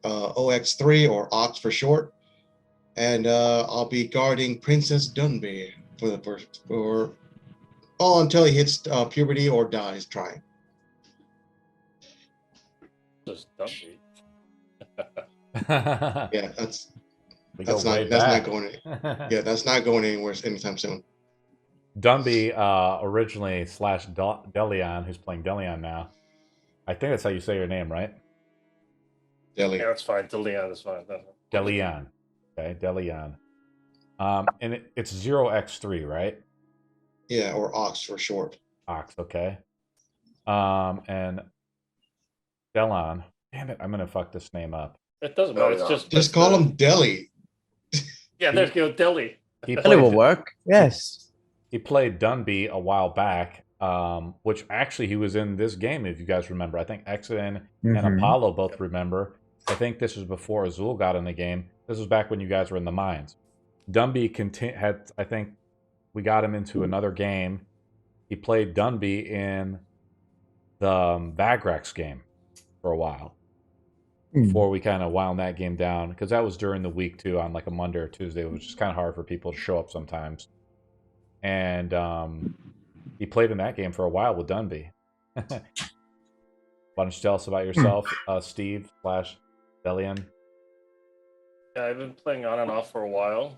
OX3 or Ox for short, and I'll be guarding Princess Dunby until he hits puberty or dies trying. Just Dunby. Yeah, that's not going. Yeah, that's not going anywhere anytime soon. Dunby originally / Delion, who's playing Delion now. I think that's how you say your name, right? Deli. Yeah, that's fine. Delion is fine. Delion. Okay, Delion. And it's 0x3, right? Yeah, or Ox for short. Ox, okay. And Delon. Damn it, I'm gonna fuck this name up. It doesn't matter. It's just call him Deli. Yeah, there's go Deli. Deli will work. Yes. He played Dunby a while back, which actually he was in this game, if you guys remember. I think Exodin and Apollo both remember. I think this was before Azul got in the game. This was back when you guys were in the mines. Dunby had, I think, we got him into another game. He played Dunby in the Vagrex game for a while before we kind of wound that game down, because that was during the week too, on like a Monday or Tuesday, which is kind of hard for people to show up sometimes. And he played in that game for a while with Dunby. Why don't you tell us about yourself, Steve / Delian? Yeah, I've been playing on and off for a while.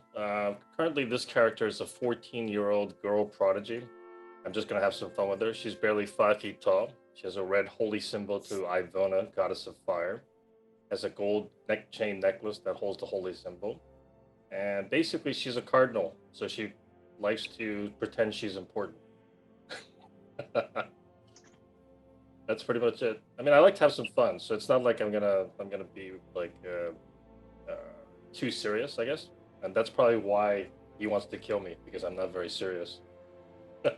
Currently, this character is a 14-year-old girl prodigy. I'm just going to have some fun with her. She's barely 5 feet tall. She has a red holy symbol to Ivona, goddess of fire. Has a gold chain necklace that holds the holy symbol. And basically, she's a cardinal, so she likes to pretend she's important. That's pretty much it. I mean, I like to have some fun, so it's not like I'm gonna be like too serious, I guess. And that's probably why he wants to kill me, because I'm not very serious.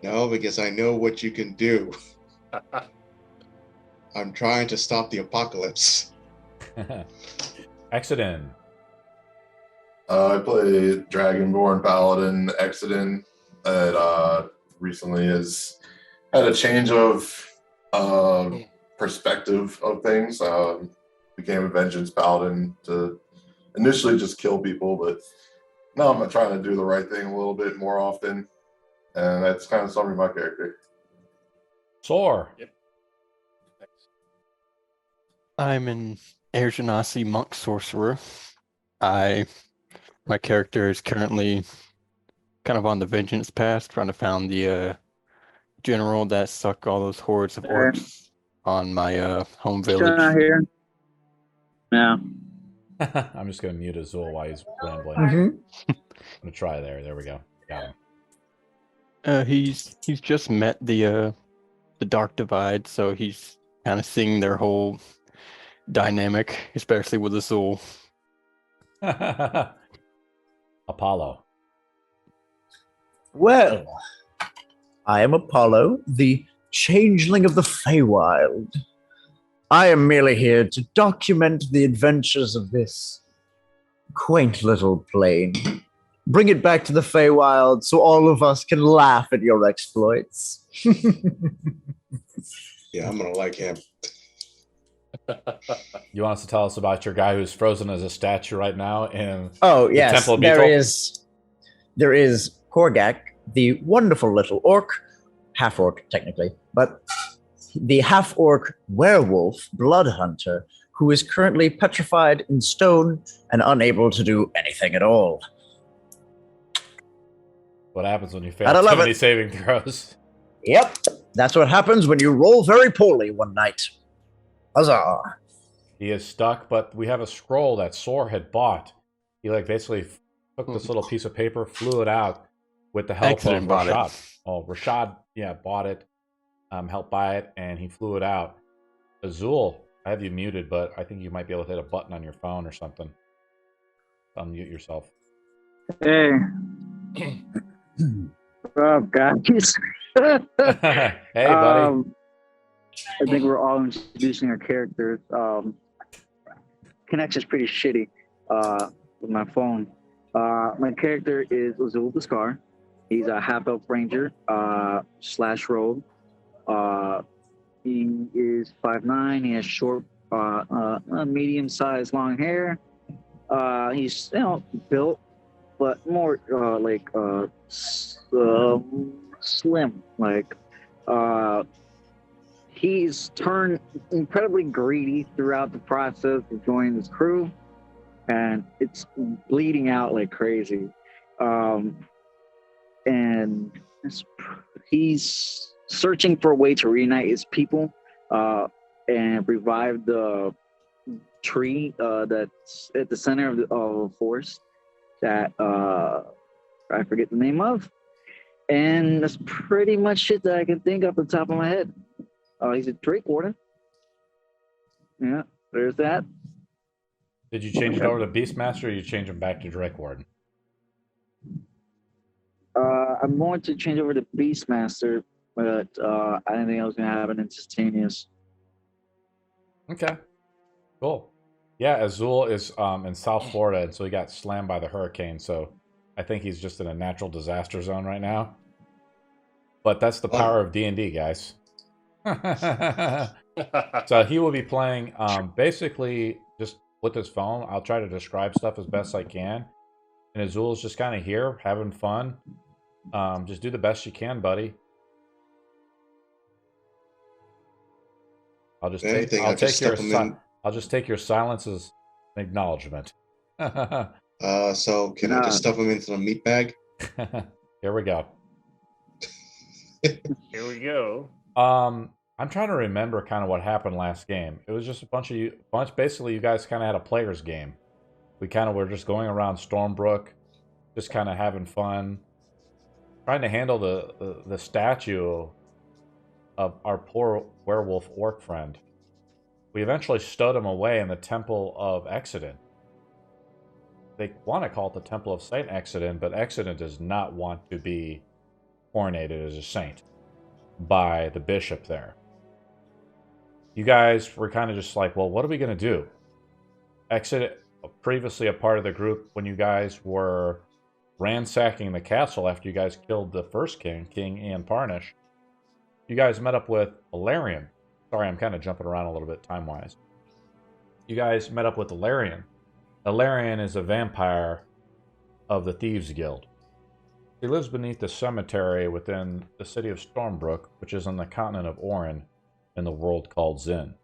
No, because I know what you can do. I'm trying to stop the apocalypse. Exodin. I play Dragonborn Paladin Exodin that recently has had a change of perspective of things. Became a Vengeance Paladin to initially just kill people, but now I'm trying to do the right thing a little bit more often. And that's kind of summary of my character. Soar. Yep. I'm an Air Genasi monk sorcerer. My character is currently kind of on the vengeance path, trying to find the general that sucked all those hordes of orcs on my home village. Not here. No. I'm just gonna mute Azul while he's rambling. Mm-hmm. I'm gonna try there. There we go. Got him. He's just met the Dark Divide, so he's kind of seeing their whole dynamic, especially with Azul. Apollo. Well, I am Apollo, the changeling of the Feywild. I am merely here to document the adventures of this quaint little plane. Bring it back to the Feywild so all of us can laugh at your exploits. Yeah, I'm going to like him. You want us to tell us about your guy who's frozen as a statue right now in the yes, Temple of there is Korgak, the wonderful little orc, half-orc technically, but the half-orc werewolf blood hunter who is currently petrified in stone and unable to do anything at all. What happens when you fail too many saving throws? Yep, that's what happens when you roll very poorly one night. Huzzah! He is stuck, but we have a scroll that Soar had bought. He basically took this little piece of paper, flew it out with the help of Rashad. Rashad, bought it, helped buy it, and he flew it out. Azul, I have you muted, but I think you might be able to hit a button on your phone or something. Unmute yourself. Hey. What's up, guys? Hey, buddy. I think we're all introducing our characters. Connection's pretty shitty with my phone. My character is Azul the Scar. He's a half-elf ranger /rogue. He is 5'9". He has short medium-sized long hair. He's built, but more slim. He's turned incredibly greedy throughout the process of joining this crew, and it's bleeding out like crazy. And he's searching for a way to reunite his people and revive the tree that's at the center of the forest that I forget the name of. And that's pretty much it that I can think off the top of my head. He's a Drake Warden. Yeah, there's that. Did you change it over to Beastmaster, or you change him back to Drake Warden? I'm going to change over to Beastmaster, but I didn't think I was going to have an instantaneous. Okay, cool. Yeah, Azul is in South Florida, and so he got slammed by the hurricane, so I think he's just in a natural disaster zone right now. But that's the power of D&D, guys. So he will be playing basically just with his phone. I'll try to describe stuff as best I can. And Azul's just kind of here, having fun. Just do the best you can, buddy. I'll just take your silence as an acknowledgement. So can I just stuff him into the meat bag? Here we go. Here we go. I'm trying to remember kind of what happened last game. It was just a bunch. Basically, you guys kind of had a player's game. We kind of were just going around Stormbrook, just kind of having fun, trying to handle the statue of our poor werewolf orc friend. We eventually stowed him away in the Temple of Exodin. They want to call it the Temple of Saint Exodin, but Exodin does not want to be coronated as a saint by the bishop there. You guys were kind of just like, well, what are we going to do? Exodin, previously a part of the group when you guys were ransacking the castle after you guys killed the first king, King Ian Parnish, you guys met up with Alarian. Sorry, I'm kind of jumping around a little bit time-wise. You guys met up with Alarian. Alarian is a vampire of the Thieves Guild. He lives beneath the cemetery within the city of Stormbrook, which is on the continent of Orin, in the world called Zin.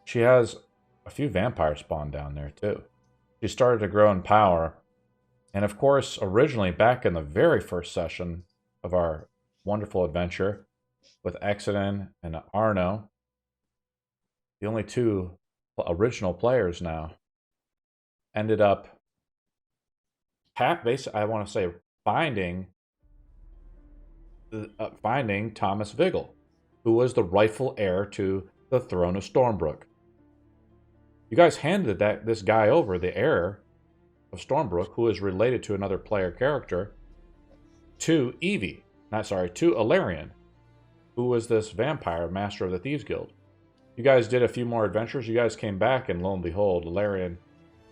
She has a few vampires spawned down there, too. She started to grow in power. And of course, originally, back in the very first session of our wonderful adventure with Exodin and Arno, the only two original players now, ended up finding Thomas Viggle, who was the rightful heir to the throne of Stormbrook. You guys handed this guy over, the heir of Stormbrook, who is related to another player character, to Alarian, who was this vampire master of the Thieves Guild. You guys did a few more adventures. You guys came back, and lo and behold, Alarian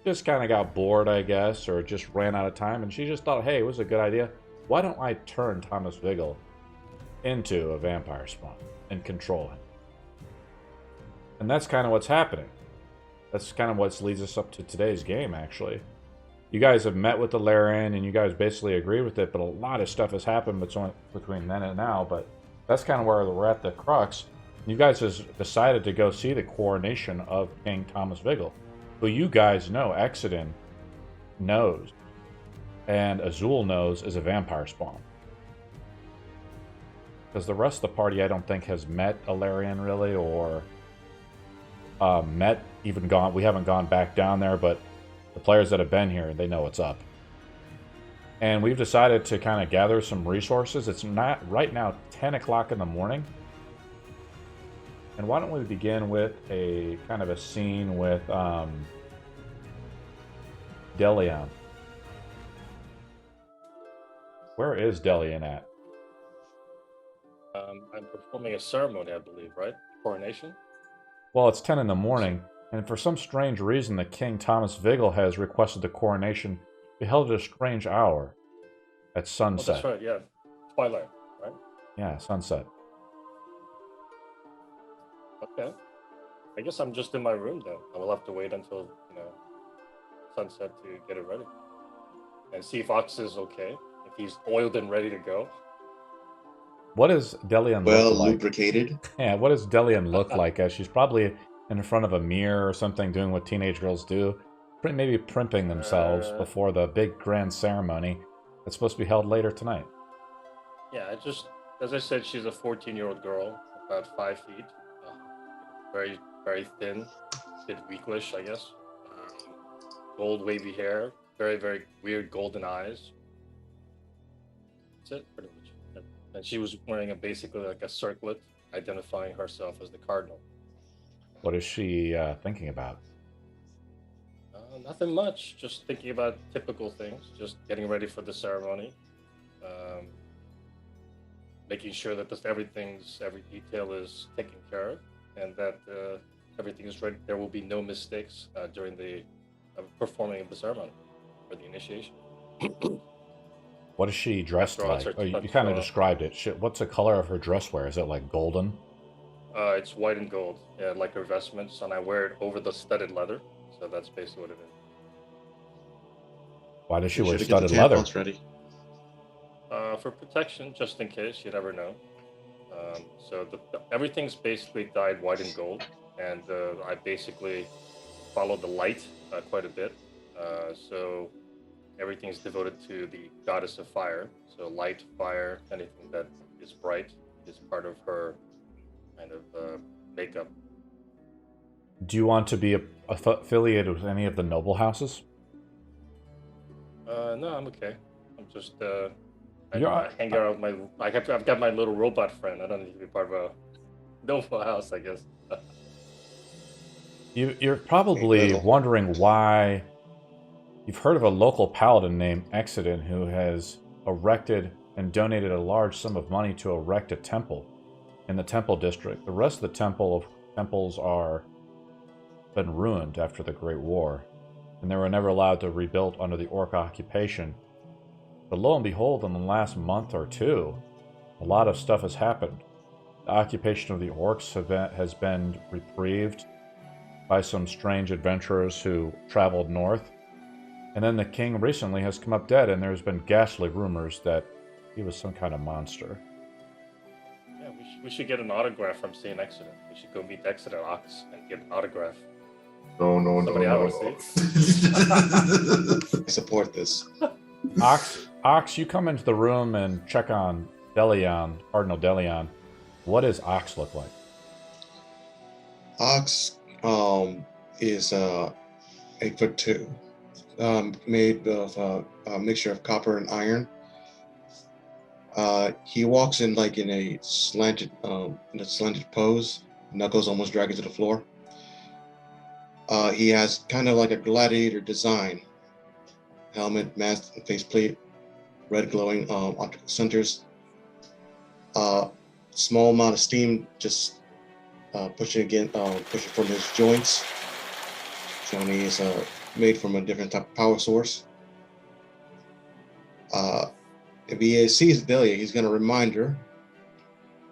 just kind of got bored, I guess, or just ran out of time, and she just thought, hey, it was a good idea. Why don't I turn Thomas Viggle into a vampire spawn and control him? And that's kind of what's happening. That's kind of what leads us up to today's game, actually. You guys have met with Alarian, and you guys basically agree with it, but a lot of stuff has happened between then and now, but that's kind of where we're at the crux. You guys have decided to go see the coronation of King Thomas Viggle, who you guys know, Exodin knows, and Azul knows is a vampire spawn. Because the rest of the party, I don't think, has met Alarian really, or we haven't gone back down there, but the players that have been here, they know what's up. And we've decided to kind of gather some resources. It's not right now 10 o'clock in the morning. And why don't we begin with a kind of a scene with Delion. Where is Delion at? I'm performing a ceremony, I believe, right? Coronation? Well, it's 10 in the morning, and for some strange reason, the King Thomas Viggle has requested the coronation be held at a strange hour at sunset. Oh, that's right, yeah. Twilight, right? Yeah, sunset. Yeah. I guess I'm just in my room then. I will have to wait until, sunset to get it ready. And see if Ox is okay. If he's oiled and ready to go. What does Delian Well look like? lubricated. Yeah, what does Delian look like? As she's probably in front of a mirror or something, doing what teenage girls do. Maybe primping themselves before the big grand ceremony that's supposed to be held later tonight. Yeah, as I said, she's a 14-year-old girl, about 5 feet. Very, very thin, a bit weaklish, I guess. Gold wavy hair, very, very weird golden eyes. That's it, pretty much. And she was wearing basically like a circlet, identifying herself as the cardinal. What is she thinking about? Nothing much. Just thinking about typical things. Just getting ready for the ceremony. Making sure that every detail is taken care of, and that everything is ready. There will be no mistakes during the performing of the ceremony or the initiation. What is she dressed like? You kind of described it. What's the color of her dress wear? Is it like golden? It's white and gold, yeah, like her vestments, and I wear it over the studded leather. So that's basically what it is. Why does she wear studded leather? Ready. For protection, just in case, you never know. So everything's basically dyed white and gold, and I basically follow the light quite a bit. So everything's devoted to the goddess of fire. So light, fire, anything that is bright is part of her kind of makeup. Do you want to be affiliated with any of the noble houses? No, I'm okay. I'm just I hang out with I've got my little robot friend. I don't need to be part of a noble house, I guess. You're probably wondering why. You've heard of a local paladin named Exodin who has erected and donated a large sum of money to erect a temple in the temple district. The rest of the temples are been ruined after the Great War, and they were never allowed to rebuild under the Orc occupation. But lo and behold, in the last month or two, a lot of stuff has happened. The occupation of the Orcs has been reprieved by some strange adventurers who traveled north. And then the king recently has come up dead, and there's been ghastly rumors that he was some kind of monster. Yeah, we should get an autograph from St. Exodus. We should go meet Exodus Ox and get an autograph. No. I support this. Ox, you come into the room and check on Delion, Cardinal Delion. What does Ox look like? Ox is 8'2", made of a mixture of copper and iron. He walks in a slanted pose, knuckles almost dragging to the floor. He has kind of like a gladiator design. Helmet, mask, faceplate, red glowing optical centers. Small amount of steam just pushing from his joints. Showing he is made from a different type of power source. If he sees Delia, he's going to remind her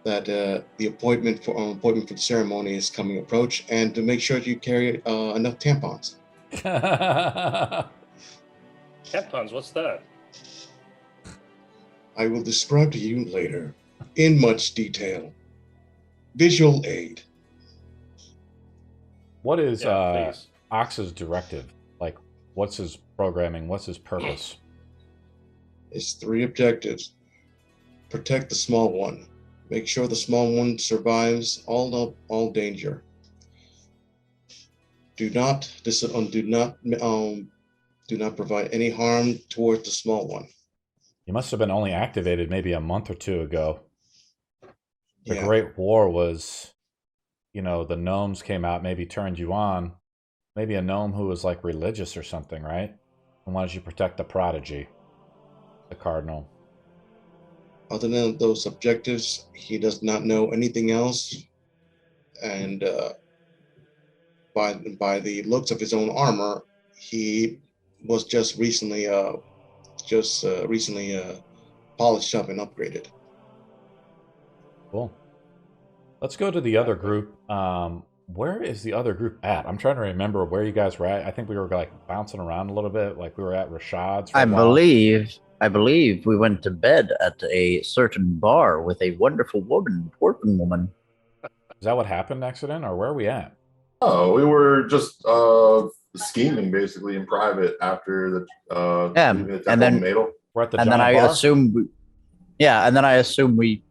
that the appointment for the ceremony is coming approach, and to make sure you carry enough tampons. Tampons, what's that? I will describe to you later, in much detail. Visual aid. What is Ox's directive? Like, what's his programming? What's his purpose? It's 3 objectives. Protect the small one. Make sure the small one survives all danger. Do not provide any harm towards the small one. You must have been only activated maybe a month or two ago. The Yeah. Great War was, the gnomes came out, maybe turned you on. Maybe a gnome who was like religious or something, right? And wanted you to protect the prodigy, the cardinal. Other than those objectives, he does not know anything else. And by the looks of his own armor, he was just recently polished up and upgraded. Cool. Let's go to the other group. Where is the other group at? I'm trying to remember where you guys were at. I think we were like bouncing around a little bit, like we were at Rashad's. For a while. I believe we went to bed at a certain bar with a wonderful working woman. Is that what happened, accident, or where are we at? Oh, we were just scheming basically in private after the and then we're at the and then I bar? assumed we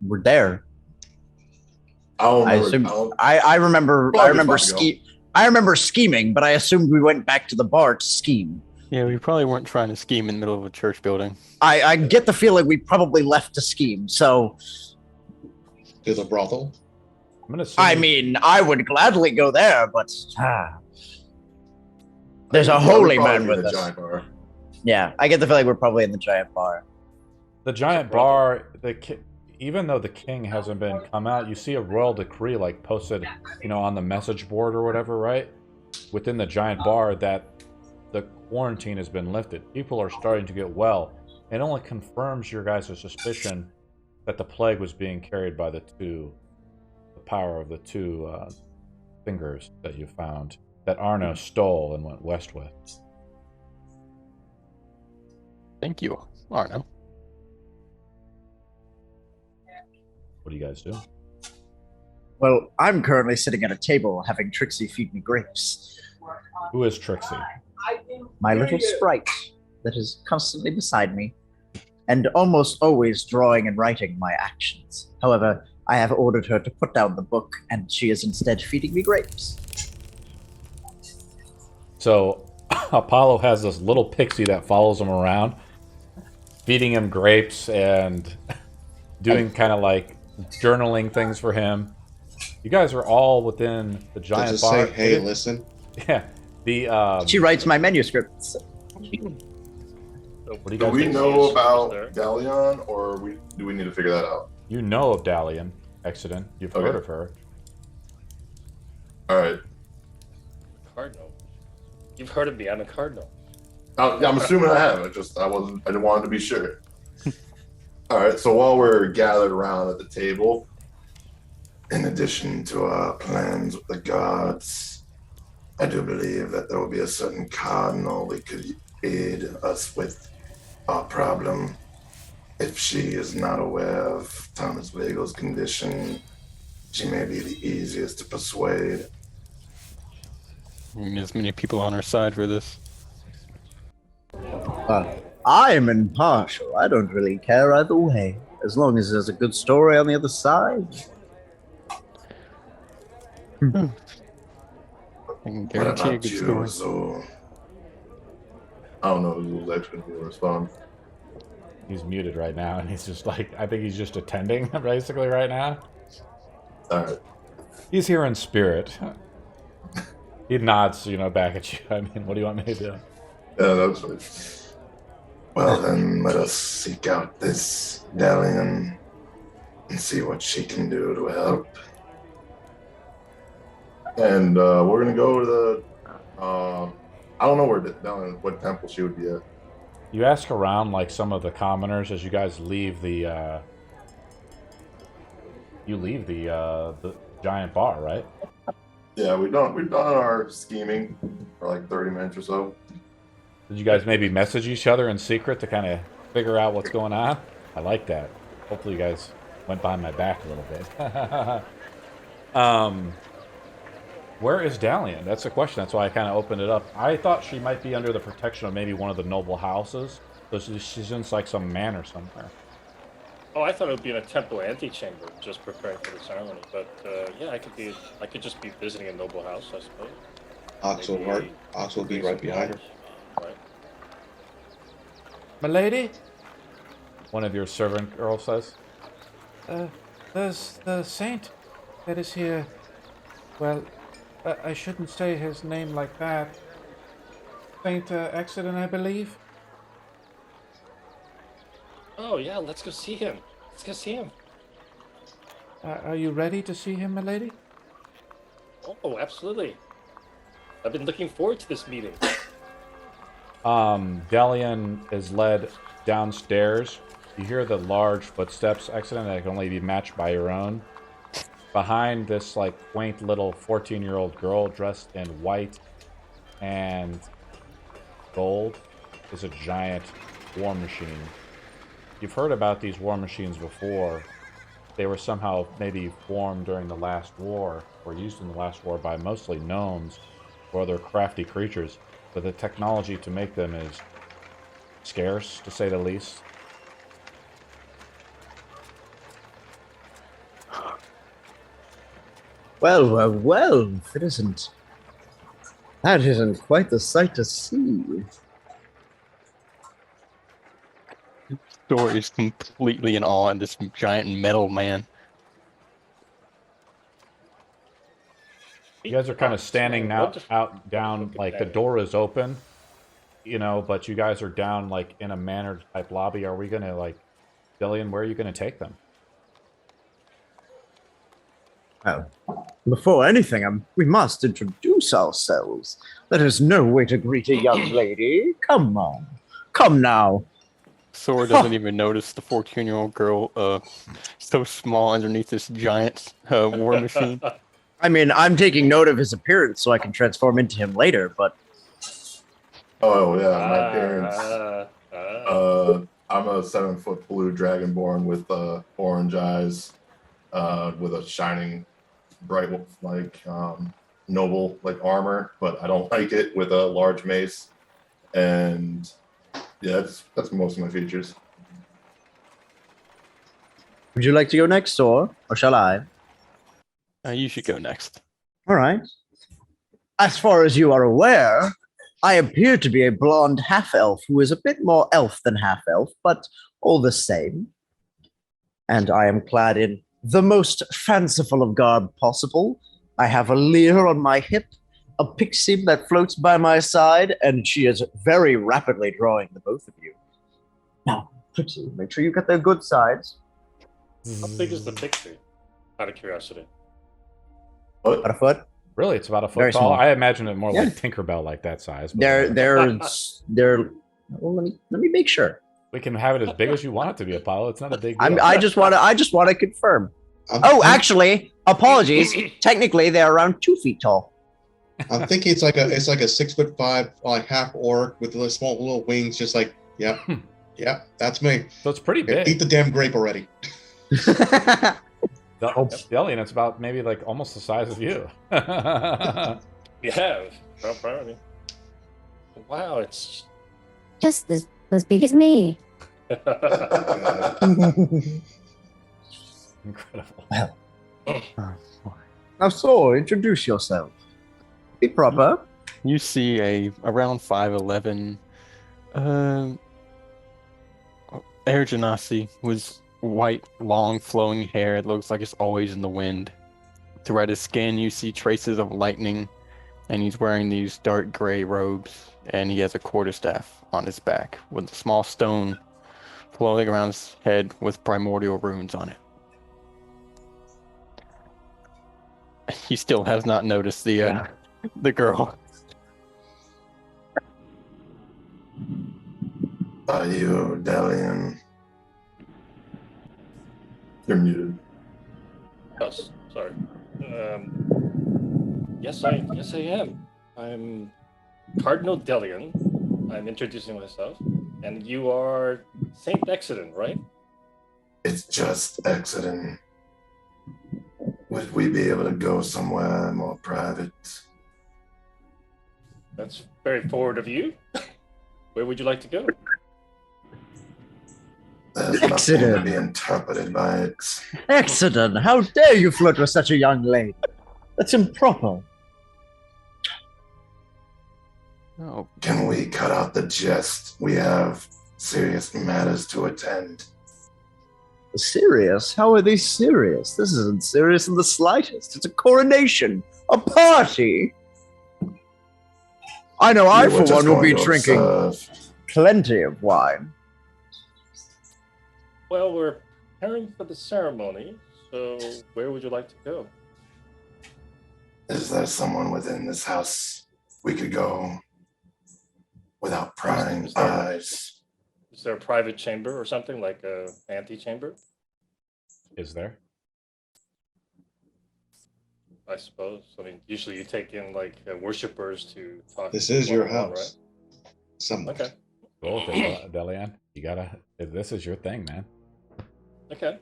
were there. I remember scheming, but I assumed we went back to the bar to scheme. Yeah, we probably weren't trying to scheme in the middle of a church building. I get the feeling we probably left to scheme, so... To the brothel? I mean, I would gladly go there, but... there's a holy man with us. Yeah, I get the feeling we're probably in the giant bar. The giant bar, even though the king hasn't been come out, you see a royal decree like posted, on the message board or whatever, right? Within the giant bar that the quarantine has been lifted. People are starting to get well. It only confirms your guys' suspicion that the plague was being carried by the power of the two fingers that you found, that Arno stole and went west with. Thank you, Arno. What do you guys do? Well, I'm currently sitting at a table having Trixie feed me grapes. Who is Trixie? My little sprite that is constantly beside me, and almost always drawing and writing my actions. However, I have ordered her to put down the book, and she is instead feeding me grapes. So, Apollo has this little pixie that follows him around, feeding him grapes and doing kind of like journaling things for him. You guys are all within the giant bar. Say, hey, listen. Yeah. She writes my manuscripts. What do you do guys we think? know about Dalion, or do we need to figure that out? You know of Dalion, Exodus. You've heard of her. All right. Cardinal. You've heard of me. I'm a cardinal. I'm assuming I have. I didn't want to be sure. All right. So while we're gathered around at the table, in addition to our plans with the gods, I do believe that there will be a certain cardinal that could aid us with our problem. If she is not aware of Thomas Viggle's condition, she may be the easiest to persuade. We need as many people on our side for this. I'm impartial. I don't really care either way, as long as there's a good story on the other side. I can What guarantee a about good you, story. Azul? I don't know who's actually going to respond. He's muted right now, and he's just like, I think he's just attending, basically, right now. All right. He's here in spirit. He nods, back at you. I mean, what do you want me to do? Yeah, that's fine. Well, then let us seek out this Dalion and see what she can do to help. And we're gonna go to the. I don't know what temple she would be at. You ask around, like some of the commoners, as you guys leave the. You leave the giant bar, right? Yeah, we've done our scheming for like 30 minutes or so. Did you guys maybe message each other in secret to kind of figure out what's going on? I like that. Hopefully, you guys went behind my back a little bit. Where is Dalion? That's the question. That's why I kind of opened it up. I thought she might be under the protection of maybe one of the noble houses. So she's in like some manor somewhere. Oh, I thought it would be in a temple antechamber, just preparing for the ceremony. But yeah, I could just be visiting a noble house, I suppose. Ox will be right behind her. Right. Milady? One of your servant girls says. There's the saint that is here. Well, I shouldn't say his name like that. Saint Exodus, I believe. Oh yeah, let's go see him. Let's go see him. Are you ready to see him, milady? Oh, absolutely. I've been looking forward to this meeting. Dalion is led downstairs. You hear the large footsteps exiting that can only be matched by your own. behind this like quaint little 14-year-old girl dressed in white and gold is a giant war machine. You've heard about these war machines before. They were somehow maybe formed during the last war, or used in the last war by mostly gnomes or other crafty creatures, but the technology to make them is scarce, to say the least. Well, that isn't quite the sight to see. Thor is completely in awe of this giant metal man. You guys are kind of standing now down, like the door is open, you know, but you guys are down like in a mannered type lobby. Are we gonna like, Dillian, where are you gonna take them? Well, before anything, we must introduce ourselves. There is no way to greet a young lady. Come on. Come now. Thor doesn't even notice the 14-year-old girl so small underneath this giant war machine. I mean, I'm taking note of his appearance so I can transform into him later, but... Oh, yeah, my appearance. I'm a 7-foot blue dragonborn with orange eyes, with a shining, bright, like, noble, like, armor, but I don't like it, with a large mace. And, yeah, that's most of my features. Would you like to go next, or shall I? You should go next. All right. As far as you are aware, I appear to be a blonde half-elf who is a bit more elf than half-elf, but all the same. And I am clad in the most fanciful of garb possible. I have a lyre on my hip, a pixie that floats by my side, and she is very rapidly drawing the both of you. Now, pretty, make sure you get their good sides. How big is the pixie? Out of curiosity. About a foot. Really, it's about a foot Very tall. small. I imagine it more like Tinkerbell, like that size. But They're. Well, let me make sure. we can have it as big as you want it to be, Apollo. It's not a big deal. I just want to confirm. Oh, actually, apologies. Technically, they're around 2 feet tall. I'm thinking it's like a 6'5", like half orc with little small little wings, just like yeah, that's me. So it's pretty big. Eat the damn grape already. The alien, it's about maybe like almost the size of you. Yeah, top priority. Wow, it's Just as big as me. Incredible. Now, so introduce yourself. Be proper. You see a around 5'11" Air Genasi with white, long, flowing hair. It looks like it's always in the wind. Throughout his skin, you see traces of lightning, and he's wearing these dark gray robes, and he has a quarterstaff on his back with a small stone floating around his head with primordial runes on it. He still has not noticed the girl. Are you Delian? You're muted. Yes, sorry. Yes, I am. I'm Cardinal Delian. I'm introducing myself, and you are Saint Exodin, right? It's just Exodin. Would we be able to go somewhere more private? That's very forward of you. Where would you like to go? There's nothing to be interpreted by it. Excellent. How dare you flirt with such a young lady? That's improper. Oh, Can we cut out the jest? We have serious matters to attend. Serious? How are they serious? This isn't serious in the slightest. It's a coronation. A party. I know I, for one, will be drinking plenty of wine. Well, we're preparing for the ceremony, so where would you like to go? Is there someone within this house we could go without prying eyes? Is there a private chamber or something, like a antechamber? Is there? I suppose. I mean, usually you take in like worshippers to talk. This is your one-on-one, house. Somewhat. Okay. Cool, Delian. You gotta. This is your thing, man. Okay.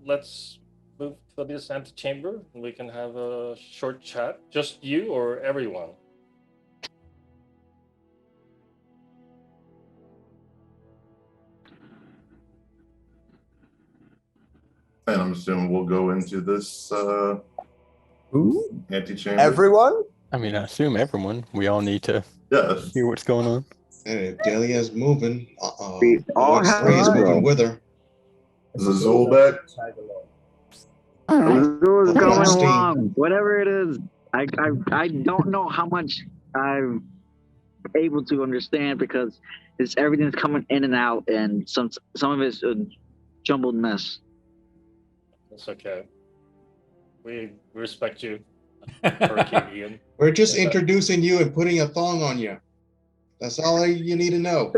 Let's move to this antechamber and we can have a short chat. Just you or everyone? And I'm assuming we'll go into this Who? antechamber. Everyone? I mean, I assume everyone. We all need to Yes. hear what's going on. And if Delia's moving, We all Box have 3 is to moving go. with her. Is Azul back? All right. What's Okay, going Steve. along? Whatever it is, I don't know how much I'm able to understand because everything's coming in and out, and some of it's a jumbled mess. That's okay. We respect you, Hurricane Ian. We're just introducing you and putting a thong on you. That's all you need to know.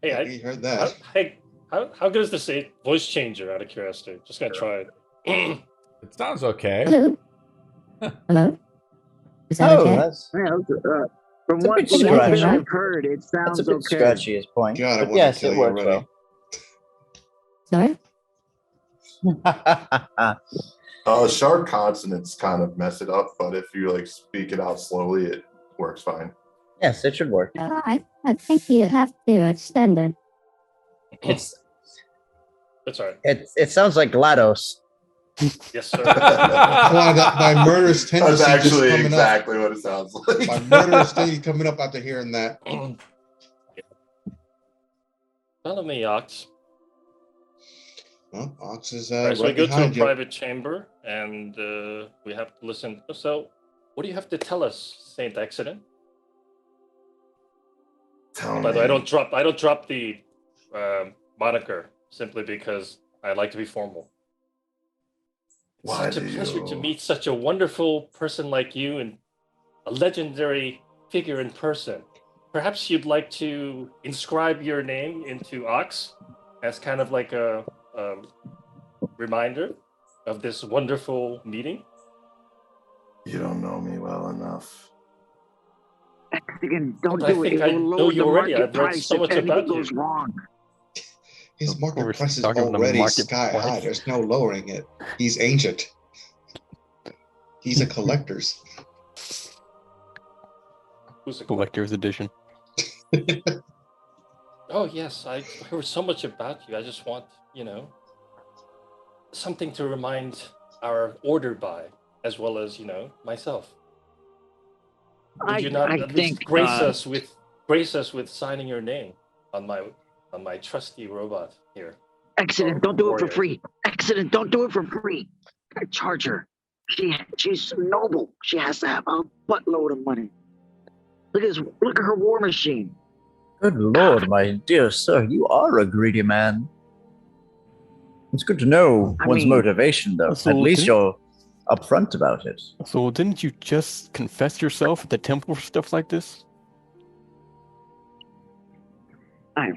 Hey, We heard that. how good is this voice changer? Out of curiosity, just gonna try it. It sounds okay. Hello. Hello. Is that Oh, okay? that's Yeah, from It's a what bit little bit scratchy. I've heard, it sounds a bit okay. scratchy as point. God, I but want yes, to kill it you works already. Sorry. well. Sharp consonants kind of mess it up, but if you like speak it out slowly, it works fine. Yes, it should work. I think you have to extend it. It's That's all right. it sounds like GLaDOS. Yes, sir. My murderous tendency That's just actually coming exactly what it sounds up. like. My murderous tendency coming up after hearing that. Follow me, Ox. Well, Ox is All right, so we right go to a behind you. private chamber, and we have to listen. So, what do you have to tell us, Saint Accident? Tell By the way, I me. don't drop the moniker simply because I like to be formal. It's Why such a do pleasure to you- meet such a wonderful person like you and a legendary figure in person. Perhaps you'd like to inscribe your name into Ox as kind of like a reminder of this wonderful meeting. You don't know me well enough. Again, don't But I do it. think It I will know lower you the already. market I've read price so if much anything about you. goes wrong. His market We're price is talking about the already market sky high. price. There's no lowering it. He's ancient. He's a collector's. Who's a Collector's edition. Oh yes, I heard so much about you. I just want, something to remind our order by, as well as, myself. Would you not at least grace us with signing your name on my trusty robot here? Accident, don't do it for warrior. free. Accident, don't do it for free. I charge her. She's noble. She has to have a buttload of money. Look at her war machine. Good lord, my dear sir, you are a greedy man. It's good to know I one's mean- motivation, though. So At least didn't- you're upfront about it. So didn't you just confess yourself at the temple for stuff like this?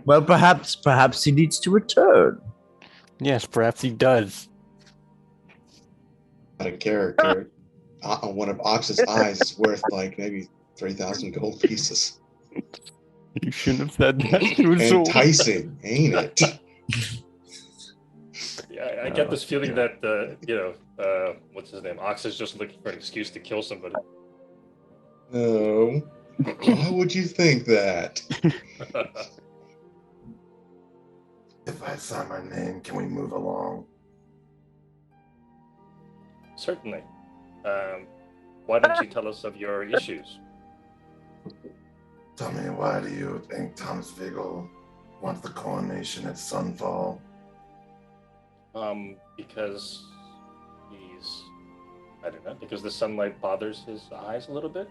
Well, perhaps he needs to return. Yes, perhaps he does. Out of character. One of Ox's eyes is worth like maybe 3,000 gold pieces. You shouldn't have said that to Azul. Enticing, ain't it? Yeah, I get this feeling that what's his name? Ox is just looking for an excuse to kill somebody. No. Why would you think that? If I sign my name, can we move along? Certainly. Why don't you tell us of your issues? Tell me, why do you think Thomas Viggle wants the coronation at Sunfall? Because because the sunlight bothers his eyes a little bit.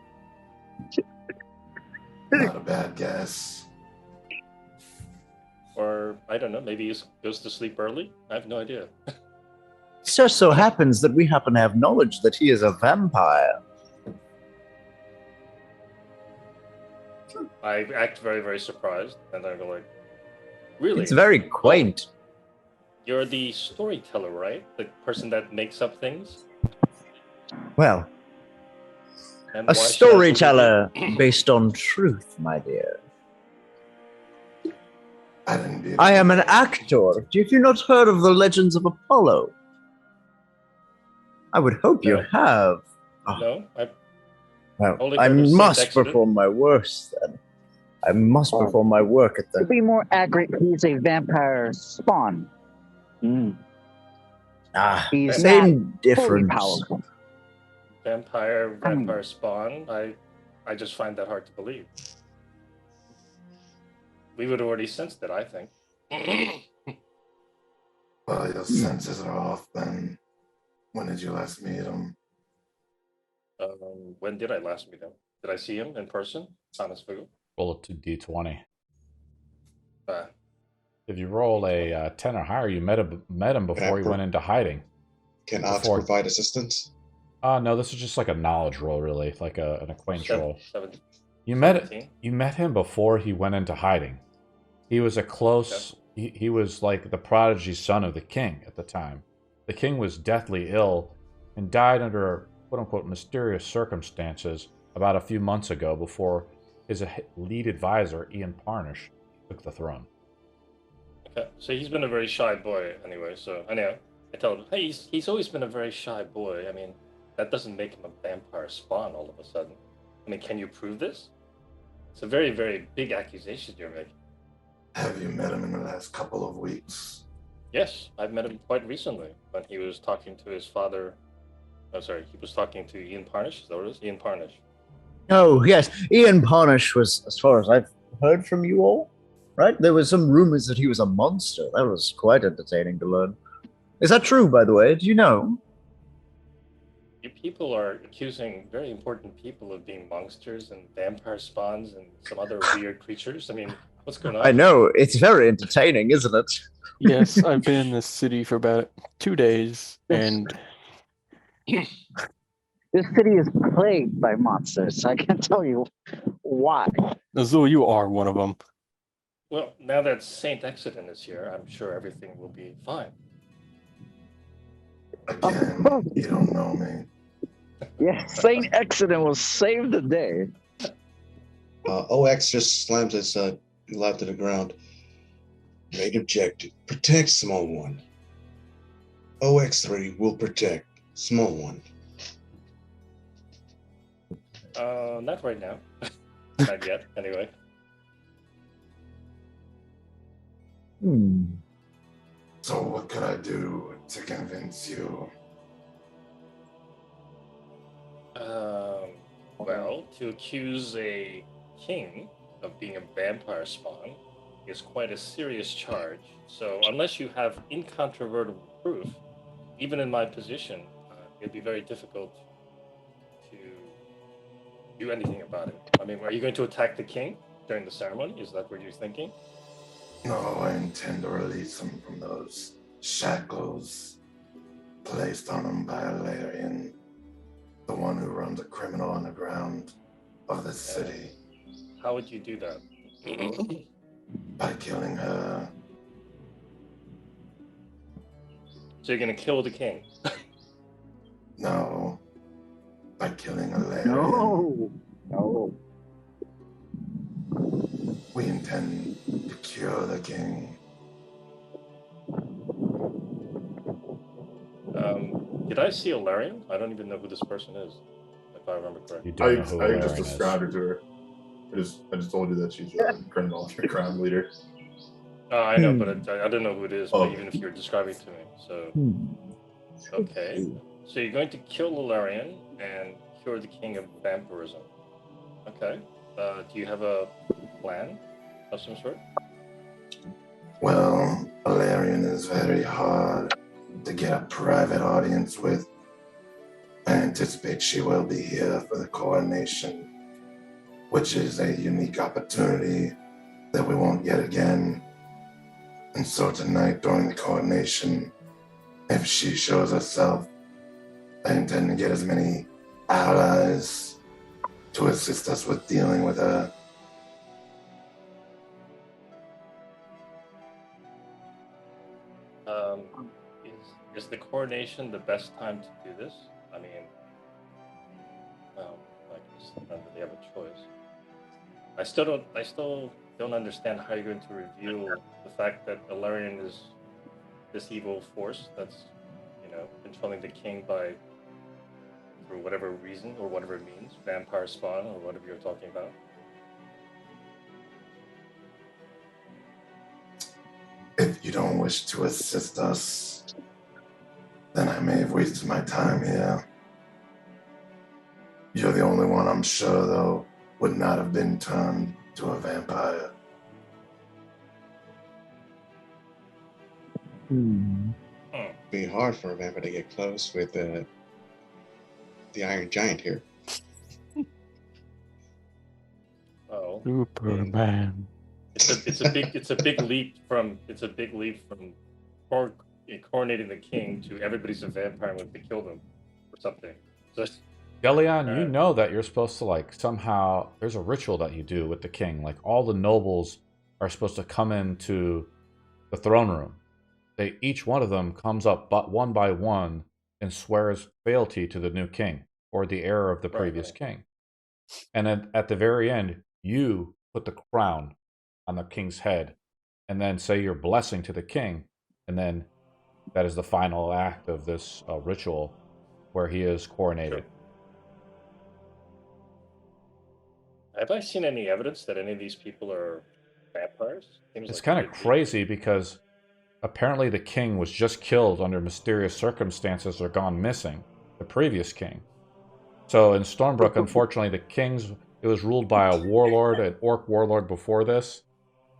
Not a bad guess. Or I don't know, maybe he goes to sleep early. I have no idea. It just so happens that we happen to have knowledge that he is a vampire. I act very, very surprised, and I go like, "Really?" It's very quaint. You're the storyteller, right? The person that makes up things? Well, And a why should I believe storyteller you? based on truth, my dear. I didn't be. I am an actor. Have you not heard of the Legends of Apollo? I would hope you No. have. No, Well, only I heard of Saint must Exodus. perform my worst then. I must perform my work at To the. be more accurate, he's a vampire spawn. He's Same fully difference. powerful. vampire spawn. I just find that hard to believe. We would have already sensed it, I think. Well, your senses are off then. When did you last meet him? When did I last meet him? Did I see him in person? Thomas Viggle? Roll a 2d20. Uh, If you roll a 10 or higher, you met him before he went into hiding. Can Ox Before- provide assistance? No, this is just like a knowledge roll, really, like an acquaintance roll. 17. You met him before he went into hiding. He was a close. He was like the prodigy son of the king at the time. The king was deathly ill and died under quote unquote mysterious circumstances about a few months ago before his lead advisor Ian Parnish took the throne. Okay, so he's been a very shy boy anyway. So anyhow, I tell him, hey, he's always been a very shy boy. I mean, that doesn't make him a vampire spawn all of a sudden. I mean, can you prove this? It's a very, very big accusation you're making. Have you met him in the last couple of weeks? Yes, I've met him quite recently when he was talking to his father. Oh, sorry, he was talking to Ian Parnish. Is that what it is? Ian Parnish. Oh, yes. Ian Parnish was, as far as I've heard from you all, right? There were some rumors that he was a monster. That was quite entertaining to learn. Is that true, by the way? Do you know? You people are accusing very important people of being monsters and vampire spawns and some other weird creatures. I mean, what's going on? I know. It's very entertaining, isn't it? Yes, I've been in this city for about 2 days, and This city is plagued by monsters. I can't tell you why. Azul, you are one of them. Well, now that Saint Exodus is here, I'm sure everything will be fine. Again, you don't know me. Yeah, Saint Exodus will save the day. OX just slams his lap to the ground. Main objective, protect small one. OX3 will protect small one. Not right now. Not yet, anyway. So what could I do to convince you? Well, to accuse a king of being a vampire spawn is quite a serious charge. So unless you have incontrovertible proof, even in my position, it'd be very difficult to do anything about it. I mean, are you going to attack the king during the ceremony? Is that what you're thinking? No, I intend to release him from those shackles placed on him by Alarian, the one who runs a criminal underground of this city. How would you do that? By killing her. So you're going to kill the king? No. By killing Alarian. No. We intend to cure the king. Did I see Alarian? I don't even know who this person is, if I remember correctly. You don't know who I Alarian just is. described her to her. I just told you that she's a criminal crime leader. I know, but I don't know who it is, Oh. but even if you're describing to me. So, okay. So you're going to kill Alarian and cure the king of vampirism. Okay. Do you have a plan of some sort? Well, Alarian is very hard to get a private audience with. I anticipate she will be here for the coronation, which is a unique opportunity that we won't get again. And so tonight during the coronation, if she shows herself, I intend to get as many allies to assist us with dealing with her. coronation the best time to do this? I mean, well, I guess I don't really have a choice. I still don't understand how you're going to reveal the fact that Ilarion is this evil force that's, controlling the king for whatever reason or whatever it means, vampire spawn or whatever you're talking about. If you don't wish to assist us, then I may have wasted my time here. You're the only one I'm sure, though, would not have been turned to a vampire. Be hard for a vampire to get close with the Iron Giant here. Oh, Superman. it's a big leap from coronating the king to everybody's a vampire and we have to kill them or something. Just Delion, you know that you're supposed to somehow there's a ritual that you do with the king. All the nobles are supposed to come into the throne room. Each one of them comes up but one by one and swears fealty to the new king or the heir of the previous king. And then at the very end, you put the crown on the king's head and then say your blessing to the king. And then that is the final act of this ritual where he is coronated. Sure. Have I seen any evidence that any of these people are vampires? It's kind of crazy because apparently the king was just killed under mysterious circumstances or gone missing, the previous king. So in Stormbrook, unfortunately, it was ruled by a warlord, an orc warlord before this.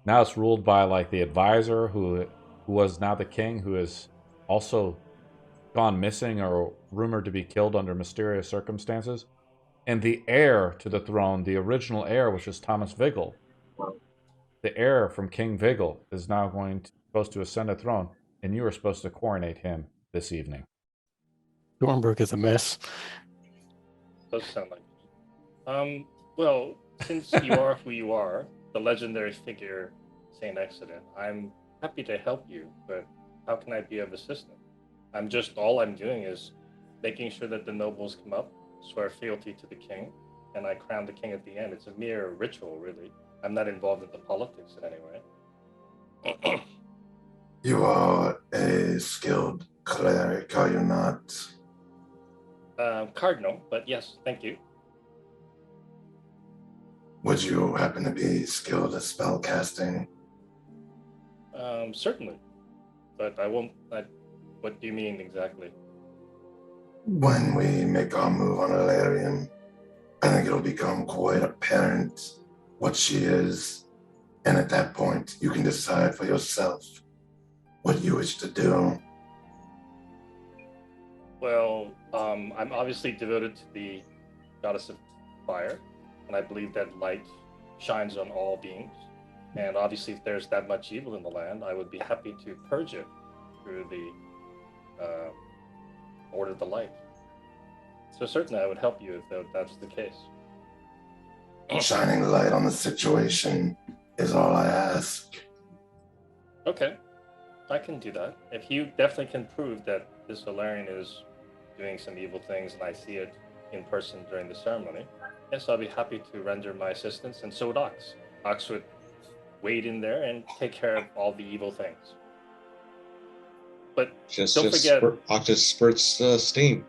Now it's ruled by the advisor who was now the king, who is also gone missing or rumored to be killed under mysterious circumstances. And the heir to the throne, the original heir, which is Thomas Viggle, the heir from King Viggle, is now supposed to ascend the throne, and you are supposed to coronate him this evening. Stormbrook is a mess. Does sound like it. Well, since you are who you are, the legendary figure Saint Exodus, I'm happy to help you, but how can I be of assistance? All I'm doing is making sure that the nobles come up, swear fealty to the king, and I crown the king at the end. It's a mere ritual, really. I'm not involved in the politics in any way. You are a skilled cleric, are you not? Cardinal, but yes, thank you. Would you happen to be skilled at spell casting? Certainly, but I won't. What do you mean exactly? When we make our move on Ilarion, I think it'll become quite apparent what she is, and at that point, you can decide for yourself what you wish to do. Well, I'm obviously devoted to the goddess of fire, and I believe that light shines on all beings. And obviously, if there's that much evil in the land, I would be happy to purge it through the Order of the Light. So certainly, I would help you if that's the case. Shining light on the situation is all I ask. Okay, I can do that. If you definitely can prove that this Valerian is doing some evil things and I see it in person during the ceremony, yes, I'll be happy to render my assistance, and so would Ox. Ox would wade in there and take care of all the evil things. But don't forget... Ox just spurts steam.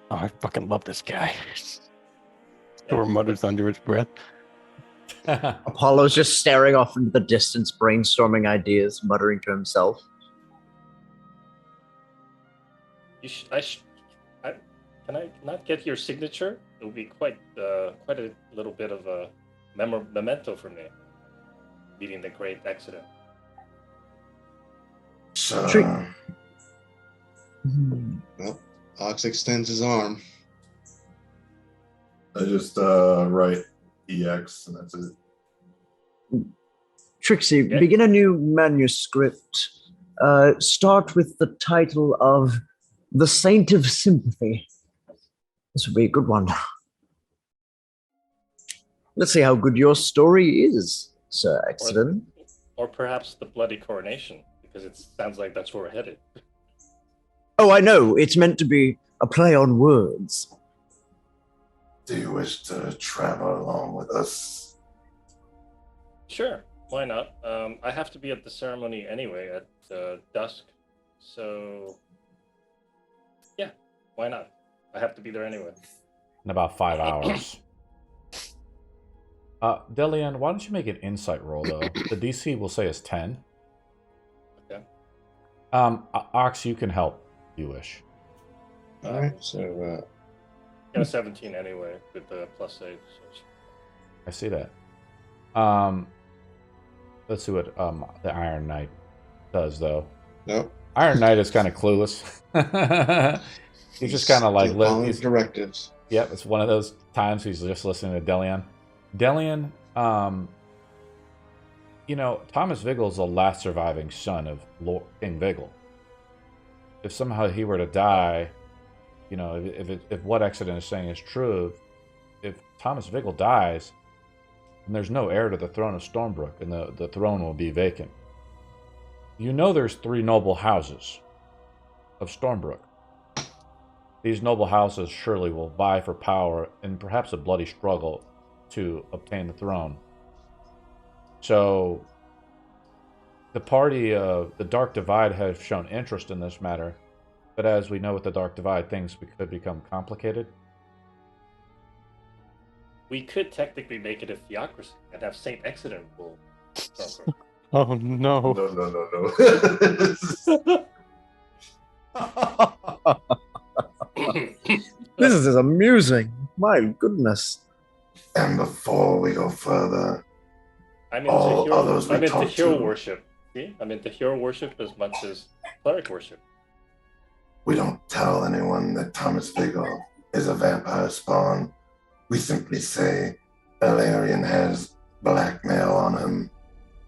Oh, I fucking love this guy. Thor mutters under his breath. Apollo's just staring off into the distance, brainstorming ideas, muttering to himself. Can I not get your signature? It would be quite a little bit of a memento for me, meeting the great accident. Sure. Well, Ox extends his arm. I just write EX, and that's it. Trixie, begin a new manuscript. Start with the title of The Saint of Sympathy. This would be a good one. Let's see how good your story is, Sir Exodus. Or perhaps The Bloody Coronation, because it sounds like that's where we're headed. Oh, I know. It's meant to be a play on words. Do you wish to travel along with us? Sure, why not? I have to be at the ceremony anyway at dusk, so yeah, why not? I have to be there anyway. In about 5 hours. Delian, why don't you make an insight roll, though? The DC will say is 10. Okay. Ox, you can help if you wish. All right, so Got a 17 anyway with the +8. So I see that. Let's see what the Iron Knight does, though. no. Iron Knight is kind of clueless. He's just kind of like... still following directives. Yep, it's one of those times he's just listening to Delian. Delian, you know, Thomas Viggle is the last surviving son of King Viggle. If somehow he were to die, you know, if what Exodus is saying is true, if Thomas Viggle dies, then there's no heir to the throne of Stormbrook, and the throne will be vacant. You know there's 3 noble houses of Stormbrook. These noble houses surely will vie for power and perhaps a bloody struggle to obtain the throne. So, the party of the Dark Divide have shown interest in this matter, but as we know with the Dark Divide, things could become complicated. we could technically make it a theocracy and have Saint Exodus rule. Oh no. This is amusing. My goodness. And before we go further, I'm all others we into talk hero to, worship. See? I'm into hero worship as much as cleric worship. we don't tell anyone that Thomas Viggle is a vampire spawn. We simply say Valerian has blackmail on him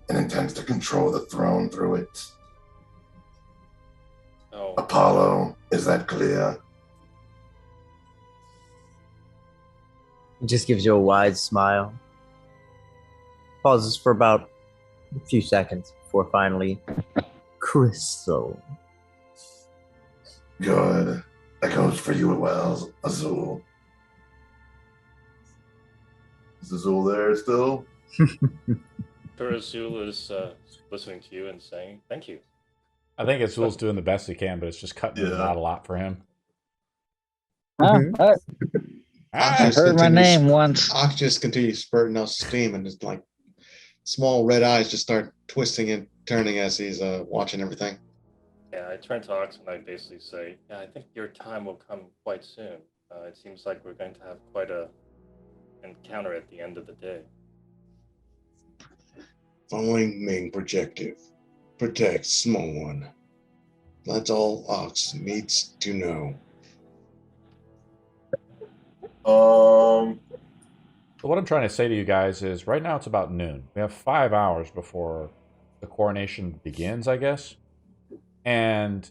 and intends to control the throne through it. Oh, Apollo, is that clear? He just gives you a wide smile. Pauses for about a few seconds before finally, Crystal. Good. That goes for you as well, Azul. Is Azul there still? sure Azul is listening to you and saying thank you. I think Azul's doing the best he can, but it's just cutting it out a lot for him. I heard my name once. Ox just continues spurting out steam, and it's like small red eyes just start twisting and turning as he's watching everything. Yeah, I turn to Ox and I basically say, yeah, I think your time will come quite soon. It seems like we're going to have quite a encounter at the end of the day. Following main projective. Protect small one. That's all Ox needs to know. So what I'm trying to say to you guys is right now it's about noon. We have 5 hours before the coronation begins, I guess. And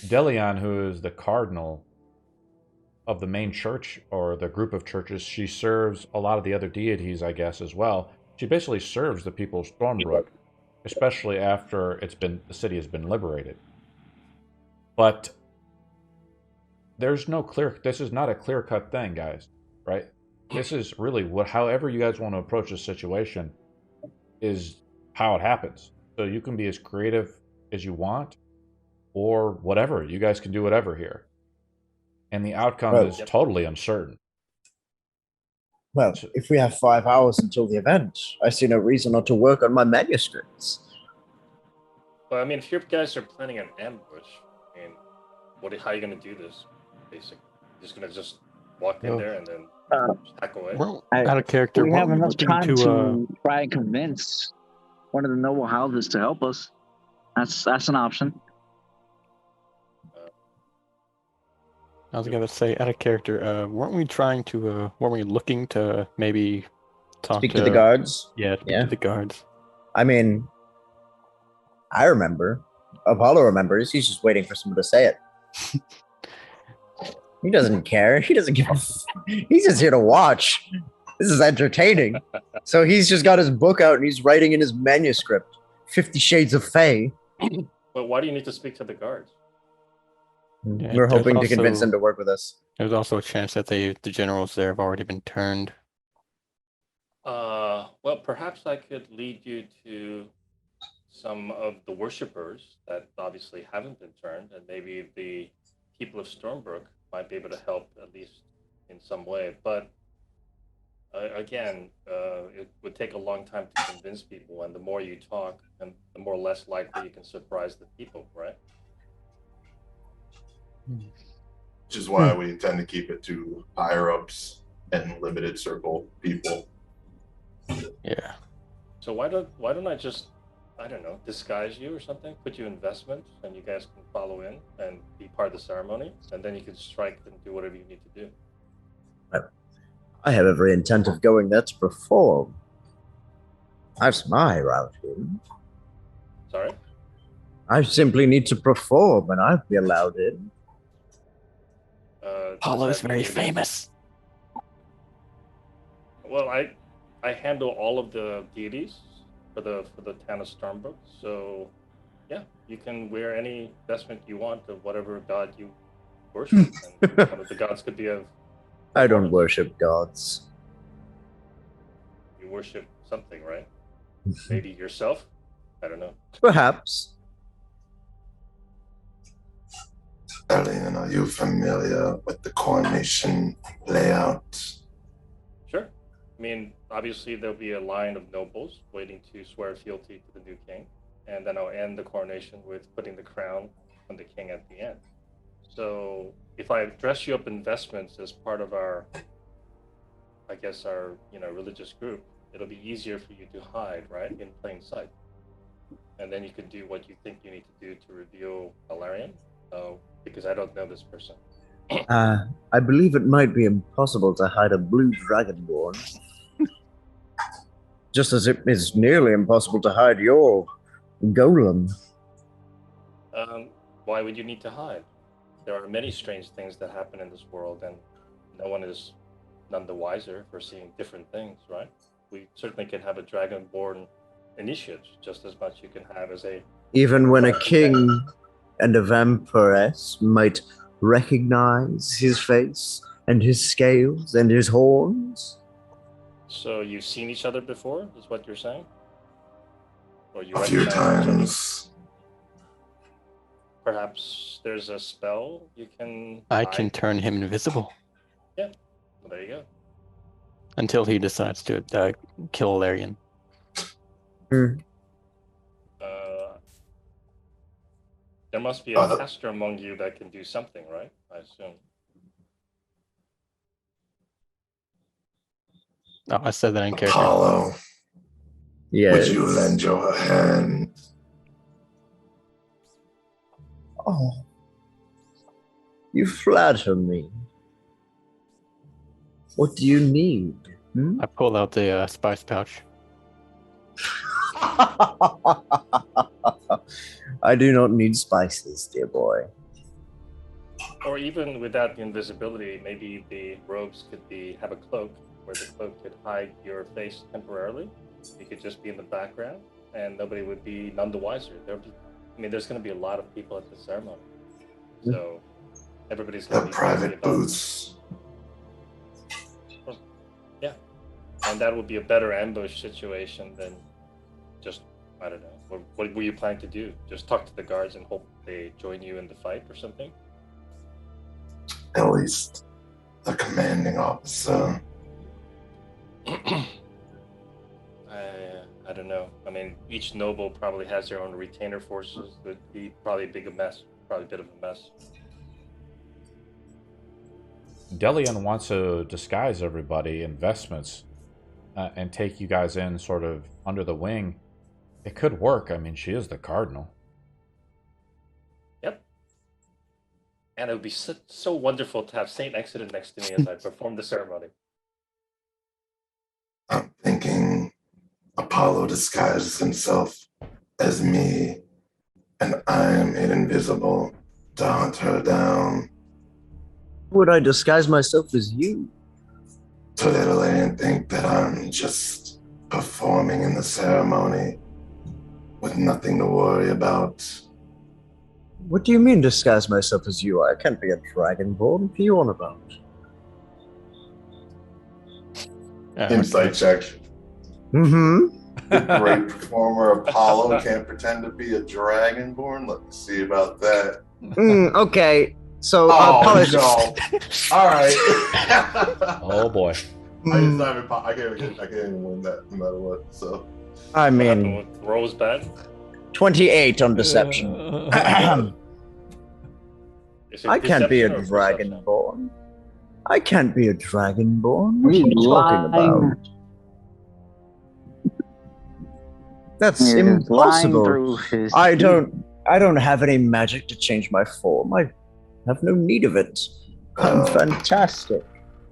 Delian, who is the cardinal of the main church or the group of churches, she serves a lot of the other deities, I guess, as well. She basically serves the people of Stormbrook, especially after the city has been liberated. But there's no this is not a clear-cut thing, guys, right? This is really however you guys want to approach this situation is how it happens. So you can be as creative as you want or whatever. You guys can do whatever here. And the outcome is totally uncertain. Well, if we have 5 hours until the event, I see no reason not to work on my manuscripts. Well, I mean, if you guys are planning an ambush, I mean, how are you going to do this, basically? You're just going to walk in there and then hack away? Well, out of character, We have weren't we enough looking time to try and convince one of the noble houses to help us. That's an option. I was gonna say, out of character, weren't we looking to maybe Speak to the guards? Yeah, to the guards. I mean, I remember. Apollo remembers. He's just waiting for someone to say it. He doesn't care. He doesn't give a He's just here to watch. This is entertaining. So he's just got his book out and he's writing in his manuscript, 50 Shades of Fae. But why do you need to speak to the guards? Yeah, We're there's hoping to convince also- him to work with us. There's also a chance that the generals there have already been turned. Well, perhaps I could lead you to some of the worshippers that obviously haven't been turned, and maybe the people of Stormbrook might be able to help at least in some way. But again, it would take a long time to convince people, and the more you talk, and the more less likely you can surprise the people, right? Which is why we intend to keep it to higher ups and limited circle people. Yeah. So why don't I just, I don't know, disguise you or something, put you in investment, and you guys can follow in and be part of the ceremony, and then you can strike and do whatever you need to do. I have every intent of going there to perform. That's my route in. Sorry? I simply need to perform, and I'd be allowed in. Does Apollo's that very mean- famous. Well, I handle all of the deities for the town of Stormbrook, so yeah, you can wear any vestment you want of whatever god you worship, and one of the gods could be of. I don't worship gods. You worship something, right? Maybe yourself. I don't know. Perhaps. Alien, are you familiar with the coronation layout? Sure. I mean, obviously there'll be a line of nobles waiting to swear fealty to the new king, and then I'll end the coronation with putting the crown on the king at the end. So if I dress you up in vestments as part of our, I guess our religious group, it'll be easier for you to hide, right, in plain sight. And then you can do what you think you need to do to reveal Valerian, because I don't know this person. I believe it might be impossible to hide a blue dragonborn. Just as it is nearly impossible to hide your golem. Why would you need to hide? There are many strange things that happen in this world, and no one is none the wiser for seeing different things, right? We certainly can have a dragonborn initiate just as much you can have as a... Even when a king and a vampiress might recognize his face and his scales and his horns. So you've seen each other before, is what you're saying? Or you A few recognize each other? times. Perhaps there's a spell you can... I can hide? turn him invisible Yeah, well, there you go. until he decides to kill Larian. There must be a caster among you that can do something, right? I assume. Oh, I said that in character. Apollo, Yes. would you lend your hand? Oh. You flatter me. What do you need? I pull out the spice pouch. I do not need spices, dear boy. Or even without the invisibility, maybe the robes could have a cloak where the cloak could hide your face temporarily. You could just be in the background, and nobody would be none the wiser. There's going to be a lot of people at the ceremony, so everybody's going The to be private booths. Yeah, and that would be a better ambush situation than just, I don't know. What were you planning to do? Just talk to the guards and hope they join you in the fight or something? At least the commanding officer. I don't know. I mean, each noble probably has their own retainer forces. It would be probably a bit of a mess. Delian wants to disguise everybody in vestments and take you guys in sort of under the wing. It could work. I mean, she is the cardinal. Yep. And it would be so wonderful to have Saint Exodus next to me as I perform the ceremony. I'm thinking Apollo disguises himself as me, and I am invisible to hunt her down. Would I disguise myself as you? To let Elaine think that I'm just performing in the ceremony with nothing to worry about. What do you mean disguise myself as you? I can't be a dragonborn. What are you on about? Insight check. Mm-hmm. The great performer Apollo can't pretend to be a dragonborn. Let me see about that. Okay. So, Oh no! All right. Oh boy. I can't even win that no matter what. So. I What happened mean, with Rosebud? 28 on deception. Is it I can't be a perception or perception? dragonborn. I can't be a dragonborn. What are He's you talking lying. about? That's He's lying impossible. through his I teeth. don't have any magic to change my form. I have no need of it. I'm fantastic.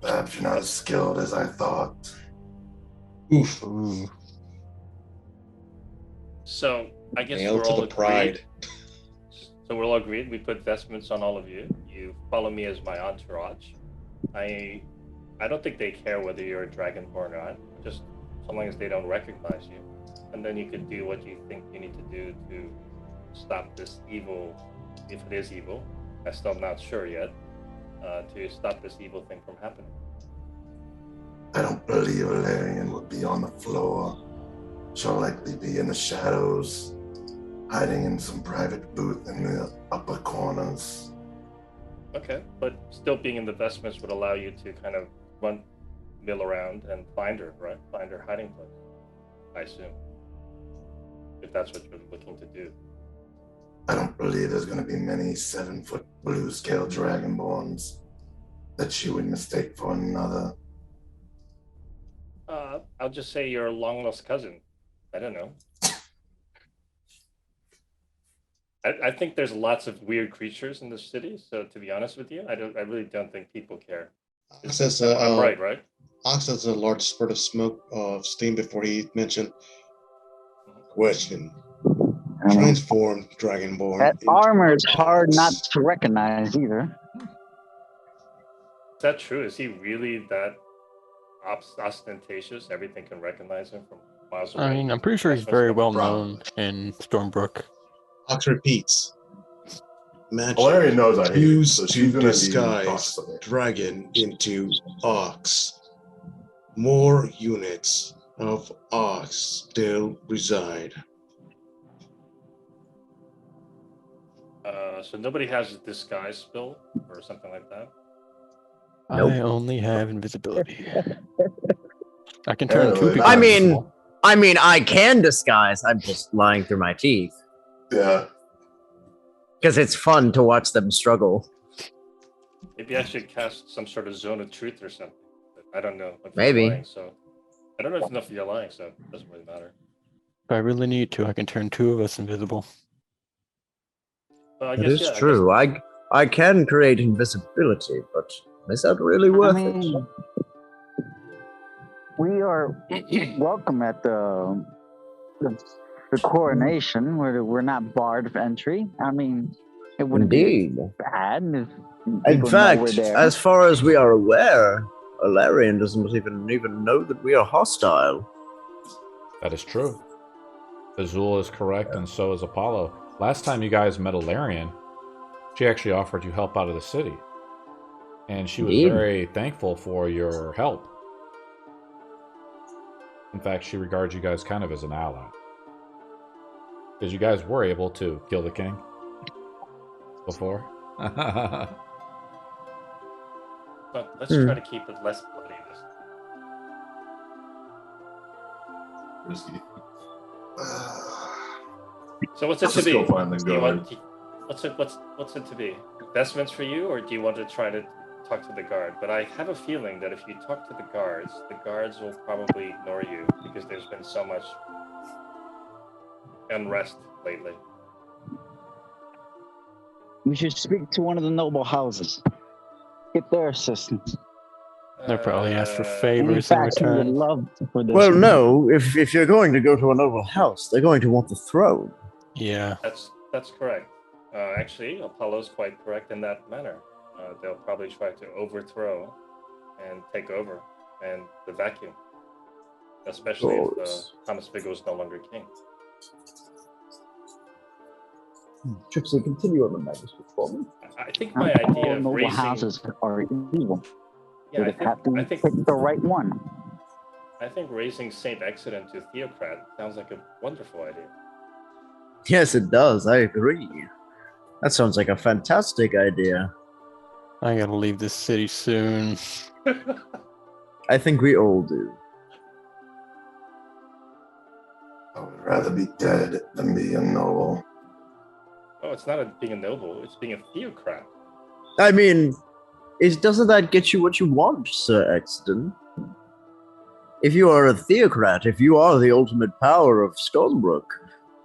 Perhaps you're not as skilled as I thought. Oof. Ooh. So I guess Hail we're to all the agreed. pride. So we're all agreed. We put vestments on all of you. You follow me as my entourage. I don't think they care whether you're a dragonborn or not. Just so long as they don't recognize you, and then you can do what you think you need to do to stop this evil, if it is evil. I'm still not sure yet. To stop this evil thing from happening. I don't believe Valerian would be on the floor. She'll likely be in the shadows, hiding in some private booth in the upper corners. Okay, but still being in the vestments would allow you to kind of mill around and find her, right? Find her hiding place, I assume. If that's what you're looking to do. I don't believe there's going to be many 7-foot blue scale dragonborns that she would mistake for another. I'll just say you're a long lost cousin. I don't know. I think there's lots of weird creatures in the city. So to be honest with you, I really don't think people care. I'm right, right? Ox has a large spurt of smoke of steam before he mentioned. Question. Transformed dragonborn. That into armor is Ox. hard not to recognize either. Is that true? Is he really that ostentatious? Everything can recognize him from miles away. I mean, I'm pretty sure he's very well known in Stormbrook. Ox repeats. Magic Valerian knows I hate it, used so to she's going to disguise dragon into ox. More units of ox still reside. So nobody has a disguise spell or something like that? Nope. I only have invisibility. I can turn two Apparently people not. I mean, I can disguise. I'm just lying through my teeth. Yeah. Because it's fun to watch them struggle. Maybe I should cast some sort of zone of truth or something. But I don't know if Maybe. you're lying, so I don't know if you're lying, so it doesn't really matter. If I really need to, I can turn two of us invisible. Well, I It guess, is yeah, true. I can create invisibility, but is that really worth it? We are welcome at the coronation, where we're not barred of entry. I mean, it wouldn't Indeed. be bad if In people know we're fact, there. as far as we are aware, Alarian doesn't even know that we are hostile. That is true. Azul is correct, and so is Apollo. Last time you guys met Alarian, she actually offered you help out of the city. And she was Indeed. very thankful for your help. In fact, she regards you guys kind of as an ally. Because you guys were able to kill the king before. But let's try to keep it less bloody this time. Risky. So what's it Let's to just be? go find the Do you guard. what's it to be? Investments for you, or do you want to try to talk to the guard? But I have a feeling that if you talk to the guards will probably ignore you because there's been so much unrest lately. We should speak to one of the noble houses. Get their assistance. They'll probably ask for In favors in fact, we would return. love for this. Well, no, if you're going to go to a noble house, they're going to want the throne. Yeah. That's correct. Actually, Apollo's quite correct in that manner. They'll probably try to overthrow and take over and the vacuum, especially if Thomas Viggle is no longer king. Trixie, continue on the manuscript for me. I think my idea All of noble raising... houses are evil. Yeah, They just have to pick the right one. I think raising Saint Excellent to Theocrat sounds like a wonderful idea. Yes, it does. I agree. That sounds like a fantastic idea. I gotta leave this city soon. I think we all do. I would rather be dead than be a noble. Oh, it's not being a noble, it's being a Theocrat. I mean, doesn't that get you what you want, Sir Exton? If you are a theocrat, if you are the ultimate power of Stonebrook,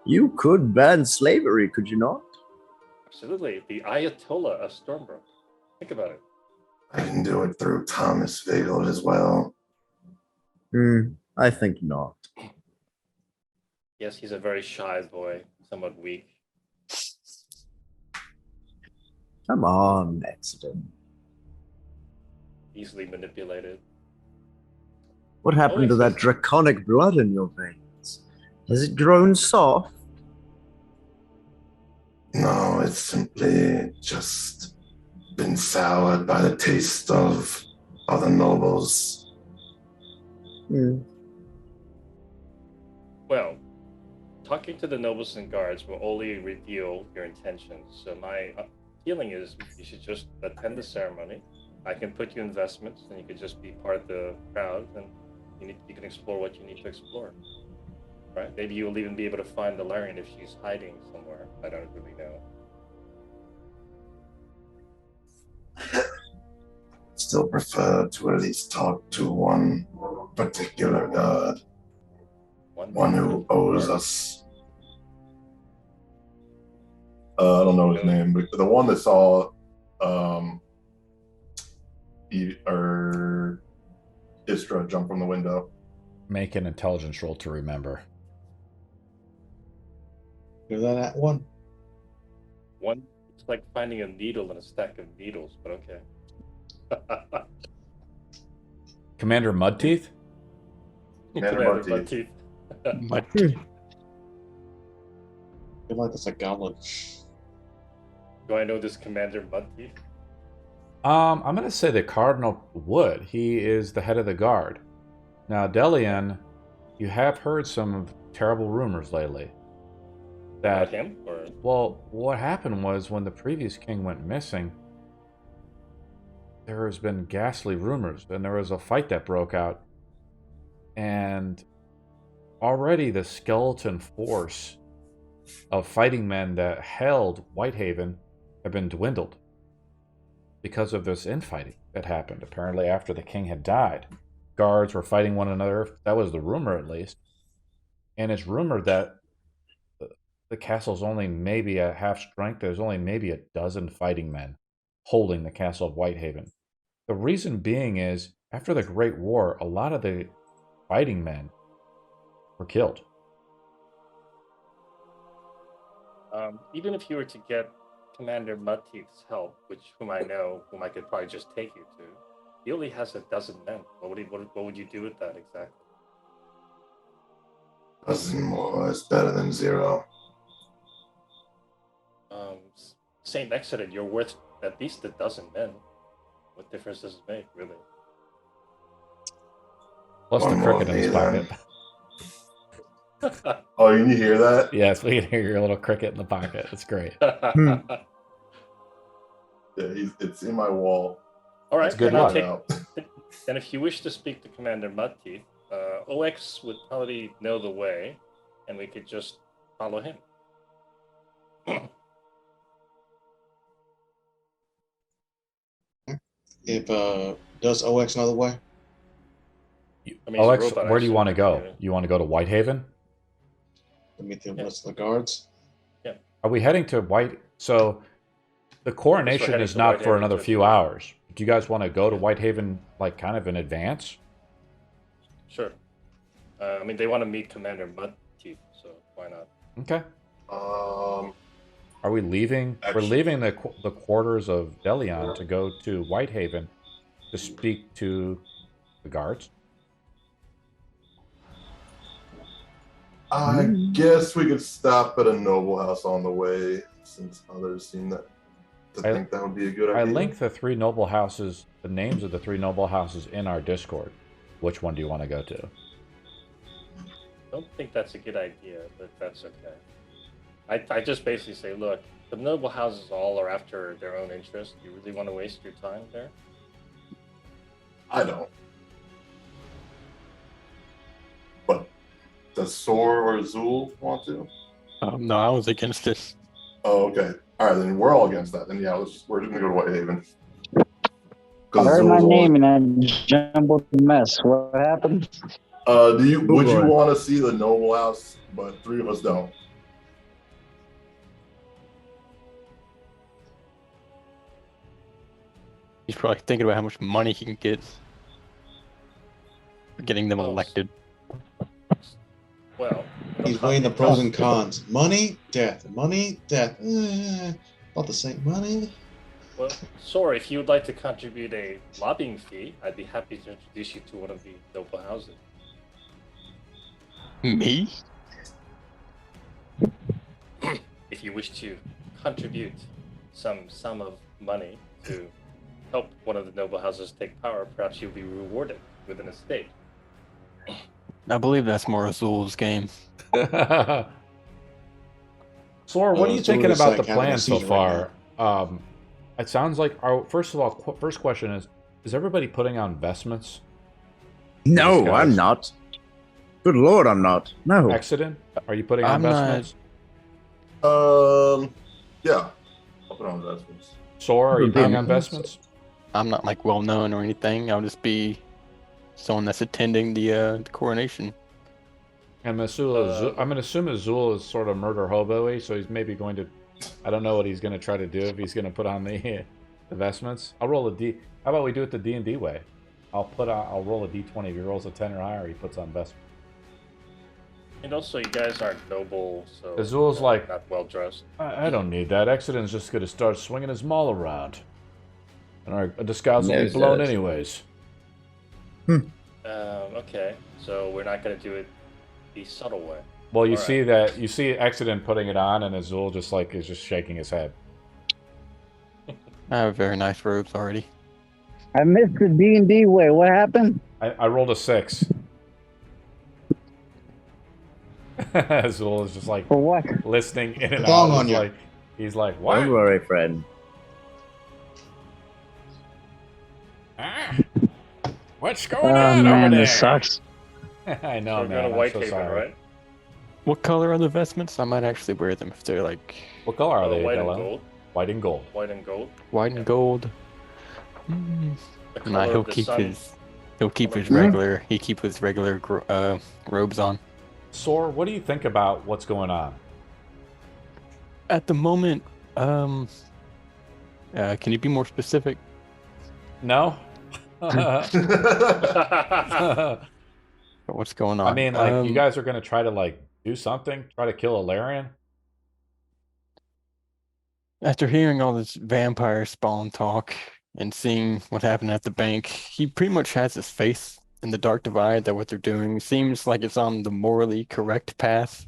you could ban slavery, could you not? Absolutely, the Ayatollah of Stormbrook. Think about it. I can do it through Thomas Viggle as well. I think not. Yes, he's a very shy boy, somewhat weak. Come on, Exton. Easily manipulated. What happened to that draconic blood in your veins? Has it grown soft? No, it's simply just been soured by the taste of other nobles. Well, talking to the nobles and guards will only reveal your intentions. So my feeling is you should just attend the ceremony. I can put you investments, and you could just be part of the crowd, and you can explore what you need to explore. Right? Maybe you will even be able to find the Larian if she's hiding somewhere. I don't really know. Still prefer to at least talk to one particular god. One who owes us. I don't know his name, but the one that saw Istra jump from the window. Make an intelligence roll to remember. Is that at one? One, it's like finding a needle in a stack of needles, but okay. Commander Mudteeth? Commander Mudteeth. Mudteeth. I feel like that's a goblin. Do I know this Commander Mudteeth? I'm going to say the Cardinal would. He is the head of the guard. Now, Delian, you have heard some terrible rumors lately. That, About him? Or... Well, what happened was when the previous king went missing, there has been ghastly rumors, and there was a fight that broke out. And already the skeleton force of fighting men that held Whitehaven have been dwindled because of this infighting that happened. Apparently after the king had died, guards were fighting one another. That was the rumor, at least. And it's rumored that the castle's only maybe at half strength. There's only maybe a dozen fighting men holding the castle of Whitehaven. The reason being is, after the Great War, a lot of the fighting men were killed. Even if you were to get Commander Mudteeth's help, whom I know, whom I could probably just take you to, he only has a dozen men. What would you do with that exactly? A dozen more is better than zero. Saint Excellent, you're worth at least a dozen men. What difference does it make, really? Plus One the more cricket in his then. pocket. Oh, you hear that? Yes, we can hear your little cricket in the pocket. It's great. Yeah, it's in my wall. All right, That's good then I'll luck. And if you wish to speak to Commander Mudteeth, OX would probably know the way, and we could just follow him. If does OX know the way? I mean, he's a OX, robot, where do you I want to assume, go? yeah. You want to go to Whitehaven? To meet the rest of the guards? Are we heading to White? So the coronation heading is to not for Whitehaven another to- few hours. Do you guys want to go to Whitehaven, like, kind of in advance? Sure. I mean, they want to meet Commander Mudteeth, so why not? Okay. Um, Are we leaving? We're Actually- leaving the quarters of Delion to go to Whitehaven to speak to the guards. I guess we could stop at a noble house on the way since others seem to think that would be a good idea. I linked the three noble houses, the names of the three noble houses in our Discord. Which one do you want to go to? I don't think that's a good idea, but that's okay. I just basically say, look, the noble houses all are after their own interest. You really want to waste your time there? I don't. But does Sor or Zul want to? No, I was against this. Oh, okay. All right, then we're all against that. Then yeah, we're just gonna go to Whitehaven. I heard my name in a jumbled mess. What happened? Would you want to see the noble house? But three of us don't. He's probably thinking about how much money he can get for getting them elected. Well, he's weighing the pros and cons. Money, death. Money, death. Not the same money. Well, sorry, if you would like to contribute a lobbying fee, I'd be happy to introduce you to one of the noble houses. Me? If you wish to contribute some sum of money to help one of the noble houses take power, perhaps you'll be rewarded with an estate. I believe that's more Azul's game. Sor, what are you thinking Azul is about like the having a plan so seizure right far? It sounds like first of all, first question is everybody putting on vestments? No, I'm not. Good lord, I'm not. No. Accident? Are you putting on I'm not- vestments? Yeah. I'll put on investments. Sor, are you putting on vestments? I'm not like well known or anything. I'll just be someone that's attending the coronation. And I'm gonna assume Azul is sort of murder hobo-y, so he's maybe going to. I don't know what he's going to try to do if he's going to put on the vestments. I'll roll a D. How about we do it the D&D way? I'll roll a D20. If he rolls a 10 or higher, he puts on vestments. And also, you guys aren't noble, so Azul's like, not well dressed. I don't need that. Accident's just going to start swinging his maul around, and our disguise will be blown anyways. Okay, so we're not going to do it the subtle way. Well, you see Accident putting it on, and Azul is just shaking his head. I have very nice robes already. I missed the D&D way. What happened? I rolled a 6. Azul is just like For what? listening in and Long out. on you. He's like, what? Don't worry, friend. What's going on man, over there? this sucks. I know, So we're man. going to I'm so Whitehaven, sorry. right? What color are the vestments? I might actually wear them if they're like What color are they, White and Dylan? gold. White and gold. White and gold. white and gold. The Nah, color he'll of the keep sun. his regular robes on. Sor, what do you think about what's going on? At the moment, can you be more specific? No? What's going on? I mean, like, you guys are going to try to, like, do something? Try to kill Alarian? After hearing all this vampire spawn talk and seeing what happened at the bank, he pretty much has his faith in the Dark Divide that what they're doing seems like it's on the morally correct path.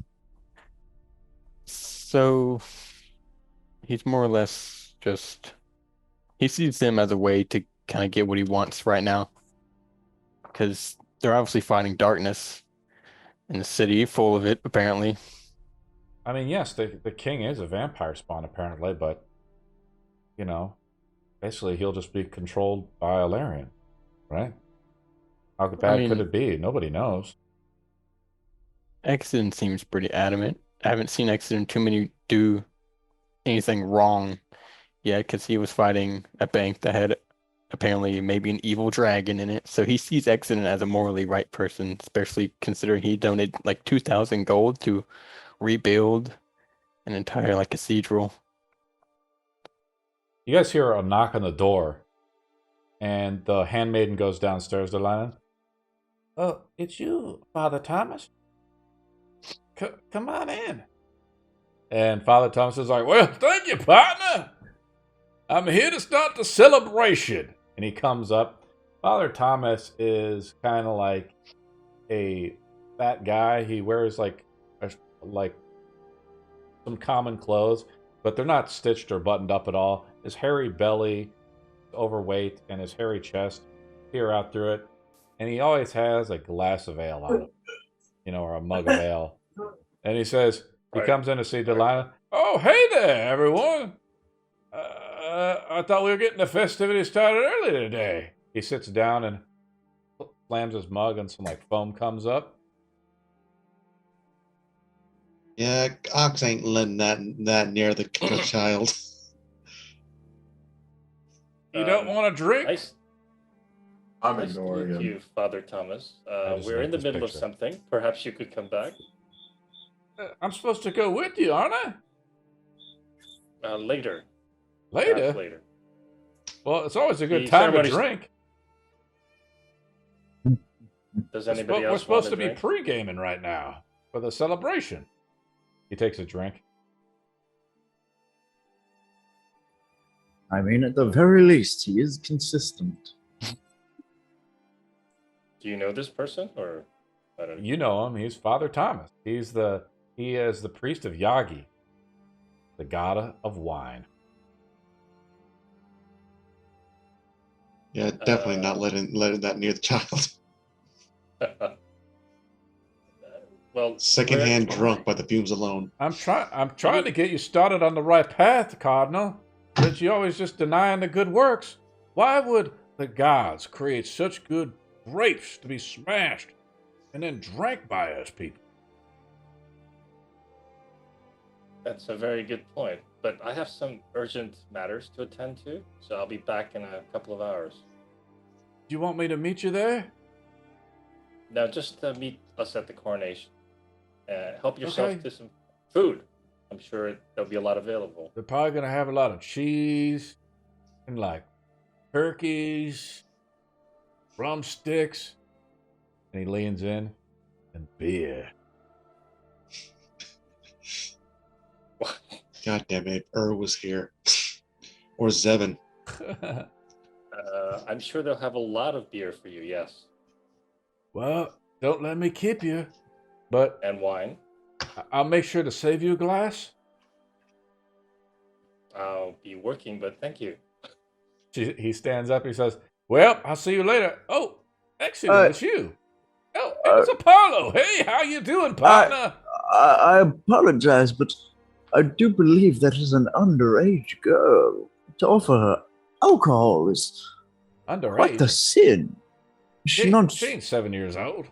So he's more or less just he sees them as a way to kind of get what he wants right now. Because they're obviously fighting darkness in the city, full of it, apparently. I mean, yes, the king is a vampire spawn, apparently, but, you know, basically he'll just be controlled by Alarian, right? How bad could it be? Nobody knows. Exodus seems pretty adamant. I haven't seen Exodus do anything wrong yet, because he was fighting a bank that had apparently maybe an evil dragon in it. So he sees Exodus as a morally right person, especially considering he donated like 2,000 gold to rebuild an entire like cathedral. You guys hear a knock on the door, and the handmaiden goes downstairs to Lennon. Oh, it's you, Father Thomas? Come on in. And Father Thomas is like, well, thank you, partner. I'm here to start the celebration. And he comes up. Father Thomas is kind of like a fat guy. He wears like some common clothes, but they're not stitched or buttoned up at all. His hairy belly, overweight, and his hairy chest peer out through it. And he always has a glass of ale on him, or a mug of ale. And he says, he comes in to see Delina. Oh, hey there, everyone. I thought we were getting the festivities started early today. He sits down and slams his mug and some foam comes up. Yeah, Ox ain't letting that near the child. You don't want to drink? Nice. I'm Nice ignoring to meet him. you, Father Thomas. just We're like in the this middle of picture. something. Perhaps you could come back I'm supposed to go with you, aren't I? later. Later? Perhaps later. Well, it's always a good The time to ceremony's- drink. Does anybody We're else supposed want to be drink? pre-gaming right now for the celebration. He takes a drink. I mean, at the very least, he is consistent. Do you know this person, or I don't know? You know him. He's Father Thomas. He is the priest of Yagi, the god of wine. Yeah, definitely not letting that near the child. Well, Secondhand we're- drunk by the fumes alone. I'm trying to get you started on the right path, Cardinal. But you always just denying the good works. Why would the gods create such good grapes to be smashed and then drank by us people? That's a very good point. But I have some urgent matters to attend to, so I'll be back in a couple of hours. Do you want me to meet you there? Now, just meet us at the coronation. Help yourself Okay. to some food. I'm sure there'll be a lot available. They're probably going to have a lot of cheese and turkeys, drumsticks. And he leans in, and beer. God damn it, was here. Or Zevin. I'm sure they'll have a lot of beer for you, yes. Well, don't let me keep you, but And wine. I'll make sure to save you a glass. I'll be working, but thank you. He stands up. He says, "Well, I'll see you later." Oh, excellent, it's you. Oh, it's Apollo. Hey, how you doing, partner? I apologize, but I do believe that is an underage girl. To offer her alcohol is Underage. quite the sin. She ain't 7 years old.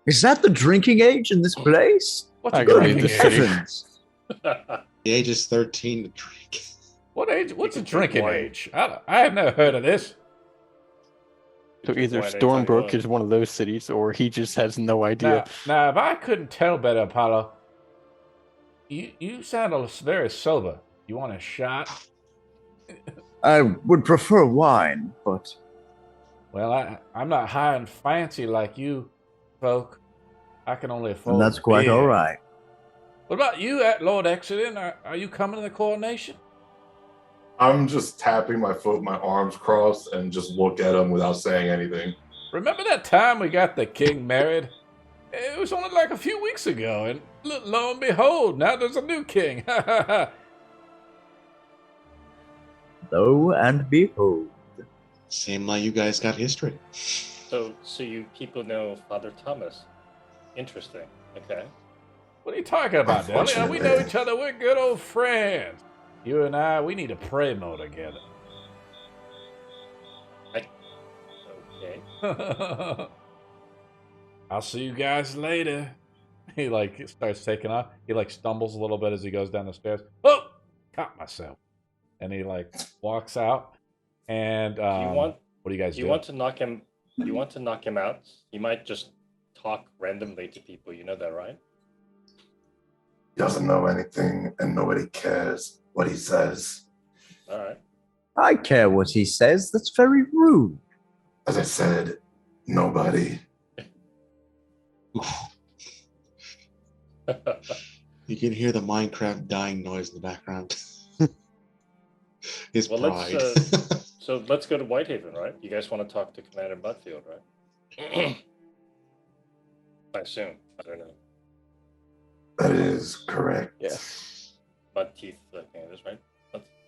Is that the drinking age in this place? What's I a agree drinking with age? the city. Heavens. The age is 13 to drink. What age? What's a can drink drinking wine. age? I have never heard of this. So either Wine anytime you Stormbrook want. is one of those cities, or he just has no idea. Now, if I couldn't tell better, Apollo, you sound very sober. You want a shot? I would prefer wine, but Well, I'm not high and fancy like you folk. I can only afford and that's quite beer. all right. What about you, Lord Exodus? Are you coming to the coronation? I'm just tapping my foot, my arms crossed, and just look at him without saying anything. Remember that time we got the king married? It was only a few weeks ago, and lo and behold, now there's a new king. Lo and behold. Seem like you guys got history. So you people know Father Thomas. Interesting. Okay. What are you talking about, Deli? We know Unfortunately. each other. We're good old friends. You and I, we need to pray more together. Okay. I'll see you guys later. He starts taking off. He stumbles a little bit as he goes down the stairs. Oh, caught myself. And he walks out. And Do you want? what do you guys Do do? you want to knock him? You want to knock him out? He might just talk randomly to people. You know that, right? He doesn't know anything, and nobody cares what he says. All right. I care what he says. That's very rude. As I said, nobody. You can hear the Minecraft dying noise in the background. His Well, pride. So let's go to Whitehaven, right? You guys want to talk to Commander Butfield, right? I assume. I don't know. That is correct. Yes. mud teeth, I think it is, right?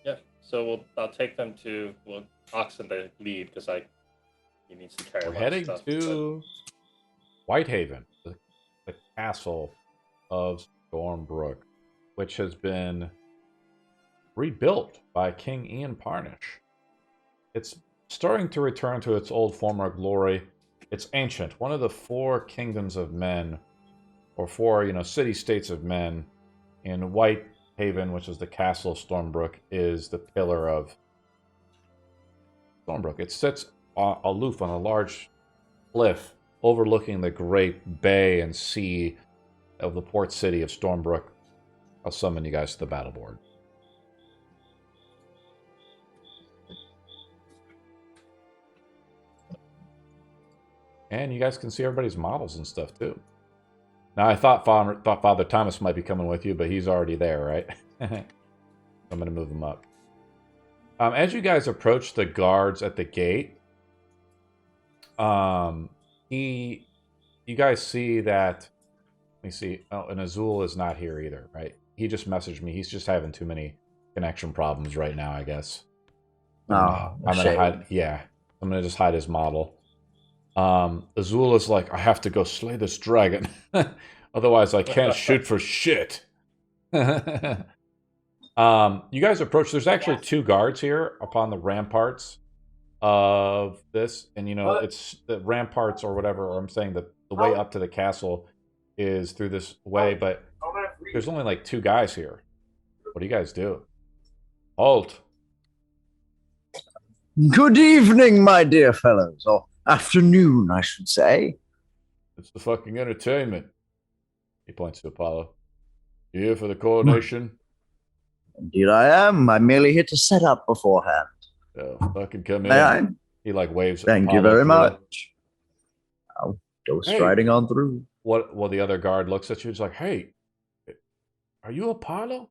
Yeah. So I'll take them to Oxen the lead because he needs to carry. We're a lot heading of stuff, to Whitehaven, the castle of Stormbrook, which has been rebuilt by King Ian Parnish. It's starting to return to its old former glory. It's ancient, one of the 4 kingdoms of men, or 4, city-states of men. In Whitehaven, which is the castle of Stormbrook, is the pillar of Stormbrook. It sits aloof on a large cliff overlooking the great bay and sea of the port city of Stormbrook. I'll summon you guys to the battle board. And you guys can see everybody's models and stuff, too. Now, I thought Father Thomas might be coming with you, but he's already there, right? I'm going to move him up. As you guys approach the guards at the gate, you guys see that... Let me see. Oh, and Azul is not here either, right? He just messaged me. He's just having too many connection problems right now, I guess. Oh, I'm going to hide... Yeah. I'm going to just hide his model. Azul is like, I have to go slay this dragon. Otherwise, I can't shoot for shit. You guys approach. There's actually 2 guards here upon the ramparts of this. And, it's the ramparts or whatever, or I'm saying that the way up to the castle is through this way. But there's only like 2 guys here. What do you guys do? Halt. Good evening, my dear fellows. Or afternoon, I should say. It's the fucking entertainment. He points to Apollo. You here for the coronation? Indeed I am. I'm merely here to set up beforehand. Oh, fucking come in. May I? He like waves. Thank you very much. I'll go striding on through. Well, the other guard looks at you. He's like, "Hey, are you Apollo?"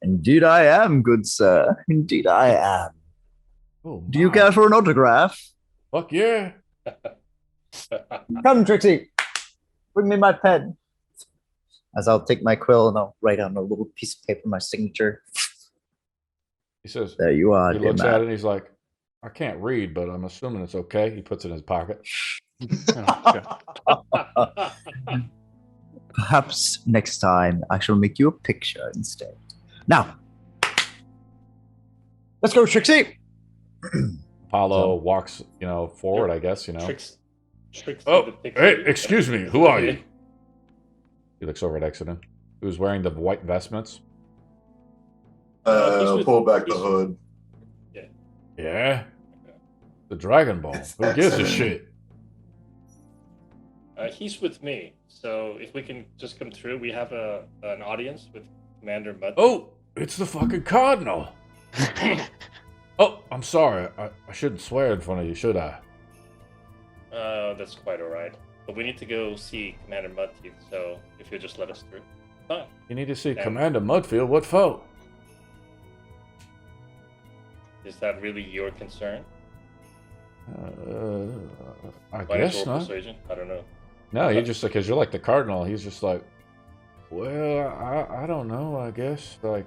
Indeed I am, good sir. Indeed I am. Oh, do you care for an autograph? Fuck yeah. Come, Trixie. Bring me my pen. As I'll take my quill and I'll write on a little piece of paper my signature. He says, there you are. He looks at it and he's like, I can't read, but I'm assuming it's okay. He puts it in his pocket. Perhaps next time I shall make you a picture instead. Now, let's go, Trixie. Apollo walks, forward, I guess, Tricks oh, hey, excuse me. Who are you? He looks over at Exodus, who's wearing the white vestments. Pull back the hood. Yeah? The Dragon Ball. Who gives a shit? He's with me. So if we can just come through, we have an audience with Commander Mud. Oh, it's the fucking Cardinal. Oh, I'm sorry. I shouldn't swear in front of you, should I? That's quite alright. But we need to go see Commander Mudteeth, so if you'll just let us through. Fine. You need to see Commander Mudfield? What for? Is that really your concern? I guess not. Persuasion? I don't know. No, he just, because you're like the Cardinal, he's just like, well, I don't know, I guess. Like,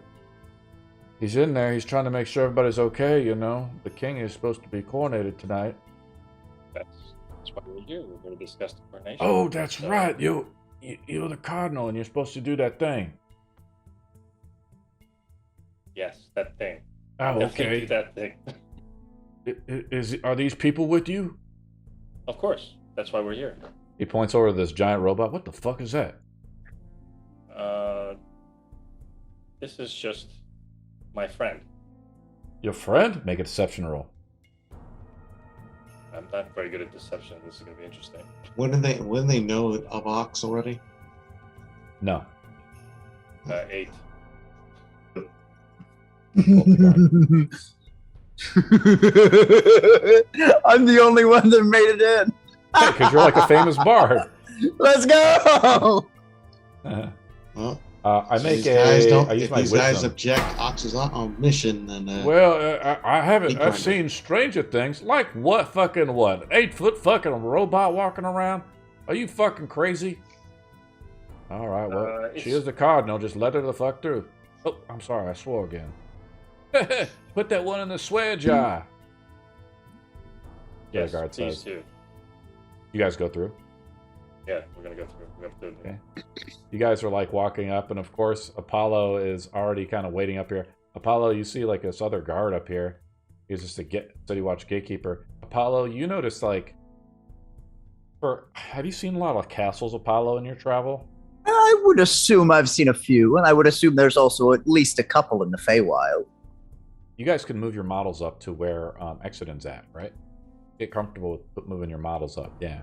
he's in there, he's trying to make sure everybody's okay, The king is supposed to be coronated tonight. That's why we're here. We're going to discuss the coronation. Oh, that's right. You're the Cardinal, and you're supposed to do that thing. Yes, that thing. Oh, okay. Do that thing. Are these people with you? Of course. That's why we're here. He points over to this giant robot. What the fuck is that? This is just my friend. Your friend? Make a deception roll. I'm not very good at deception. This is going to be interesting. Wouldn't they know of Ox already? No. 8. I'm the only one that made it in. Because you're like a famous bard. Let's go. Well, I make if these guys object, Ox is on mission, then. Well, I've seen stranger things. Like what? Fucking what? 8-foot fucking robot walking around? Are you fucking crazy? All right, well, she is the Cardinal. Just let her the fuck through. Oh, I'm sorry, I swore again. Put that one in the swear jar. Yes, the guard please says. do. You guys go through. Yeah, we're gonna go through. We're gonna do it. Okay. You guys are like walking up, and of course, Apollo is already kind of waiting up here. Apollo, you see like this other guard up here. He's just a City Watch gatekeeper. Apollo, you notice like, have you seen a lot of castles, Apollo, in your travel? I would assume I've seen a few, and I would assume there's also at least a couple in the Feywild. You guys can move your models up to where Exodon's at, right? Get comfortable with moving your models up, yeah.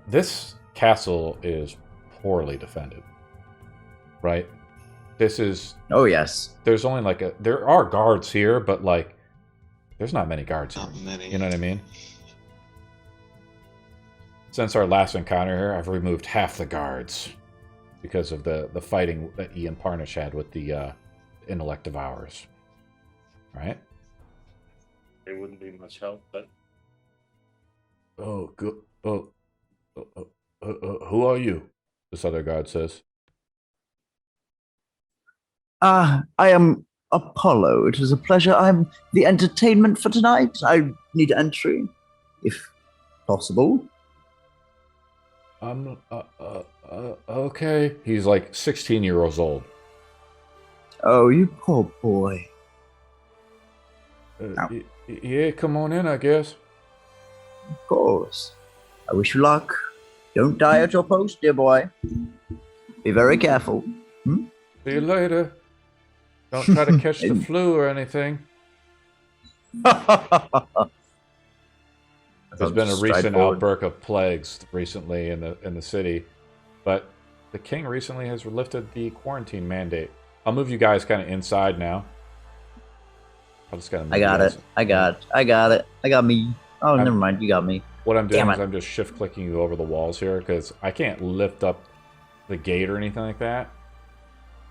This castle is poorly defended, right? This is... Oh, yes. There's only like there are guards here, but like, there's not many guards here. Not many. You know what I mean? Since our last encounter here, I've removed half the guards because of the fighting that Ian Parnish had with the intellect devourers. Right? It wouldn't be much help, but Oh, good. Who are you? This other guard says. I am Apollo. It is a pleasure. I'm the entertainment for tonight. I need entry, if possible. Okay. He's like 16 years old. Oh, you poor boy. Yeah, come on in, I guess. Of course. I wish you luck. Don't die at your post, dear boy. Be very careful. See you later. Don't try to catch the flu or anything. There's been a recent outbreak of plagues recently in the city, but the king recently has lifted the quarantine mandate. I'll move you guys kind of inside now. I'll just kind of. I got it. I got me. Oh, never mind. You got me. What I'm doing is I'm just shift clicking you over the walls here because I can't lift up the gate or anything like that.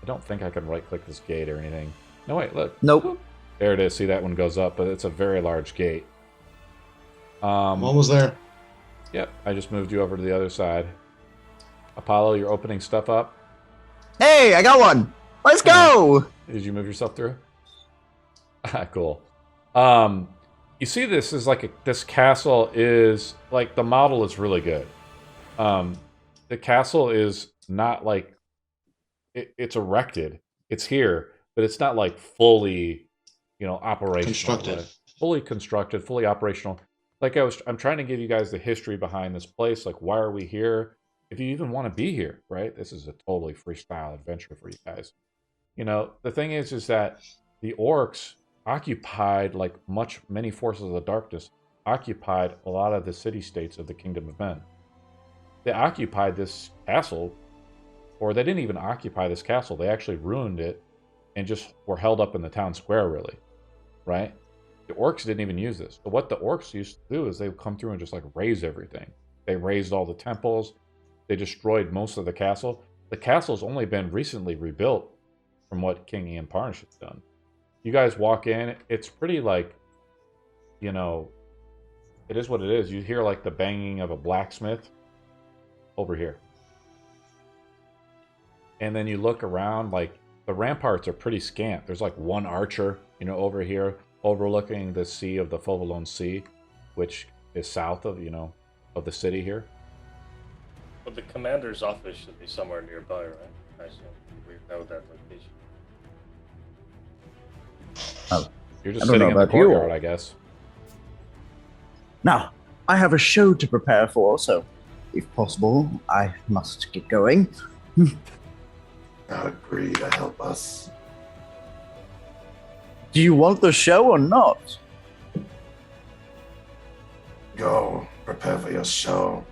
I don't think I can right click this gate or anything. No, wait, look. Nope. There it is. See, that one goes up, but it's a very large gate. I'm almost there. Yep, I just moved you over to the other side. Apollo, you're opening stuff up. Hey, I got one. Let's go. Did you move yourself through? Cool. You see, this is like this castle is like the model is really good. The castle is not like it's erected. It's here, but it's not like fully, operational. Constructed. Fully constructed, fully operational. Like I'm trying to give you guys the history behind this place. Like, why are we here? If you even want to be here, right? This is a totally freestyle adventure for you guys. The thing is that the orcs occupied, like many forces of the darkness, occupied a lot of the city-states of the Kingdom of Men. They occupied this castle, or they didn't even occupy this castle. They actually ruined it and just were held up in the town square, really, right? The orcs didn't even use this. But what the orcs used to do is they would come through and just like raze everything. They razed all the temples. They destroyed most of the castle. The castle's only been recently rebuilt from what King Ian Parnish has done. You guys walk in, it's pretty like, it is what it is. You hear like the banging of a blacksmith over here. And then you look around, like the ramparts are pretty scant. There's like one archer, over here, overlooking the sea of the Fovalone Sea, which is south of, of the city here. But the commander's office should be somewhere nearby, right? I assume we know that location. Oh, you're just sitting in the courtyard, I guess. Now, I have a show to prepare for, so if possible, I must get going. I agree to help us. Do you want the show or not? Go, prepare for your show.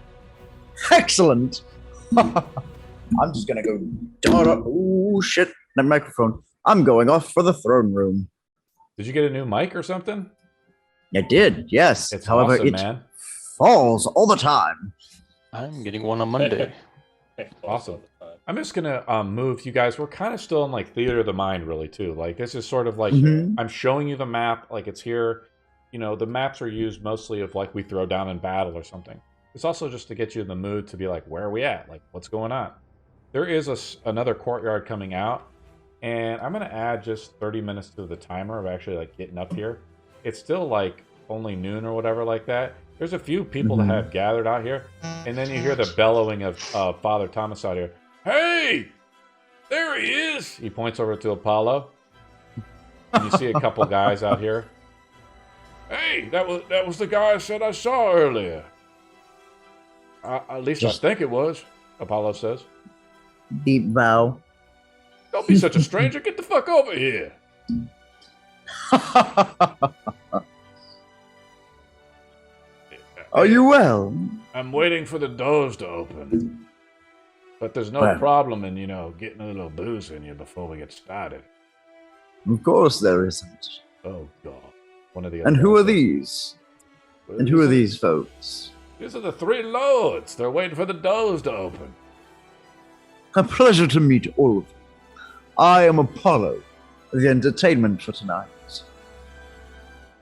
Excellent. I'm just gonna go. Oh shit! That microphone. I'm going off for the throne room. Did you get a new mic or something? I did. Yes. It's However, awesome, it man. falls all the time. I'm getting one on Monday. Awesome. I'm just gonna move you guys. We're kind of still in like theater of the mind, really, too. Like this is sort of like I'm showing you the map, like it's here. The maps are used mostly of like we throw down in battle or something. It's also just to get you in the mood to be like, where are we at? Like, what's going on? there is another courtyard coming out, and I'm going to add just 30 minutes to the timer of actually like getting up here. It's still like only noon or whatever like that. There's a few people that have gathered out here, and then you hear the bellowing of Father Thomas out here. Hey, there he is! He points over to Apollo. And you see a couple guys out here. Hey, that was the guy I said I saw earlier. At least I think it was, Apollo says. Deep bow. Don't be such a stranger. Get the fuck over here. Are you well? I'm waiting for the doors to open. But there's no problem in, getting a little booze in you before we get started. Of course there isn't. Oh, God. One of the And who are these? And who are these folks? These are the three lords. They're waiting for the doors to open. A pleasure to meet all of you. I am Apollo, the entertainment for tonight.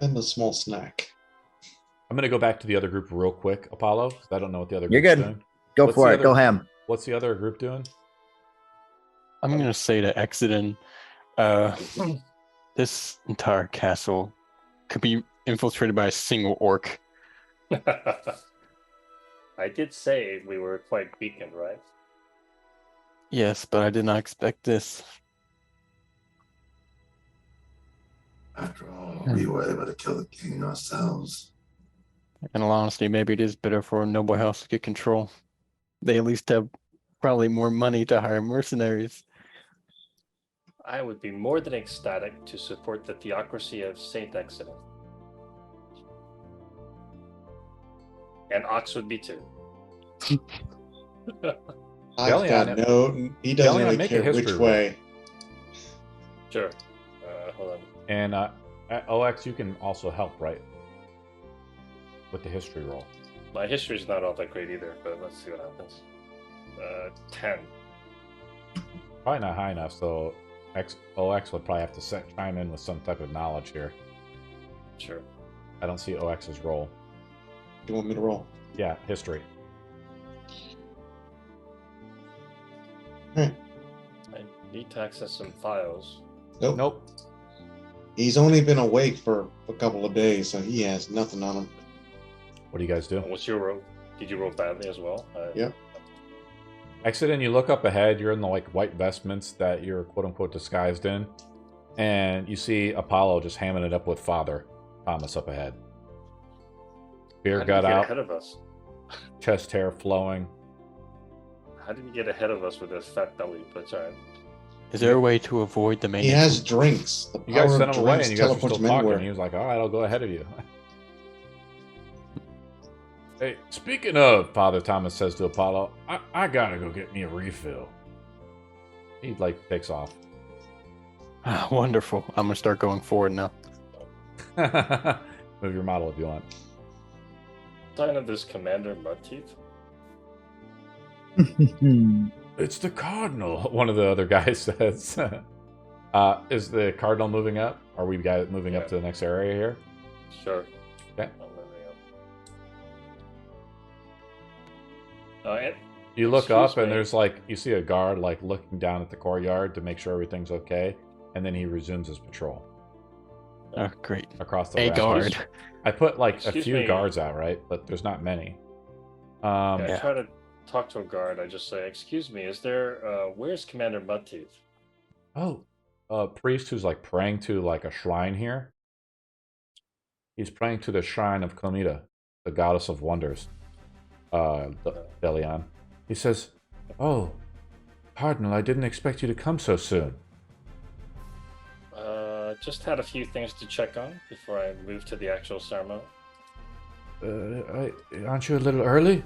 And a small snack. I'm going to go back to the other group real quick, Apollo, because I don't know what the other You're group's good. doing. Go for it. Go ham. What's the other group doing? I'm going to say to Exodin, this entire castle could be infiltrated by a single orc. I did say we were quite weakened, right? Yes, but I did not expect this. After all, we were able to kill the king ourselves. In all honesty, maybe it is better for a noble house to get control. They at least have probably more money to hire mercenaries. I would be more than ecstatic to support the theocracy of Saint Exodus. And Ox would be too. I got no. He doesn't really care which way. Sure. Hold on. And OX, you can also help, right? With the history roll. My history's not all that great either, but let's see what happens. 10. Probably not high enough, so OX would probably have to chime in with some type of knowledge here. Sure. I don't see OX's roll. Do you want me to roll? Yeah, history. I need to access some files. Nope. He's only been awake for a couple of days, so he has nothing on him. What do you guys do? What's your roll? Did you roll badly as well? Yep. Exit and you look up ahead. You're in the white vestments that you're quote unquote disguised in, and you see Apollo just hamming it up with Father Thomas up ahead. Beer gut out. Ahead of us. Chest hair flowing. How did he get ahead of us with this fat belly? But all right. Is there a way to avoid the main? He has drinks. You guys sent him away, and you guys were still talking. And he was like, "All right, I'll go ahead of you." Hey, speaking of, Father Thomas says to Apollo, I gotta go get me a refill. He takes off. Wonderful. I'm gonna start going forward now. Move your model if you want. Sign of this Commander Mudteeth. It's the Cardinal, one of the other guys says. Is the Cardinal moving up? Are we guys moving up to the next area here? Sure. Okay. You look up and there's you see a guard looking down at the courtyard to make sure everything's okay, and then he resumes his patrol. Oh, great. Across the a guard. I put a few me. guards out, right? But there's not many. I try to talk to a guard. I just say, "Excuse me, is there? Where's Commander Mudteeth?" Oh, a priest who's praying to a shrine here. He's praying to the shrine of Comida, the goddess of wonders. Delion. He says, "Oh, Cardinal, I didn't expect you to come so soon." Just had a few things to check on before I move to the actual ceremony. Aren't you a little early?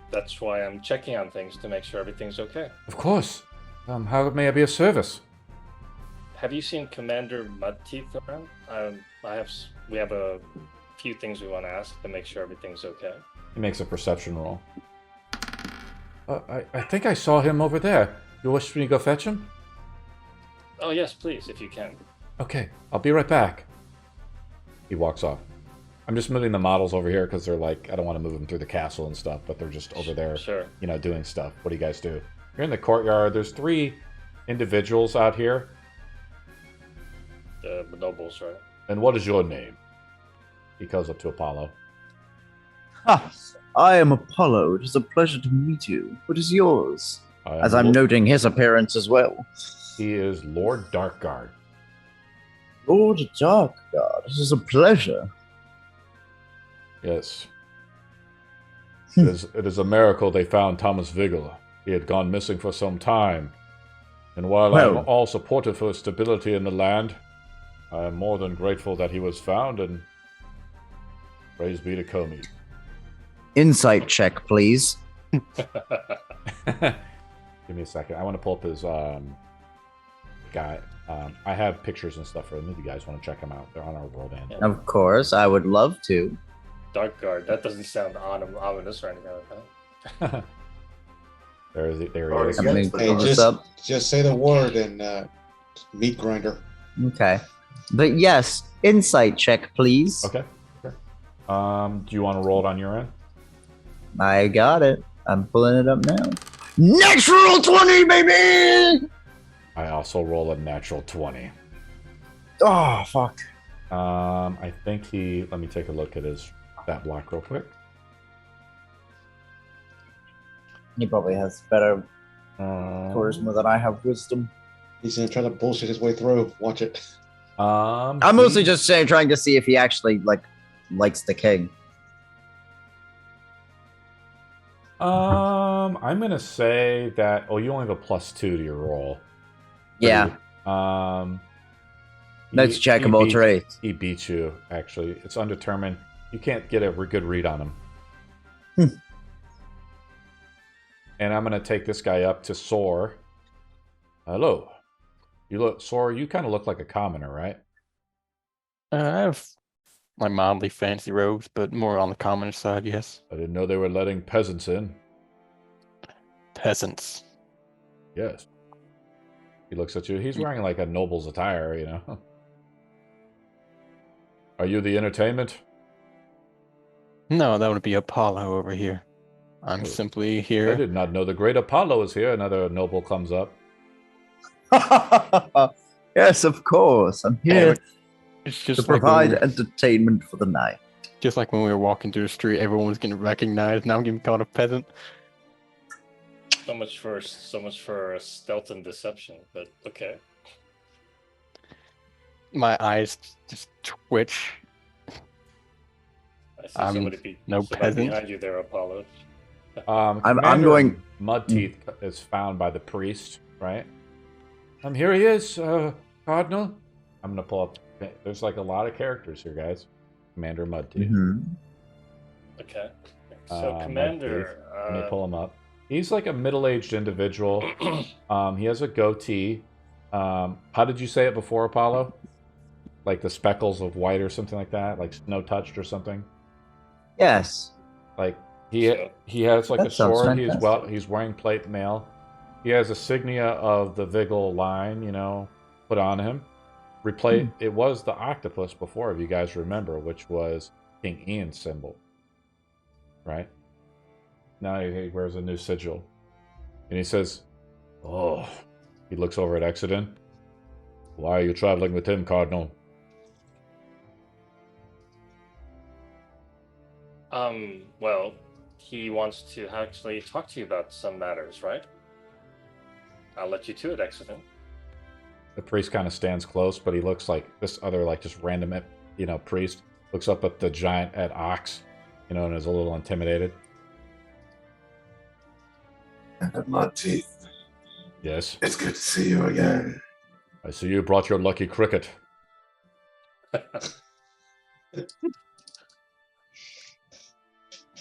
That's why I'm checking on things to make sure everything's okay. Of course. How may I be of service? Have you seen Commander Mudteeth around? We have a few things we want to ask to make sure everything's okay. He makes a perception roll. I think I saw him over there. You wish me to go fetch him? Oh yes, please, if you can. Okay, I'll be right back. He walks off. I'm just moving the models over here because they're like, I don't want to move them through the castle and stuff, but they're just over there, Sure. doing stuff. What do you guys do? You're in the courtyard. There's 3 individuals out here. The nobles, right? And what is your name? He goes up to Apollo. Ha! I am Apollo. It is a pleasure to meet you. What is yours? As I'm Lord- noting his appearance as well. He is Lord Darkguard. Lord Darkguard, it is a pleasure. Yes. It is a miracle they found Thomas Viggle. He had gone missing for some time. And while Well- I'm all supportive for stability in the land, I am more than grateful that he was found, and praise be to Comey. Insight check, please. Give me a second. I want to pull up his guy. I have pictures and stuff for him if you guys want to check them out. They're on our world end. Yeah. Of course, I would love to. Dark Guard. That doesn't sound ominous or anything like that. There he Already is. got Something the Hey, card. just up. just say the word and meat grinder. Okay. But yes, insight check, please. Okay. Sure. Do you want to roll it on your end? I got it. I'm pulling it up now. Natural 20, baby! I also roll a natural 20. Oh, fuck. I think he. Let me take a look at his stat block real quick. He probably has better Um, charisma than I have wisdom. He's gonna try to bullshit his way through. Watch it. I'm mostly just trying to see if he actually likes the king. I'm gonna say that. Oh, you only have a +2 to your roll. Yeah. That's he- jack he of all beat- trades. He beats you. Actually, it's undetermined. You can't get a good read on him. Hmm. And I'm gonna take this guy up to Soar. Hello. You look, Soar. You kind of look like a commoner, right? I have my mildly fancy robes, but more on the common side, yes. I didn't know they were letting peasants in. Peasants. Yes. He looks at you. He's wearing like a noble's attire, Are you the entertainment? No, that would be Apollo over here. I'm Oh. simply I here. did not know the great Apollo is here. Another noble comes up. Yes, of course. I'm here It's to just like when provide we- entertainment for the night. just like when we were walking through the street, everyone was getting recognized. Now I'm getting called a peasant. So much for stealth and deception, but okay. My eyes just twitch. I see I'm somebody no peasant. behind you there, Apollo. I'm Commander going- Mudteeth is found by the priest, right? Here he is, Cardinal. I'm gonna pull up. There's like a lot of characters here, guys. Commander Mudteeth. Mhm. Okay. So, Mudteeth. Commander, Let me pull him up. He's like a middle-aged individual. He has a goatee. How did you say it before, Apollo? Like the speckles of white or something like that, like snow-touched or something. Yes. Like So- he has like That a sounds sword. fantastic. He's wearing plate mail. He has a signia of the Viggle line, put on him. It was the octopus before, if you guys remember, which was King Ian's symbol. Right? Now he wears a new sigil. And he says, "Oh," he looks over at Exodus. "Why are you traveling with him, Cardinal?" Well, he wants to actually talk to you about some matters, right? I'll let you to it, Exodus. The priest kind of stands close, but he looks like this other, like just random, priest looks up at the giant at Ox, and is a little intimidated. Mudteeth, Yes, it's good to see you again. I see you brought your lucky cricket.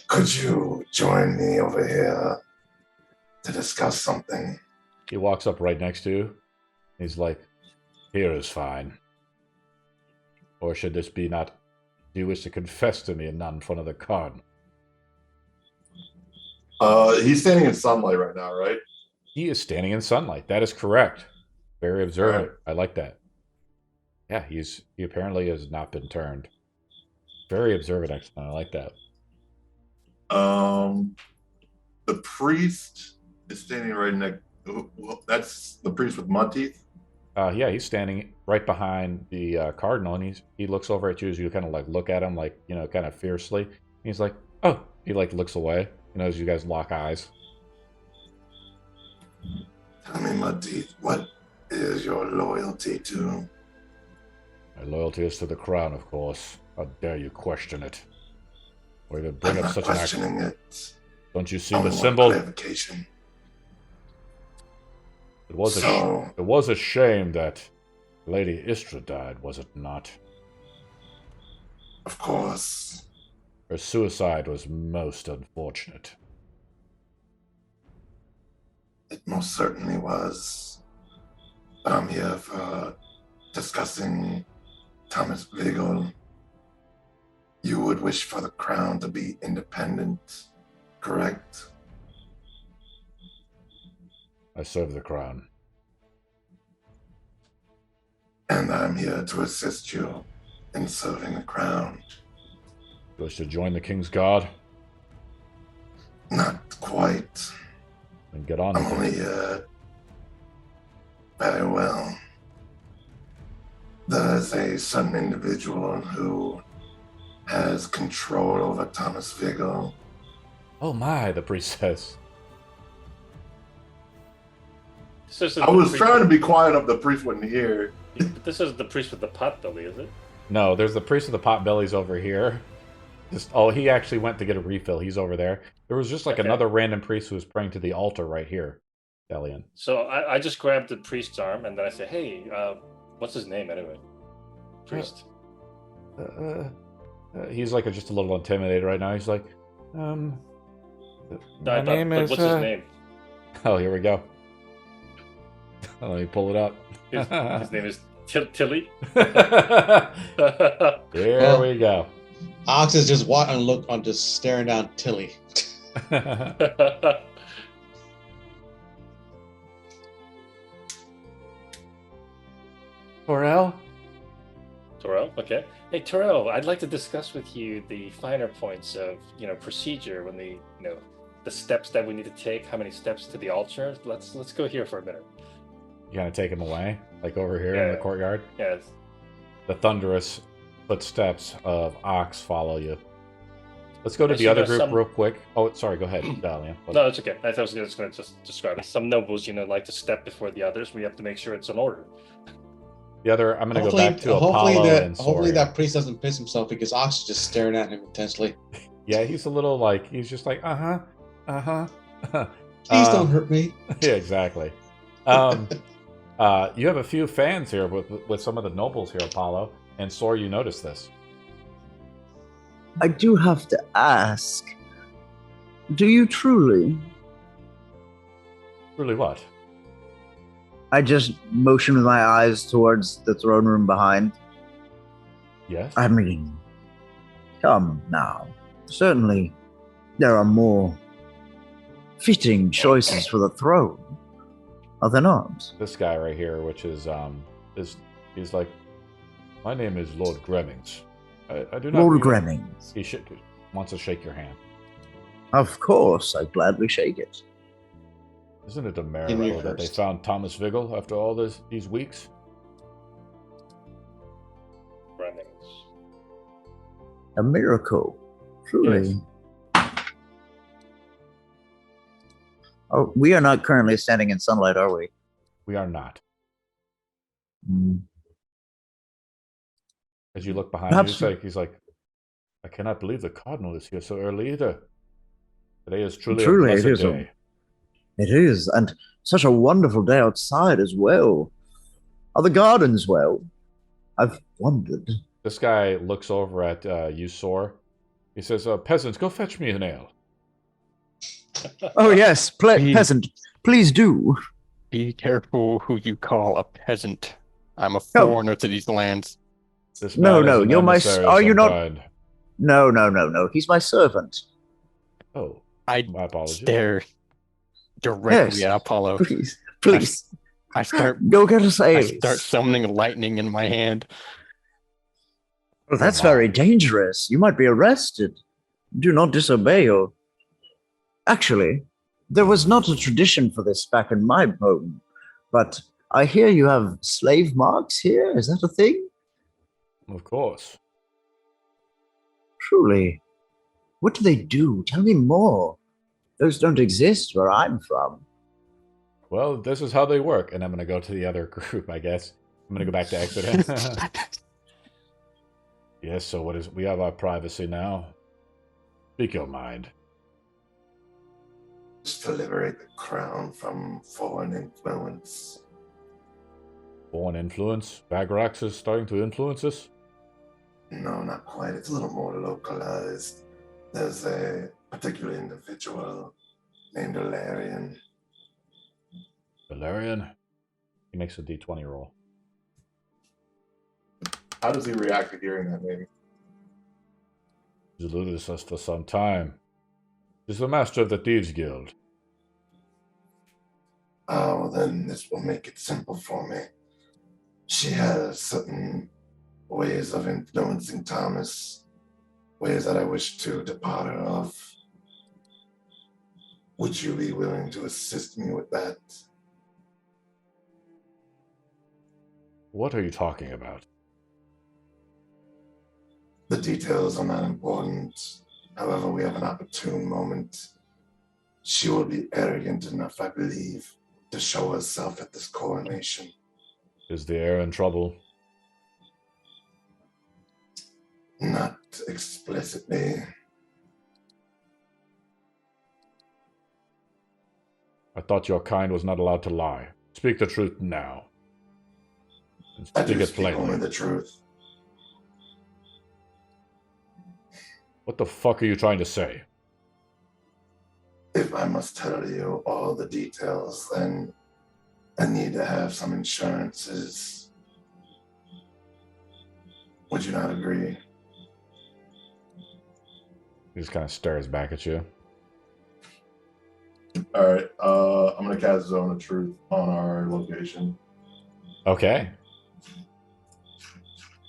Could you join me over here to discuss something? He walks up right next to you. He's like, "Here is fine. Or should this be not? Do you wish to confess to me and not in front of the cardinal?" He's standing in sunlight right now, right? He is standing in sunlight. That is correct. Very observant. I like that. Yeah, he apparently has not been turned. Very observant, Exton. I like that. The priest is standing right next. Well, that's the priest with mud teeth. Yeah, he's standing right behind the cardinal, and he looks over at you as you kind of like look at him, like, you know, kind of fiercely. He's like, oh, he like looks away, you know, as you guys lock eyes. Tell me, mud teeth, what is your loyalty to? My loyalty is to the crown, of course. How dare you question it? Or even bring up such an act. It. Don't you see the symbol? Clarification. It was a shame that Lady Istra died, was it not? Of course. Her suicide was most unfortunate. It most certainly was. But I'm here for discussing Thomas Viggle. You would wish for the crown to be independent, correct? I serve the crown. And I'm here to assist you in serving the crown. You wish to join the King's Guard? Not quite. Then get on I'm with only it. here. Very well. There's a certain individual who has control over Thomas Viggle. Oh my, the priest says. I was trying to be quiet up, the priest wouldn't hear. But this is the priest with the pot belly, is it? No, there's the priest with the pot bellies over here. He actually went to get a refill. He's over there. There was just like another random priest who was praying to the altar right here, Delian. So I just grabbed the priest's arm and then I say, hey, what's his name anyway? Priest. He's like just a little intimidated right now. He's like, my name is... What's his name? Oh, here we go. Let me pull it up. His name is Tilly. There we go. Ox is just just staring down Tilly. Torel? Torel, okay. Hey, Torel, I'd like to discuss with you the finer points of, procedure when the steps that we need to take, how many steps to the altar. Let's go here for a minute. You gotta take him away, like over here in the courtyard. Yes. The thunderous footsteps of Ox follow you. Let's go to the other group real quick. Oh, sorry. Go ahead, Dahlia. No, it's okay. I was just going to describe it. Some nobles, like to step before the others. We have to make sure it's in order. The other, I'm going to go back to Apollo and Soria. Hopefully that priest doesn't piss himself because Ox is just staring at him intensely. Yeah, he's a little he's just like, Please don't hurt me. Yeah, exactly. You have a few fans here with some of the nobles here, Apollo. And Sor, you notice this. I do have to ask, do you truly? Truly what? I just motion with my eyes towards the throne room behind. Yes? I mean, come now. Certainly, there are more fitting choices for the throne. Are there not? This guy right here, which is he's like, my name is Lord Gremmings. I do not. Lord Gremmings. He wants to shake your hand. Of course, I gladly shake it. Isn't it a miracle that they found Thomas Viggle after all these weeks? Gremmings. A miracle, truly. Yes. Oh, we are not currently standing in sunlight, are we? We are not. As you look behind you, he's like, I cannot believe the Cardinal is here so early either. Today is truly a blessed day. It is, and such a wonderful day outside as well. Are the gardens well? I've wondered. This guy looks over at you, Sor. He says, peasants, go fetch me an ale. Oh, yes, peasant, please do. Be careful who you call a peasant. I'm a foreigner to these lands. No, you're my... Are you not... No. He's my servant. Oh, my apologies. Stare directly at Apollo. Please. I start... Go get us ale. I start summoning lightning in my hand. Well, that's very dangerous. You might be arrested. Do not disobey or... Actually, there was not a tradition for this back in my home, but I hear you have slave marks here. Is that a thing? Of course. Truly. What do they do? Tell me more. Those don't exist where I'm from. Well, this is how they work. And I'm going to go to the other group, I guess. I'm going to go back to Exodus. Yes, so what is... We have our privacy now. Speak your mind. Just to liberate the crown from foreign influence. Foreign influence? Vagrax is starting to influence us? No, not quite. It's a little more localized. There's a particular individual named Valerian. Valerian? He makes a D20 roll. How does he react to hearing that name? He's eluded us for some time. He's the master of the Thieves Guild. Oh, well then this will make it simple for me. She has certain ways of influencing Thomas, ways that I wish to depart her of. Would you be willing to assist me with that? What are you talking about? The details are not important. However, we have an opportune moment. She will be arrogant enough, I believe, to show herself at this coronation. Is the heir in trouble? Not explicitly. I thought your kind was not allowed to lie. Speak the truth now. And I speak do it speak only plainly. the truth. What the fuck are you trying to say? If I must tell you all the details, then I need to have some insurances. Would you not agree? He just kind of stares back at you. All right. I'm gonna cast Zone of Truth on our location. Okay.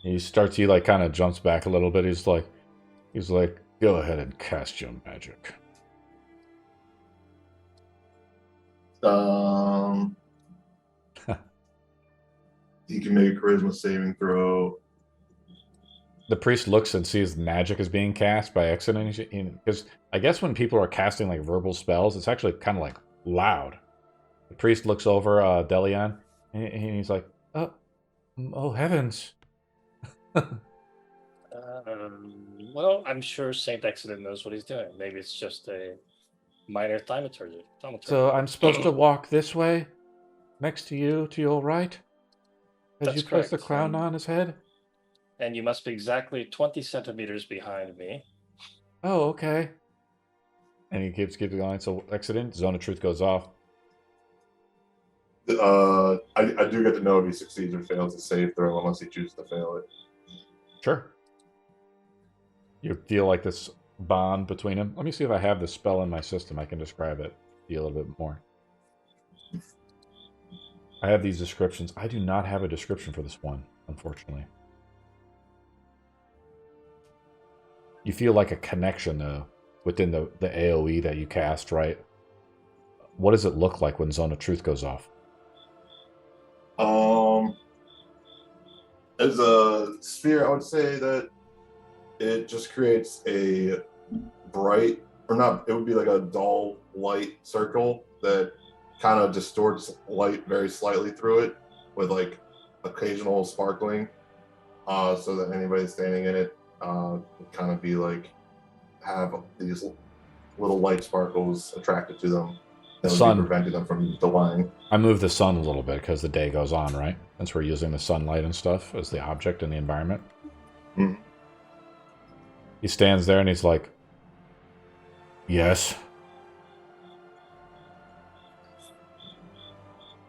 He like kind of jumps back a little bit. He's like, go ahead and cast your magic. He can make a charisma saving throw. The priest looks and sees magic is being cast by accident. Because I guess when people are casting like verbal spells, it's actually kind of like loud. The priest looks over Delion and he's like, oh heavens. Well, I'm sure Saint Exodus knows what he's doing. Maybe it's just a minor thaumaturgy. So I'm supposed to walk this way, next to you, to your right, as That's you place the correct. crown on his head. And you must be exactly 20 centimeters behind me. Oh, okay. And he keeps going. So accident, Zone of Truth goes off. I do get to know if he succeeds or fails a save throw unless he chooses to fail it. Sure. You feel like this bond between them. Let me see if I have the spell in my system. I can describe it to you a little bit more. I have these descriptions. I do not have a description for this one, unfortunately. You feel like a connection, though, within the AoE that you cast, right? What does it look like when Zone of Truth goes off? As a sphere, I would say that it just creates a bright, or not, it would be like a dull light circle that kind of distorts light very slightly through it with like occasional sparkling, so that anybody standing in it would kind of be like, have these little light sparkles attracted to them. That would be preventing them from dying. I moved the sun a little bit because the day goes on, right? Since we're using the sunlight and stuff as the object in the environment. Mm. He stands there and he's like, yes.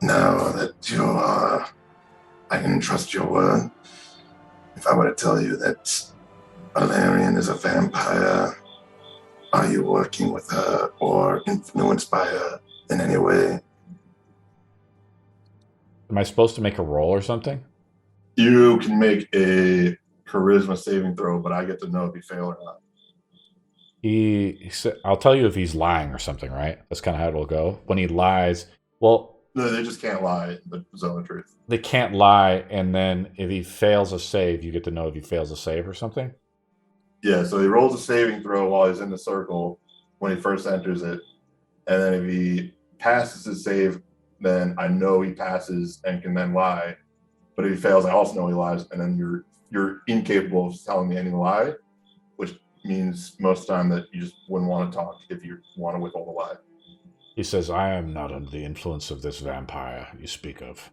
Now that you are, I can trust your word. If I were to tell you that Valerian is a vampire, are you working with her or influenced by her in any way? Am I supposed to make a roll or something? You can make a charisma saving throw, but I get to know if he failed or not. I'll tell you if he's lying or something, right? That's kind of how it'll go. When he lies, well, No, they just can't lie. The zone of truth. they can't lie, and then if he fails a save, you get to know if he fails a save or something. Yeah, so he rolls a saving throw while he's in the circle when he first enters it, and then if he passes his save, then I know he passes and can then lie. But if he fails, I also know he lies, and then you're incapable of telling me any lie, which means most of the time that you just wouldn't want to talk if you want to withhold a lie. He says, I am not under the influence of this vampire you speak of.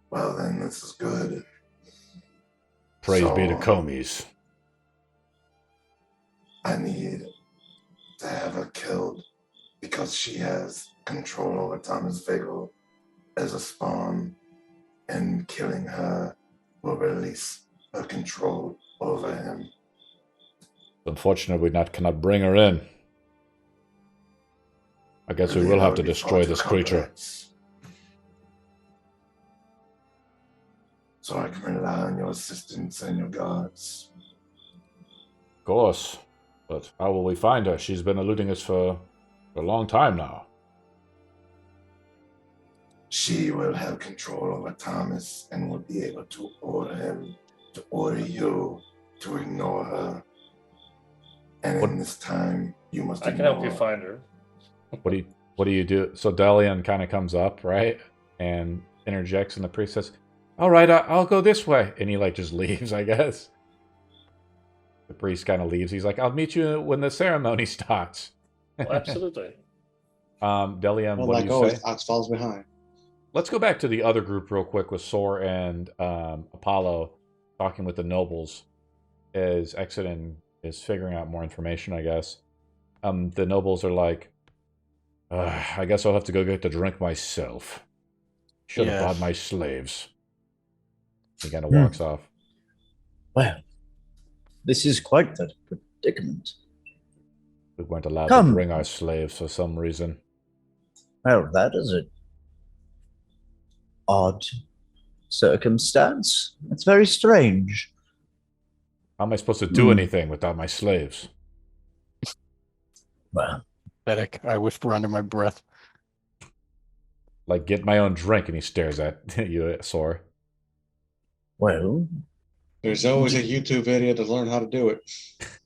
Well, then this is good. Praise be to Comies. I need to have her killed because she has control over Thomas Viggle as a spawn, and killing her will release her control over him. Unfortunately, we cannot bring her in. I guess we will have to destroy this creature. So I can rely on your assistance and your guards. Of course. But how will we find her? She's been eluding us for a long time now. She will have control over Thomas and will be able to order him to order you to ignore her. And in this time, you must I can help you find her. What do you do? So Delian kind of comes up, right? And interjects, and the priest says, all right, I'll go this way. And he just leaves, I guess. The priest kind of leaves. He's like, I'll meet you when the ceremony starts. Well, absolutely. Delian, Well, what like do you always, say? Ox falls behind. Let's go back to the other group real quick with Sor and Apollo talking with the nobles as Exodin is figuring out more information, I guess. The nobles are like, I guess I'll have to go get the drink myself. Should have brought my slaves. He kind of walks off. Well, this is quite the predicament. We weren't allowed to bring our slaves for some reason. Well, that is an odd circumstance. It's very strange. How am I supposed to do anything without my slaves? Well, Pathetic. I whisper under my breath. Like, get my own drink, and he stares at you, Sor. Well, There's always a YouTube video to learn how to do it.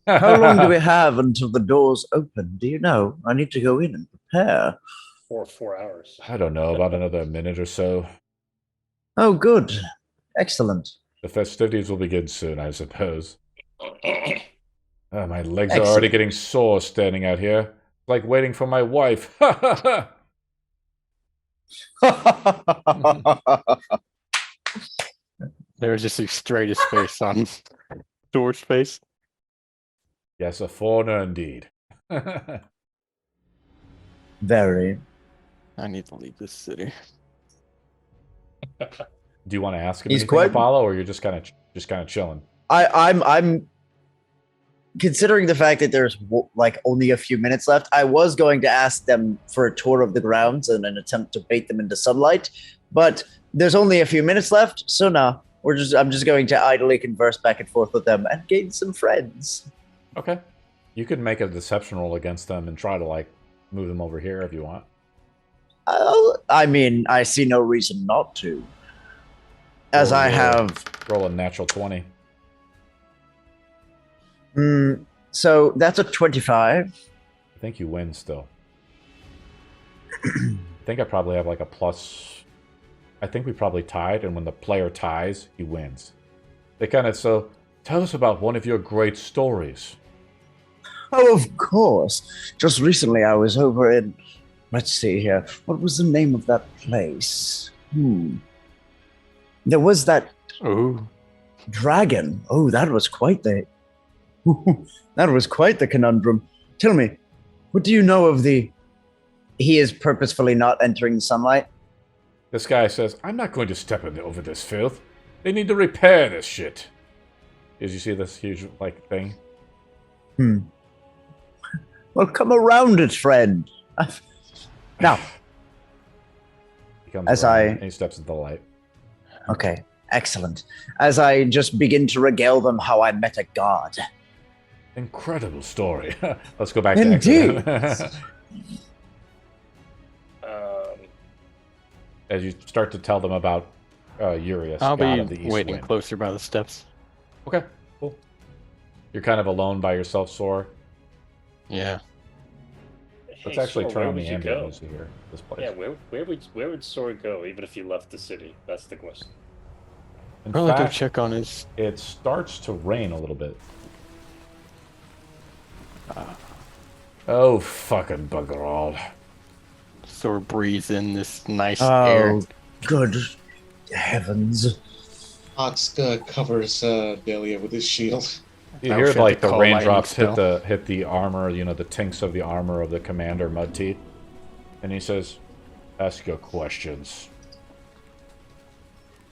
how long do we have until the doors open? Do you know? I need to go in and prepare. 4 hours. I don't know, about another minute or so. Oh, good. Excellent. The festivities will begin soon, I suppose. My legs are Excellent. already getting sore standing out here. Like waiting for my wife. There was just the straightest face on Door's face. Yes, a foreigner indeed. Very. I need to leave this city. Do you want to ask him He's anything, quite- Apollo, or you're just kind of chilling? I'm considering the fact that there's only a few minutes left. I was going to ask them for a tour of the grounds and an attempt to bait them into sunlight, but there's only a few minutes left, so no. I'm just going to idly converse back and forth with them and gain some friends. Okay. You could make a deception roll against them and try to move them over here if you want. I mean, I see no reason not to. As I have Roll a natural 20. So that's a 25. I think you win still. I think I probably have a plus. I think we probably tied, and when the player ties, he wins. They so tell us about one of your great stories. Oh, of course. Just recently I was over in, let's see here. What was the name of that place? There was that dragon. Oh, that was quite the conundrum. Tell me, what do you know of he is purposefully not entering the sunlight? This guy says, I'm not going to step over this filth. They need to repair this shit. Did you see this huge, thing? Well, come around it, friend. Now, He comes as around I- and he steps into the light. okay. Excellent. As I just begin to regale them how I met a god. Incredible story. Let's go back Indeed. to Exodus. As you start to tell them about Urius, I'll god of be the East waiting Wind. closer by the steps. Okay, cool. You're kind of alone by yourself, Sor. Yeah. Let's Hey, actually Sora, turn where on would the you go? ambulance here. This place. Yeah, where would Sora go even if he left the city? That's the question. In Probably go fact, check on his. it starts to rain a little bit. Oh, fucking bugger all. Sort of breathe in this nice Oh, air. good heavens. Ox covers Delia with his shield. You I hear wish I like could the call raindrops lightning hit the armor, you know, the tinks of the armor of the commander Mudteeth. And he says, "Ask your questions,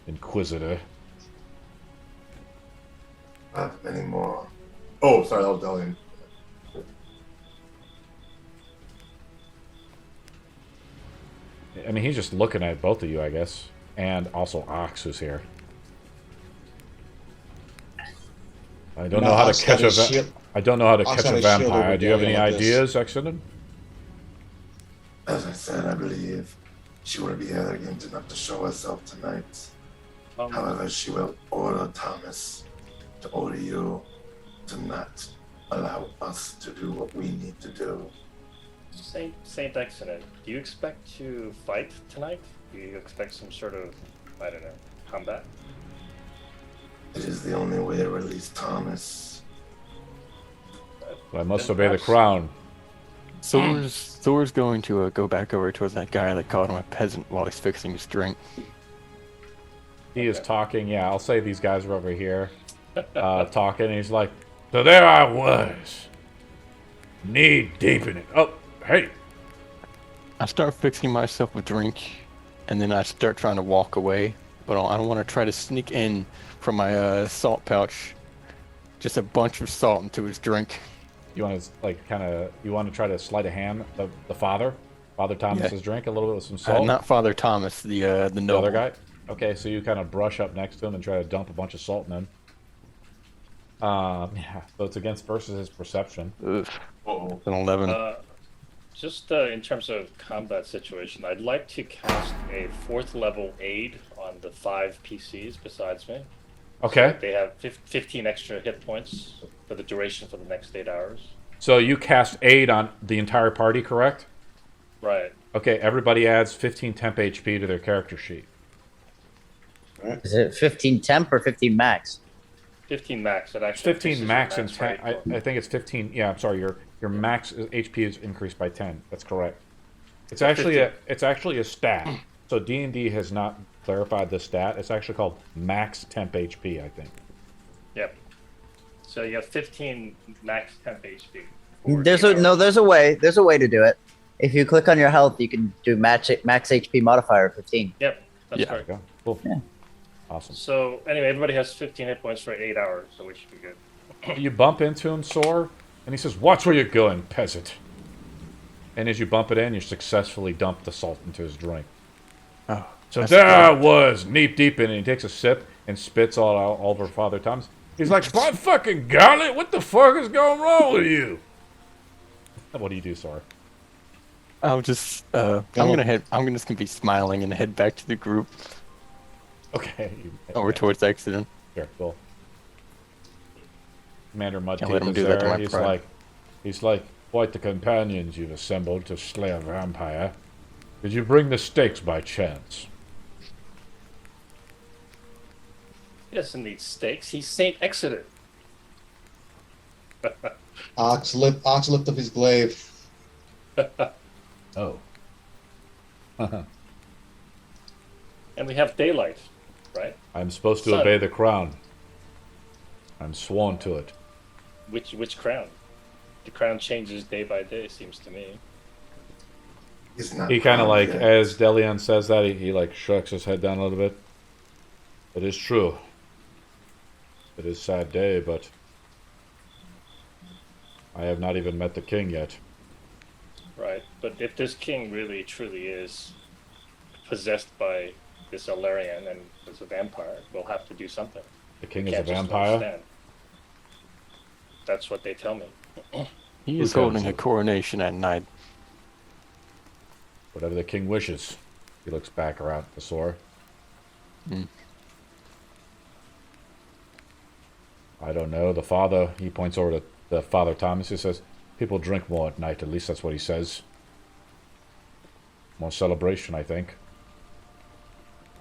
Inquisitor." Not many more. Oh, sorry, that was Delian. I mean, he's just looking at both of you, I guess. And also Ox, who's here. I don't know how to catch a I don't know how to catch a vampire. Do you have any ideas, Exodus? As I said, I believe she will be arrogant enough to show herself tonight. However, she will order Thomas to order you to not allow us to do what we need to do. Saint Excellent, do you expect to fight tonight? Do you expect some sort of, I don't know, combat? It is the only way to release Thomas. Well, I must obey the crown. Thor's going to go back over towards that guy that called him a peasant while he's fixing his drink. He is talking, yeah, I'll say these guys are over here talking, and he's like, "So there I was, knee deep in it. Oh, hey." I start fixing myself a drink, and then I start trying to walk away, but I don't want to try to sneak in from my salt pouch just a bunch of salt into his drink. You want to, like, you want to try to sleight of hand the Father Thomas's drink a little bit with some salt? Not Father Thomas, the The noble other guy? Okay, so you kind of brush up next to him and try to dump a bunch of salt in him. Yeah, so it's against versus his perception. Ugh. Uh-oh. It's an 11. Just in terms of combat situation, I'd like to cast a 4th level aid on the 5 PCs besides me. Okay. So they have 15 extra hit points for the duration for the next 8 hours. So you cast aid on the entire party, correct? Right. Okay, everybody adds 15 temp HP to their character sheet. Is it 15 temp or 15 max? 15 max. It actually 15 max and 10. Right? I think it's 15. Yeah, I'm sorry. Your max HP is increased by 10. That's correct. It's actually a stat. So D&D has not clarified the stat. It's actually called max temp HP, I think. Yep. So you have 15 max temp HP. There's a way to do it. If you click on your health, you can do max HP modifier 15. Yep. That's Yeah. correct. There you go. Cool. Yeah. Awesome. So anyway, everybody has 15 hit points for 8 hours, so we should be good. You bump into him, Sor, and he says, "Watch where you're going, peasant." And as you bump it in, you successfully dump the salt into his drink. Oh, So that's there I good. was, knee deep in it. He takes a sip and spits all over Father Thomas. He's like, "By fucking golly, what the fuck is going wrong with you?" What do you do, Sor? I'll just I'm just gonna be smiling and head back to the group Okay. over towards the accident. Sure, cool. Commander Can't let Mudteeth him is do that to there. my pride. He's like, "Quite the companions you've assembled to slay a vampire. Did you bring the stakes by chance?" He doesn't need stakes. He's Saint Exodus. Ox lift up his glaive. Oh. And we have daylight, right? I'm supposed to Son. obey the crown. I'm sworn to it. Which crown? The crown changes day by day, seems to me. He's not He kind of like, yet. as Delian says that, he like shucks his head down a little bit. It is true. It is a sad day, but I have not even met the king yet. Right. But if this king really truly is possessed by this Alarian and is a vampire, we'll have to do something. The king We is a can't just vampire? stand. That's what they tell me. He Who is tells holding you? a coronation at night. Whatever the king wishes. He looks back around the sword. Hmm. I don't know. The father, he points over to the Father Thomas. He says, people drink more at night. At least that's what he says. More celebration, I think.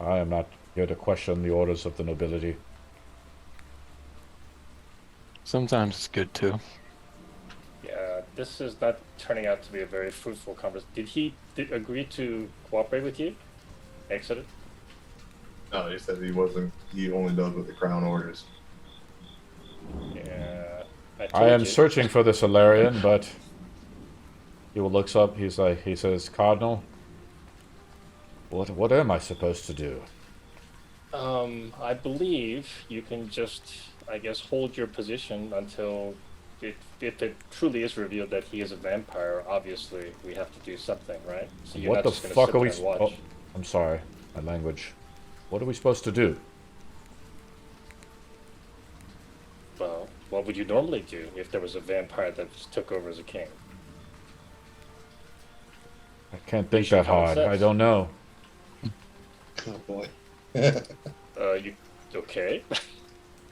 I am not here to question the orders of the nobility. Sometimes it's good too. Yeah, this is not turning out to be a very fruitful conversation. Did he agree to cooperate with you? Exodus? No, he said he wasn't. He only does what the crown orders. Yeah. I am you. searching for this Alarian, but he looks up. He says, Cardinal, what am I supposed to do? I believe you can just, I guess, hold your position until if it truly is revealed that he is a vampire. Obviously, we have to do something, right? So you're What not the just gonna fuck sit are we? there and watch. Oh, I'm sorry, my language. What are we supposed to do? Well, what would you normally do if there was a vampire that just took over as a king? I can't think Use your that common hard. sense. I don't know. Oh boy. You okay?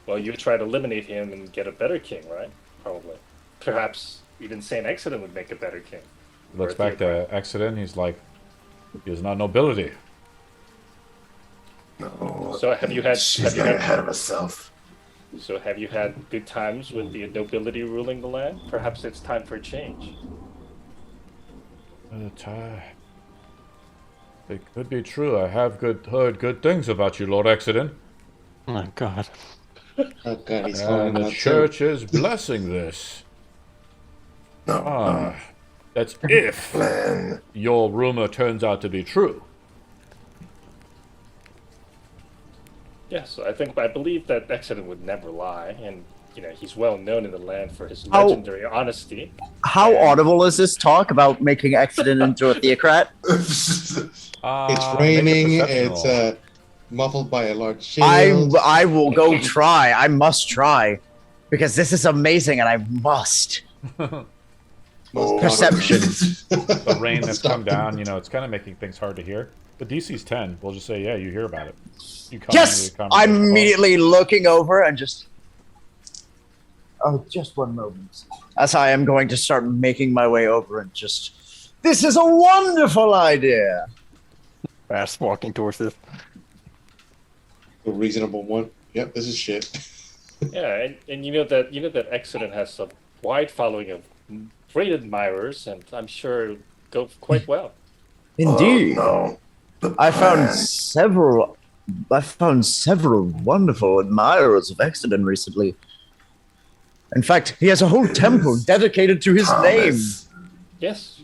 Well, you try to eliminate him and get a better king, right? Probably. Perhaps even Saint Exodus would make a better king. He looks Or back to Exodus. He's like, he is not nobility. No. So have you had? She's Have you getting had? ahead of herself. So have you had good times with the nobility ruling the land? Perhaps it's time for a change. It could be true. I have heard good things about you, Lord Exodus. Oh my god. Oh god, he's calling And him the out too. church is blessing this. No, Ah, that's if plan. your rumor turns out to be true. Yes, I believe that Exodus would never lie, and he's well known in the land for his How- legendary honesty. How audible is this talk about making Exodus into a theocrat? It's Make raining. a perception It's roll. muffled by a large shield. I will go try. I must try. Because this is amazing and I must. Perception. The rain that's come Stop. down, it's kind of making things hard to hear. The DC's 10. We'll just say, yeah, you hear about it. You come Yes! into the I'm conversation. immediately looking over and just... Oh, just one moment. As I am going to start making my way over and just... This is a wonderful idea! Fast walking towards this. A reasonable one. Yep, this is shit. Yeah, and you know that Exodus has a wide following of great admirers, and I'm sure it'll go quite well. Indeed. Oh, no. I found several wonderful admirers of Exodus recently. In fact, he has a whole temple dedicated to his name. Yes,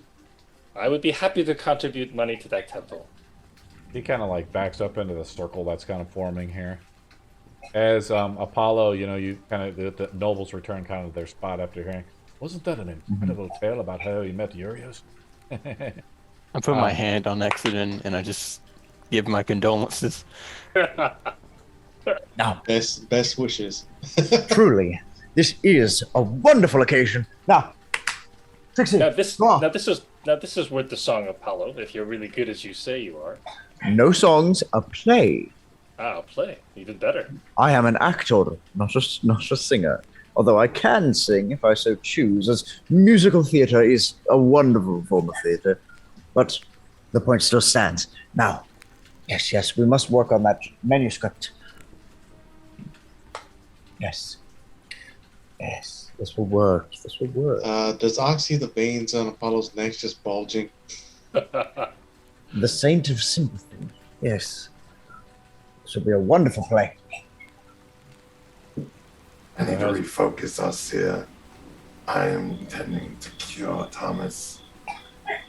I would be happy to contribute money to that temple. He kind of like backs up into the circle that's kind of forming here. As Apollo, you kind of the nobles return kind of their spot after hearing. Wasn't that an incredible tale about how he met Urios? I put my hand on Exodus and I just give my condolences. Now, Best wishes. truly, this is a wonderful occasion. Now, Trixie, Now this go on. this is worth the song, Apollo. If you're really good as you say you are, No songs, a play. I'll play even better. I am an actor, not a singer. Although I can sing if I so choose, as musical theatre is a wonderful form of theatre. But the point still stands. Now, yes, we must work on that manuscript. Yes, this will work. Does Ox see the veins on Apollo's neck just bulging? The Saint of Sympathy. Yes, this will be a wonderful play. I need to refocus us here. I am intending to cure Thomas,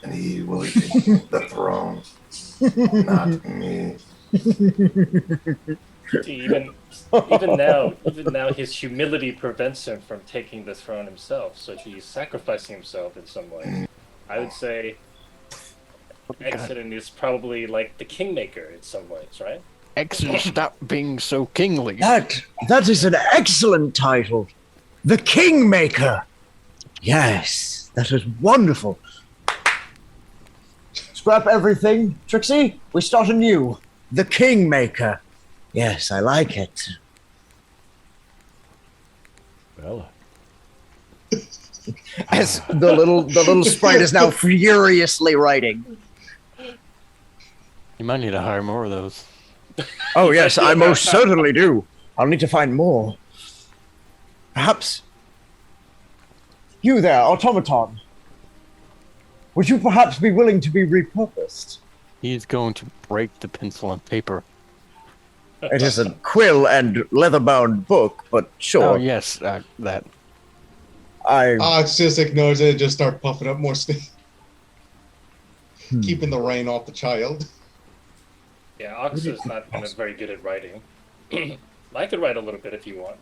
and he will take the throne, not me. Even now, his humility prevents him from taking the throne himself. So he's sacrificing himself in some way. I would say Exodus is probably like the kingmaker in some ways, right? Exodus, stop being so kingly. That is an excellent title. The Kingmaker. Yes, that is wonderful. Scrap everything, Trixie. We start anew. The Kingmaker. Yes, I like it. Well, As the little sprite is now furiously writing. You might need to hire more of those. Oh yes, I most certainly do. I'll need to find more. Perhaps you there, automaton. Would you perhaps be willing to be repurposed? He is going to break the pencil and paper. It is a quill and leather-bound book, but sure. Oh yes, that. Ox just ignores it and just start puffing up more steam. Keeping the rain off the child. Yeah, Ox is not very good at writing. I could write a little bit if you want.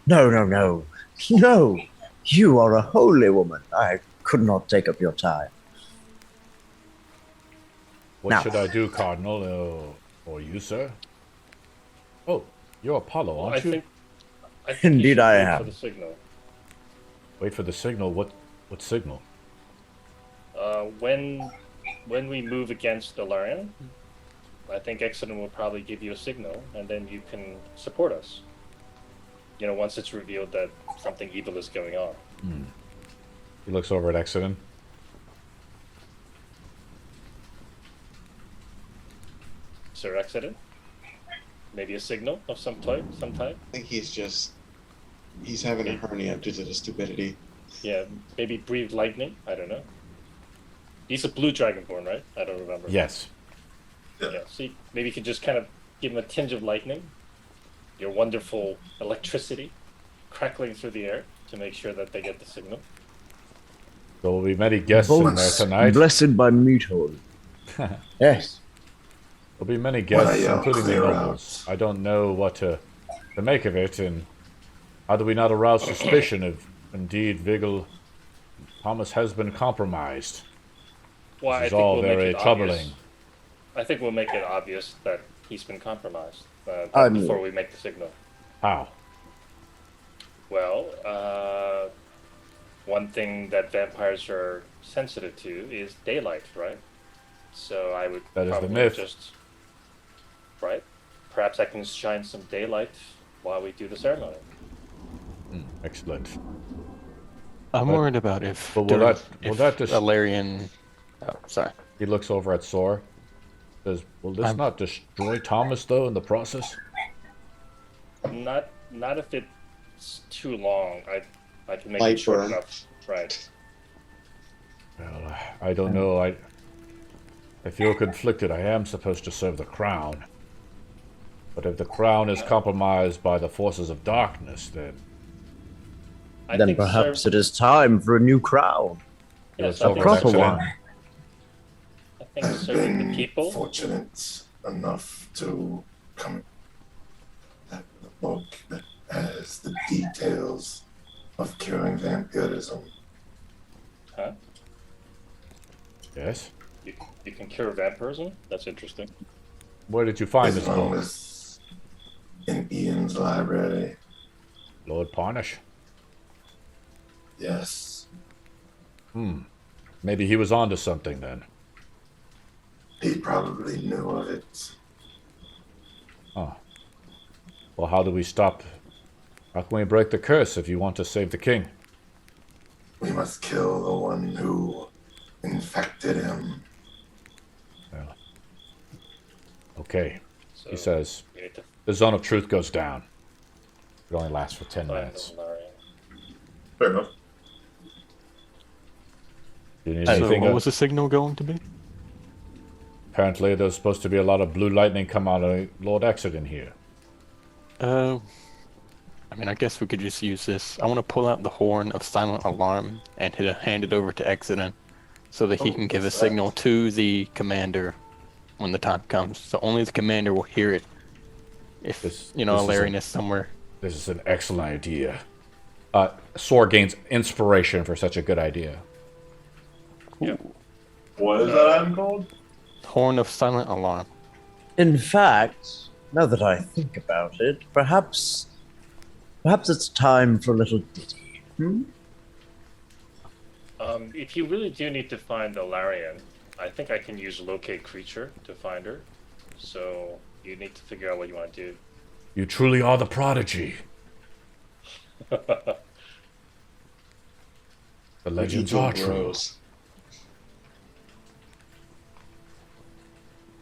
No. No. You are a holy woman. I could not take up your time. what Now- should I do, Cardinal? Or you, sir? Oh, you're Apollo, aren't you? I think Indeed you should I wait am. For the signal. Wait for the signal. What signal? When we move against Delarian, I think Exodus will probably give you a signal, and then you can support us. You know, once it's revealed that something evil is going on. He looks over at Exodus. Sir Exodus? Maybe a signal of some type? I think he's having a hernia due to the stupidity. Yeah, maybe breathe lightning? I don't know. He's a blue dragonborn, right? I don't remember. Yes. Yeah, see, maybe you could just kind of give him a tinge of lightning. Your wonderful electricity crackling through the air to make sure that they get the signal. There will be many guests in there tonight. Blessed by Meathold. Yes. There'll be many guests, Well, including the clear nobles. I don't know what to make of it, and how do we not arouse suspicion if indeed Viggle Thomas has been compromised? Well, This is all very troubling. I think we'll make it obvious that he's been compromised before we make the signal. How? Well, one thing that vampires are sensitive to is daylight, right? So I would That is the probably myth. just... Right? Perhaps I can shine some daylight while we do the ceremony. Excellent. I'm worried about if. But will that just... Alarian. Oh, sorry. He looks over at Sor. Says, will this not destroy Thomas, though, in the process? Not if it's too long. I can make Light it short burn. enough. Right. Well, I don't know. I feel conflicted. I am supposed to serve the crown. But if the crown is compromised by the forces of darkness, then... Then perhaps it is time for a new crown. Yes, A I think proper Excellent. one. I think serving the people. Fortunate enough to come that the book that has the details of curing vampirism. Huh? Yes? You can cure vampirism? That's interesting. Where did you find As this long book? as in Ian's library. Lord Parnish? Yes. Maybe he was onto something, then. He probably knew of it. Well, how do we stop... How can we break the curse if you want to save the king? We must kill the one who infected him. Well, okay. So He says, we need to the zone of truth goes down. It only lasts for 10 find minutes. Delarian. Fair enough. Do you need So anything? what was the signal going to be? Apparently, there's supposed to be a lot of blue lightning come out of Lord Exodus here. I mean, I guess we could just use this. I want to pull out the horn of silent alarm and hand it over to Exodus so that he can give a what's that? signal to the commander when the time comes. So only the commander will hear it if, This is Alarian is somewhere. This is an excellent idea. Sor gains inspiration for such a good idea. Yeah. What is that item called? Horn of Silent Alarm. In fact, now that I think about it, perhaps it's time for a little ditty. If you really do need to find Alarian, I think I can use locate creature to find her. So you need to figure out what you want to do. You truly are the prodigy. The legends are true.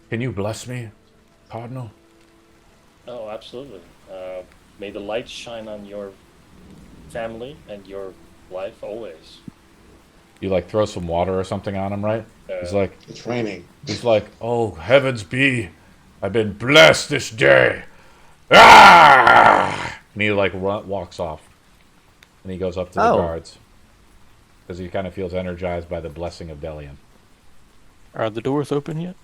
Can you bless me, Cardinal? Oh, absolutely. May the light shine on your family and your life always. You like throw some water or something on him, right? He's like, It's raining. he's like, oh heavens be, I've been blessed this day. Ah! And he like walks off, and he goes up to the guards because he kind of feels energized by the blessing of Delian. Are the doors open yet?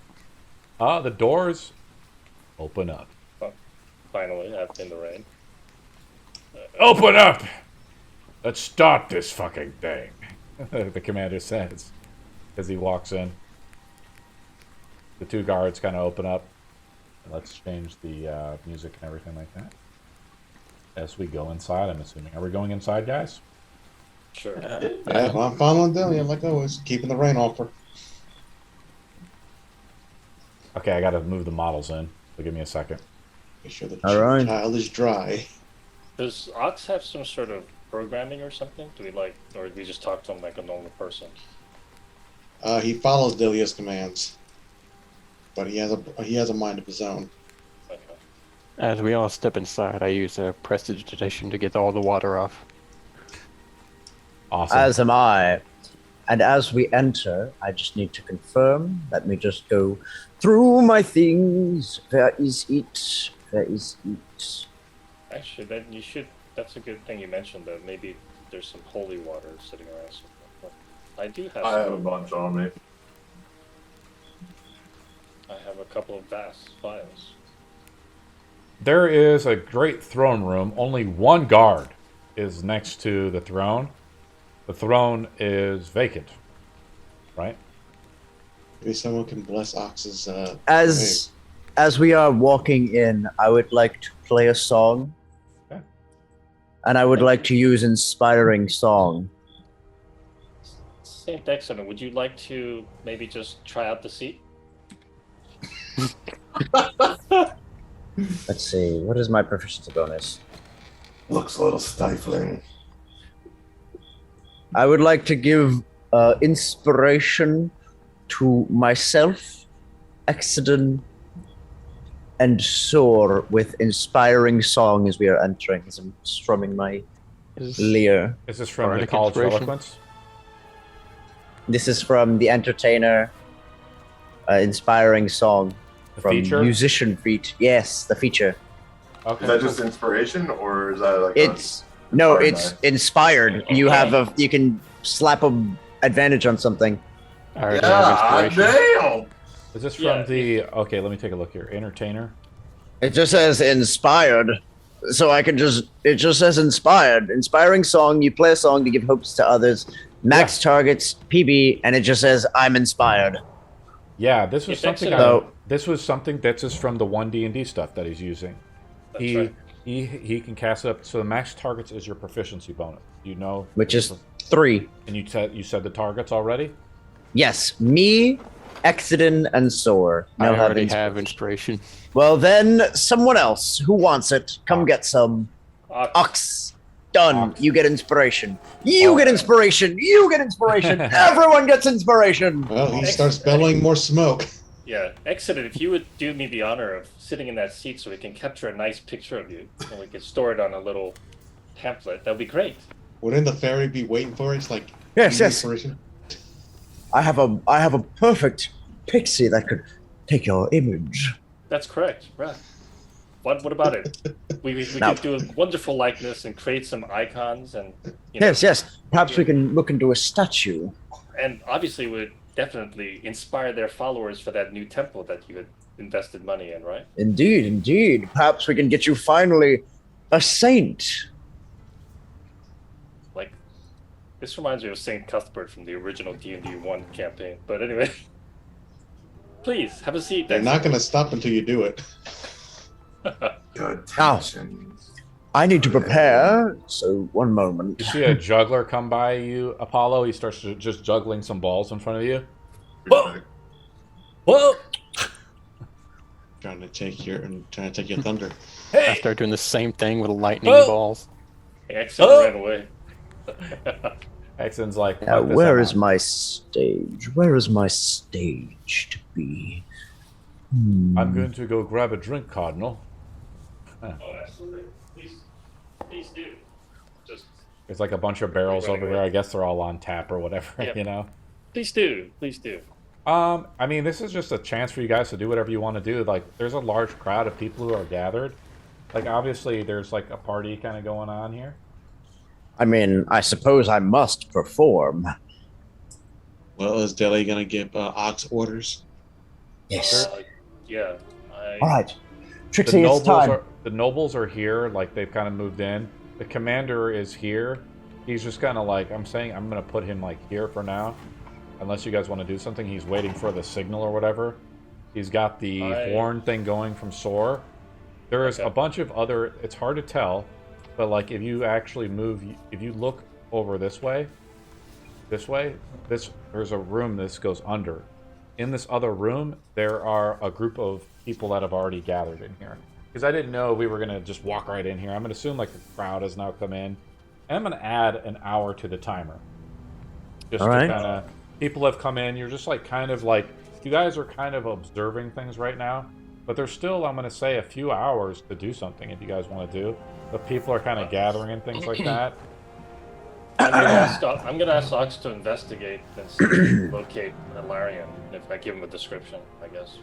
The doors open up. Finally, in the rain. Open up! Let's start this fucking thing. The commander says as he walks in. The two guards kind of open up. Let's change the music and everything like that. As we go inside, I'm assuming. Are we going inside, guys? Sure. Yeah, well, I'm following Dillian like always, keeping the rain off her. Okay, I gotta move the models in. So give me a second. Make sure the All child is dry. Does Ox have some sort of programming or something? Or do we just talk to him like a normal person? He follows Dilia's commands, but he has a mind of his own. Okay. As we all step inside, I use a prestidigitation to get all the water off. Awesome. As am I. And as we enter, I just need to confirm. Let me just go through my things. Where is it? Where is it? Actually, then you should. That's a good thing you mentioned. That maybe there's some holy water sitting around somewhere. I do have. I have a bunch on me. I have a couple of vast vials. There is a great throne room. Only one guard is next to the throne. The throne is vacant, right? Maybe someone can bless Ox's. As we are walking in, I would like to play a song. Okay. And I would like to use inspiring song. Saint Exeter, would you like to maybe just try out the seat? Let's see. What is my proficiency bonus? Looks a little stifling. I would like to give inspiration to myself, Exodon, and Soar with inspiring song as we are entering, as I'm strumming my lyre. Is this from the Bardic College of inspiration? Eloquence? This is from The Entertainer, inspiring song The from feature? Musician Feat. Yes, the feature. Okay. Is that just inspiration, or is that like? It's Very it's nice. inspired. You have you can slap a advantage on something. I already have Yeah, inspiration. damn. Is this from Yeah, the... Okay, let me take a look here. Entertainer? It just says inspired. So I can it just says inspired. Inspiring song, you play a song to give hopes to others. Max targets, PB, and it just says I'm inspired. Yeah, this was It's something... excellent. This was something that's just from the 1D&D stuff that he's using. That's right. He can cast up... So the max targets is your proficiency bonus. You know... Which is 3. And you said the targets already? Yes, me, Exodon, and Soar. I Now already inspiration. have inspiration. Well then, someone else who wants it, come Ox. get some. Ox. Ox. Done. Ox. You get inspiration. You get inspiration. You get inspiration. Everyone gets inspiration. Well, he starts bellowing more smoke. Yeah, Exeter, if you would do me the honor of sitting in that seat so we can capture a nice picture of you and we can store it on a little pamphlet, that would be great. Wouldn't the fairy be waiting for it? It's like Yes, yes. inspiration. I have a perfect pixie that could take your image. That's correct, right. What about it? We Now- could do a wonderful likeness and create some icons and you know, Yes. Perhaps we can look into a statue. and obviously would definitely inspire their followers for that new temple that you had invested money in, right? Indeed. Perhaps we can get you finally a saint. Like This reminds me of Saint Cuthbert from the original D&D1 campaign. But anyway, please have a seat. They're not going to stop until you do it. Good Now, tension. I need to prepare, so one moment. You see a juggler come by you, Apollo. He starts just juggling some balls in front of you. Whoa! Whoa! Trying to take your thunder. I start doing the same thing with lightning balls. Exit ran away. Exon's like, Now, "Fuck this, where I'm is out." my stage? Where is my stage to be? I'm going to go grab a drink, Cardinal. Oh, absolutely. Please do. Just There's like a bunch of barrels over there. I guess they're all on tap or whatever, Yep. you know? please do. Please do. I mean, this is just a chance for you guys to do whatever you want to do. Like, there's a large crowd of people who are gathered. Like, obviously, there's like a party kind of going on here. I mean, I suppose I must perform. Well, is Deli going to give Ox orders? Yes. Yeah. All right. Trixie, it's time. The nobles are here. Like, they've kind of moved in. The commander is here. He's just kind of like, I'm saying I'm going to put him like here for now. Unless you guys want to do something. He's waiting for the signal or whatever. He's got the horn thing going from Soar. There is a bunch of other... It's hard to tell. But like if you actually move... If you look over this way... There's a room this goes under. In this other room, there are a group of people that have already gathered in here. Because I didn't know we were going to just walk right in here. I'm going to assume like the crowd has now come in. And I'm going to add an hour to the timer. Just to kind of... People have come in. You're just like kind of like... You guys are kind of observing things right now. But there's still, I'm going to say, a few hours to do something if you guys want to do. But people are kind of gathering and things like that. I'm going to ask Ox to investigate and see if he can locate Ilarion, if I give him a description, I guess.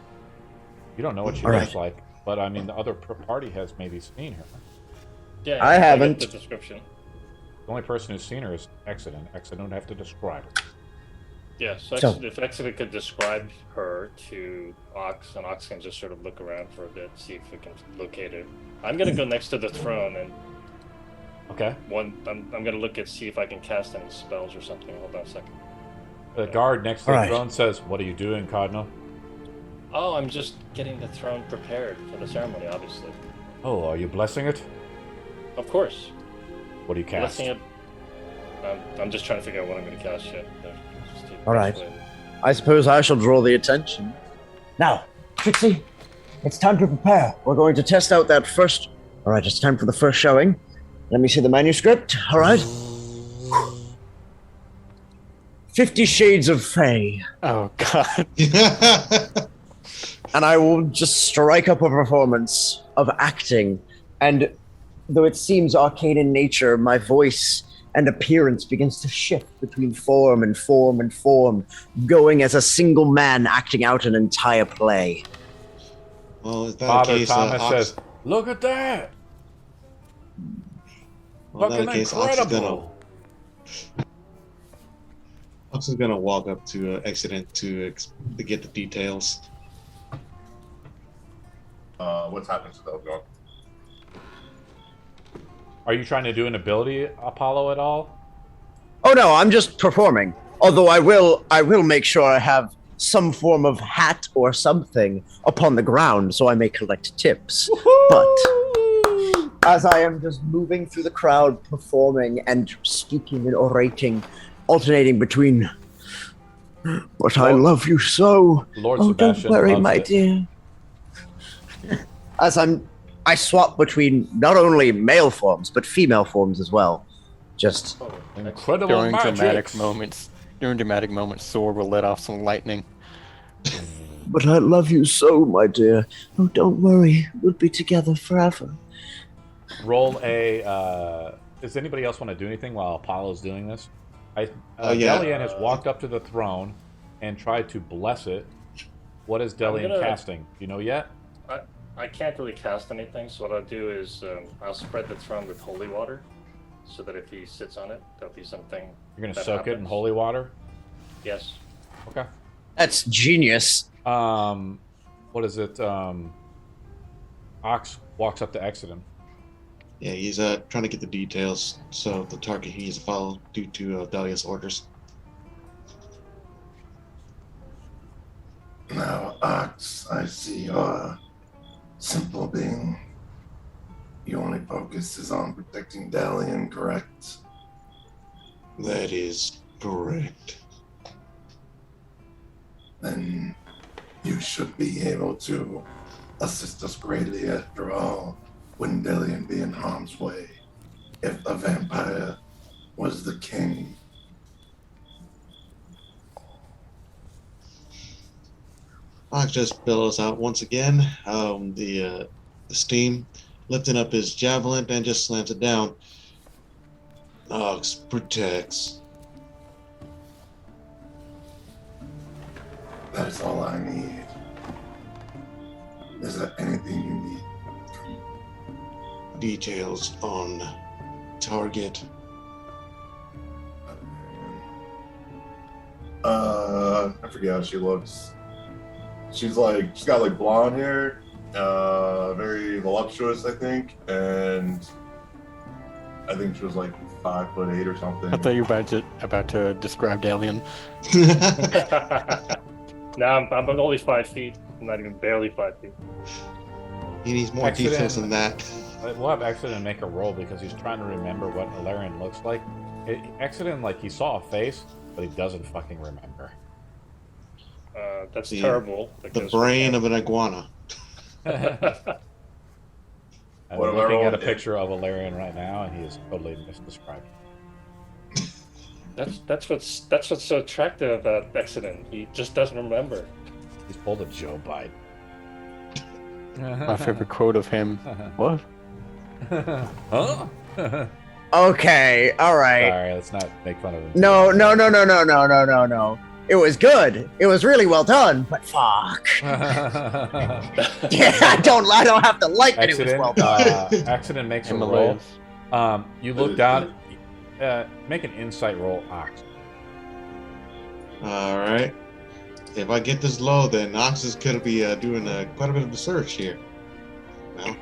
You don't know what she looks like. But, I mean, the other party has maybe seen her. Yeah, I haven't. The description. The only person who's seen her is Exodus. Exodus don't have to describe her. Yeah, so if Exodus could describe her to Ox, and Ox can just sort of look around for a bit, see if we can locate her. I'm gonna go next to the throne and I'm gonna look at see if I can cast any spells or something. Hold on a second. The guard next to the throne says, "What are you doing, Cardinal?" Oh, I'm just getting the throne prepared for the ceremony, obviously. Oh, are you blessing it? Of course. What do you cast? Blessing it. I'm just trying to figure out what I'm gonna cast yet. All right. I suppose I shall draw the attention. Now, Trixie, it's time to prepare. We're going to test out that first... All right, it's time for the first showing. Let me see the manuscript. All right. 50 Shades of Fey. Oh, God. And I will just strike up a performance of acting. And though it seems arcane in nature, my voice and appearance begins to shift between form and form and form, going as a single man acting out an entire play. Well, is that Father a case, Thomas Ox... says, "Look at that! Well, in that Fucking case, incredible!" Ox is gonna walk up to Exodus to get the details. What's happening to those guys? Are you trying to do an ability, Apollo, at all? Oh no, I'm just performing. Although I will make sure I have some form of hat or something upon the ground so I may collect tips. Woo-hoo! But as I am just moving through the crowd, performing and speaking and orating, alternating between "But I love you so." Lord Oh, Sebastian don't worry, loves my it. dear. As I swap between not only male forms but female forms as well. Just Incredible During magic. dramatic moments, Soar will let off some lightning. "But I love you so, my dear. Oh, don't worry. We'll be together forever." Roll a. Does anybody else want to do anything while Apollo's doing this? Yeah. Delian has walked up to the throne and tried to bless it. What is Delian casting? Do you know yet? I can't really cast anything, so what I'll do is I'll spread the throne with holy water, so that if he sits on it, there'll be something. You're gonna soak it in holy water? Yes. Okay. That's genius. What is it? Ox walks up to Exodus. Yeah, he's trying to get the details, so the target he needs to follow due to Dahlia's orders. Now, Ox, I see you're a simple being. Your only focus is on protecting Dalian, correct? That is correct. Then you should be able to assist us greatly. After all, wouldn't Dalian be in harm's way if a vampire was the king? Ox just billows out once again. The steam, lifting up his javelin and just slams it down. Ox protects. That is all I need. Is there anything you need? Details on target. I forget how she looks. She's got like blonde hair, very voluptuous, I think, and I think she was like 5'8" or something. I thought you were about to describe Alien. No, I'm only 5 feet. I'm not even barely 5 feet. He needs more details than that. We'll have Accident make a roll because he's trying to remember what Ilarion looks like. Accident, like, he saw a face, but he doesn't fucking remember. That's terrible. The brain of an iguana. I'm What am I looking at a rolling? picture of Ilarion right now, and he is totally misdescribed. That's what's so attractive about Accident. He just doesn't remember. He's pulled a Joe Biden. My favorite quote of him. What? Huh? Okay, all right. Sorry, let's not make fun of him. No. It was good. It was really well done, but fuck. Yeah, I don't have to like that it was well done. Accident makes a Emma roll. lives. You look down. Make an insight roll, Ox. All right. If I get this low, then Ox is going to be doing quite a bit of the search here. Well,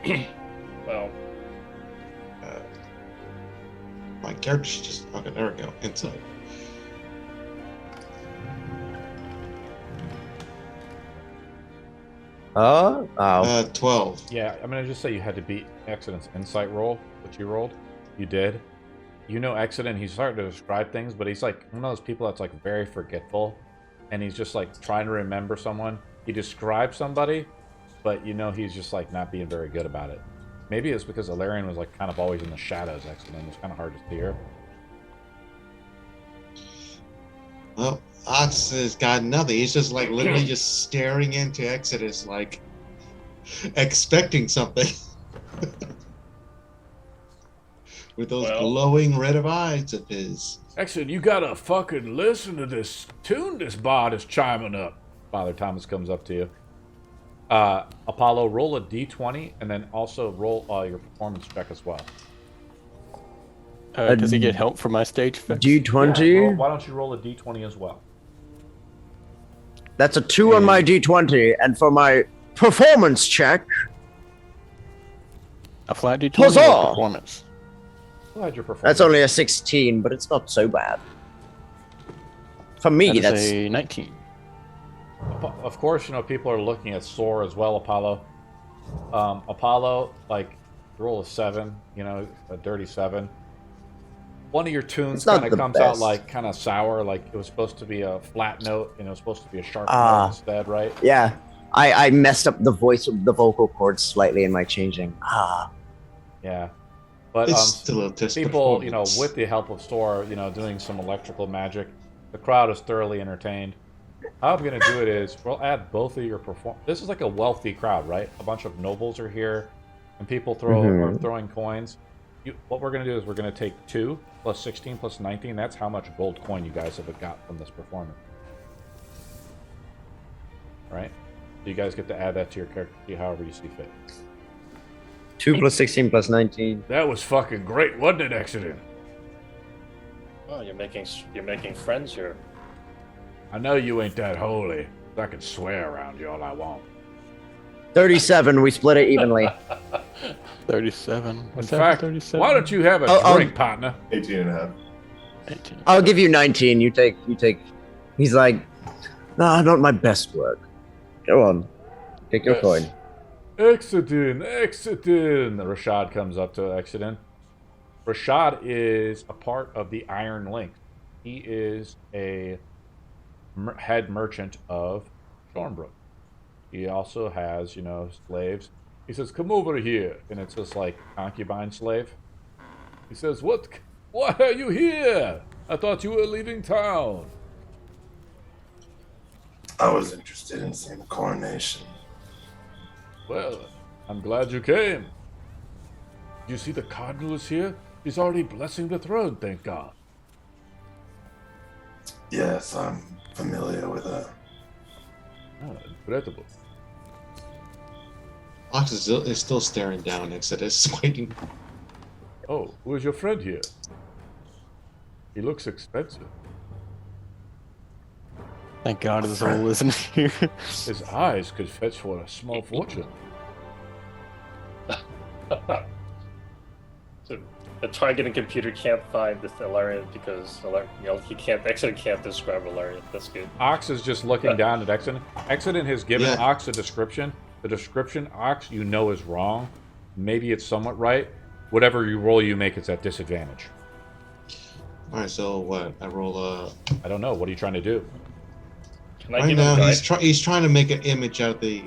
Well, my character should just... Okay, there we go. Insight. Oh. 12. Yeah, I'm gonna just say you had to beat Accident's insight roll, which you rolled. You did. You know Accident, he's starting to describe things, but he's like one of those people that's like very forgetful. And he's just like trying to remember someone. He describes somebody, but you know he's just like not being very good about it. Maybe it's because Ilarion was like kind of always in the shadows, Accident. It was kind of hard to see her. Well, Ox has got nothing. He's just like literally just staring into Exodus, like expecting something. With those glowing red eyes of his. Accident, you gotta fucking listen to this tune this bard is chiming up. Father Thomas comes up to you. Apollo, roll a d20 and then also roll your performance check as well. Does he get help for my stage fix? D20? Yeah, why don't you roll a d20 as well? That's a 2 on my D20, and for my performance check, A flat D20 Huzzah! or performance? Glad your performance. that's only a 16, but it's not so bad. For me, That that's is a 19. Of course, you know, people are looking at Soar as well, Apollo. Apollo, like, roll a 7, you know, a dirty 7. One of your tunes It's not kind of the comes out best. like kind of sour, like it was supposed to be a flat note and it was supposed to be a sharp note instead, right? yeah. I messed up the vocal cords slightly in my changing. Yeah. But It's still a test people, you know, performance. with the help of Soar, you know, doing some electrical magic, the crowd is thoroughly entertained. How I'm going to do it is we'll add both of your This is like a wealthy crowd, right? A bunch of nobles are here, and people are throwing coins. What we're going to do is we're going to take 2 plus 16 plus 19. That's how much gold coin you guys have got from this performance. Right? So you guys get to add that to your character however you see fit. 2 plus 16 plus 19. That was fucking great, wasn't it, Accident? oh, you're making friends here. I know you ain't that holy. I can swear around you all I want. 37, we split it evenly. 37. In What's that? fact, 37? why don't you have a I'll- drink, partner? 18 and a half. 18. I'll give you 19. You take. He's like, nah, not my best work. Go on. Take your Yes. coin. Exodin. Rashad comes up to Exodin. Rashad is a part of the Iron Link. He is a head merchant of Stormbrook. He also has, slaves. He says, "Come over here," and it's just like concubine slave. He says, Why are you here? I thought you were leaving town." I was interested in seeing the coronation. "Well, I'm glad you came. You see the cardinal is here? He's already blessing the throne, thank God." Yes, I'm familiar with that. Oh, incredible. Ox is still staring down Exodus, waiting. Oh, who is your friend here? He looks expensive. Thank God his soul isn't here. His eyes could fetch for a small fortune. So the targeting computer can't find this Ilarian because Exodin can't describe Ilarian. That's good. Ox is just looking down at Exodin. Exodin has given Yeah. Ox a description. The description, Ox, is wrong. Maybe it's somewhat right. Whatever you roll you make, it's at disadvantage. All right, so what? I roll I don't know. What are you trying to do? Can I right give now, him he's trying to make an image out of the,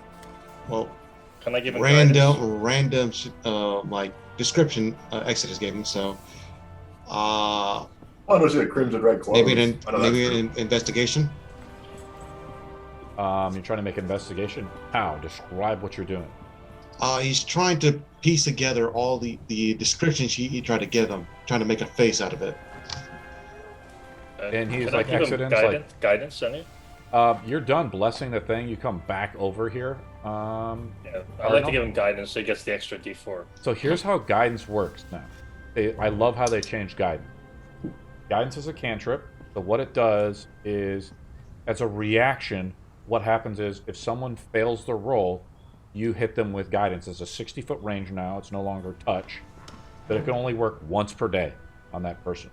Can I give him guidance? random like description Exodus gave him. So, Why don't you get crimson red clothes? maybe I know that's true. an investigation. You're trying to make an investigation? How? Describe what you're doing. He's trying to piece together all the descriptions he tried to give him, trying to make a face out of it. And he's can I like, give him Exodin's guidance, any? You're done blessing the thing. You come back over here. Yeah, I'd like Arno? to give him guidance so he gets the extra D4. So here's how guidance works now. I love how they changed guidance. Guidance is a cantrip. So what it does is, as a reaction, what happens is if someone fails the roll, you hit them with guidance. It's a 60-foot range now. It's no longer touch. But it can only work once per day on that person.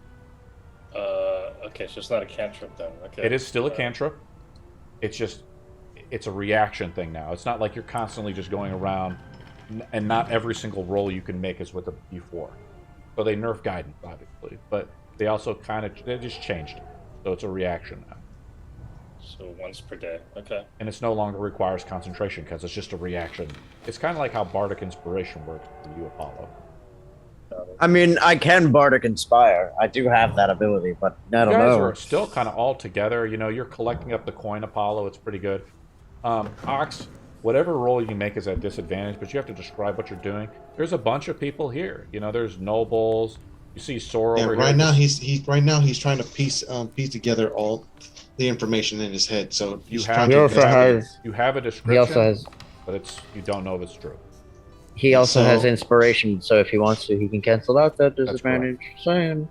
Okay, so it's not a cantrip then. Okay. It is still a cantrip. It's a reaction thing now. It's not like you're constantly just going around, and not every single roll you can make is with a D4. So they nerf guidance, obviously, but they also they just changed it. So it's a reaction now. So once per day. Okay. And it's no longer requires concentration because it's just a reaction. It's kind of like how Bardic Inspiration works for you, Apollo. I mean, I can Bardic Inspire. I do have that ability, but I don't You guys know. are still kind of all together. You're collecting up the coin, Apollo. It's pretty good. Ox, whatever roll you make is at disadvantage, but you have to describe what you're doing. There's a bunch of people here. There's nobles. You see Sora over here. Right now he's trying to piece together all the information in his head. So You he's have- trying He to also investigate. You have a description. He also has. But you don't know if it's true. He also So- has inspiration, so if he wants to, he can cancel out that correct. disadvantage. Saying.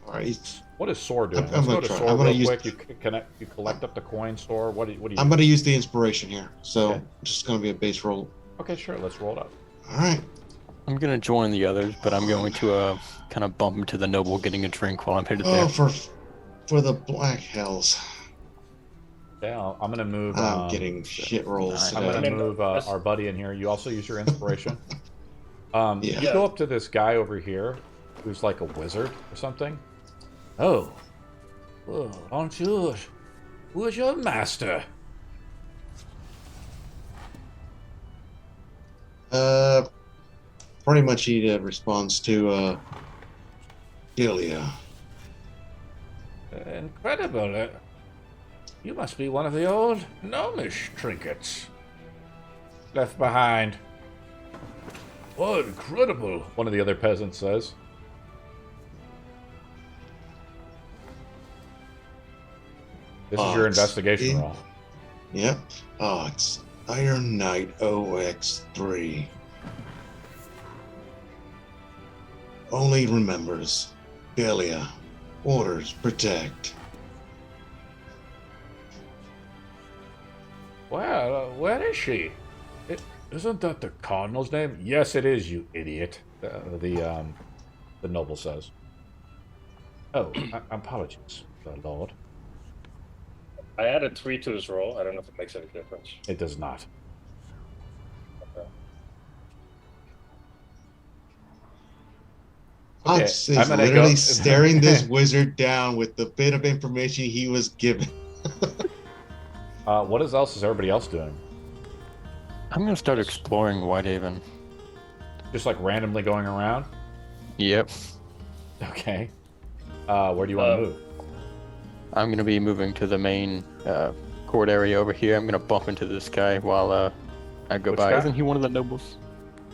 All right, he's- What is Sora doing? I'm Let's go gonna to try. Sora I'm gonna real use- quick. You collect up the coin, Sora. What do you? I'm going to use the inspiration here. So Okay. just going to be a base roll. Okay, sure. Let's roll it up. All right. I'm gonna join the others, but I'm going to kind of bump into the noble getting a drink while I'm headed there. Oh, for the black hells. Yeah, I'm gonna move. I'm getting shit rolls I'm today. gonna I mean, move that's- our buddy in here. You also use your inspiration. Yeah. You go up to this guy over here, who's like a wizard or something. Oh, aren't you? Who is your master? Pretty much he responds to Delia. Incredible. You must be one of the old gnomish trinkets left behind. Oh, incredible, one of the other peasants says. This is your investigation roll. Yep. Oh, it's Iron Knight OX3. Only remembers Delia. Orders protect. Well, where is she? Isn't that the cardinal's name? Yes, it is, you idiot. The noble says. Oh, apologies, Lord. I added 3 to his roll. I don't know if it makes any difference. It does not. Fox is I'm gonna literally go- staring this wizard down with the bit of information he was given. What else is everybody else doing? I'm gonna start exploring Whitehaven. Just like randomly going around? Yep. Okay. Where do you want to move? I'm gonna be moving to the main court area over here. I'm gonna bump into this guy while I go Which by. guy? Isn't he one of the nobles?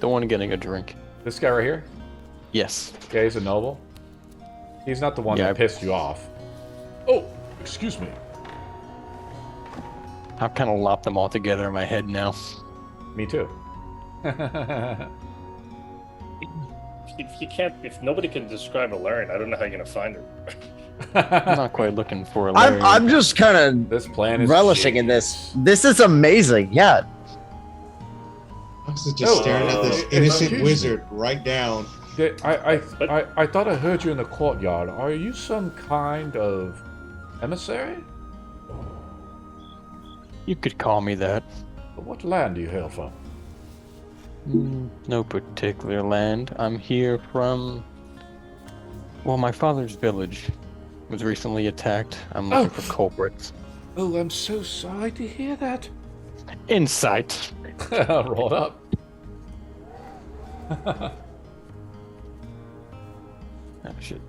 The one getting a drink. This guy right here? Yes. Yeah, he's a noble. He's not the one Yeah, that pissed you off. Oh, excuse me. I've kind of lopped them all together in my head now. Me too. If nobody can describe a Larian, I don't know how you're gonna find her. I'm not quite looking for a I'm, Larian. I'm just kind of This plan is relishing in this. This is amazing. Yeah. Fox is just staring at this innocent excuse me. wizard right down. I thought I heard you in the courtyard. Are you some kind of emissary? You could call me that. What land do you hail from? No particular land. I'm here from... Well, my father's village was recently attacked. I'm looking for culprits. Oh, I'm so sorry to hear that. Insight. Roll it up. Oh, shit.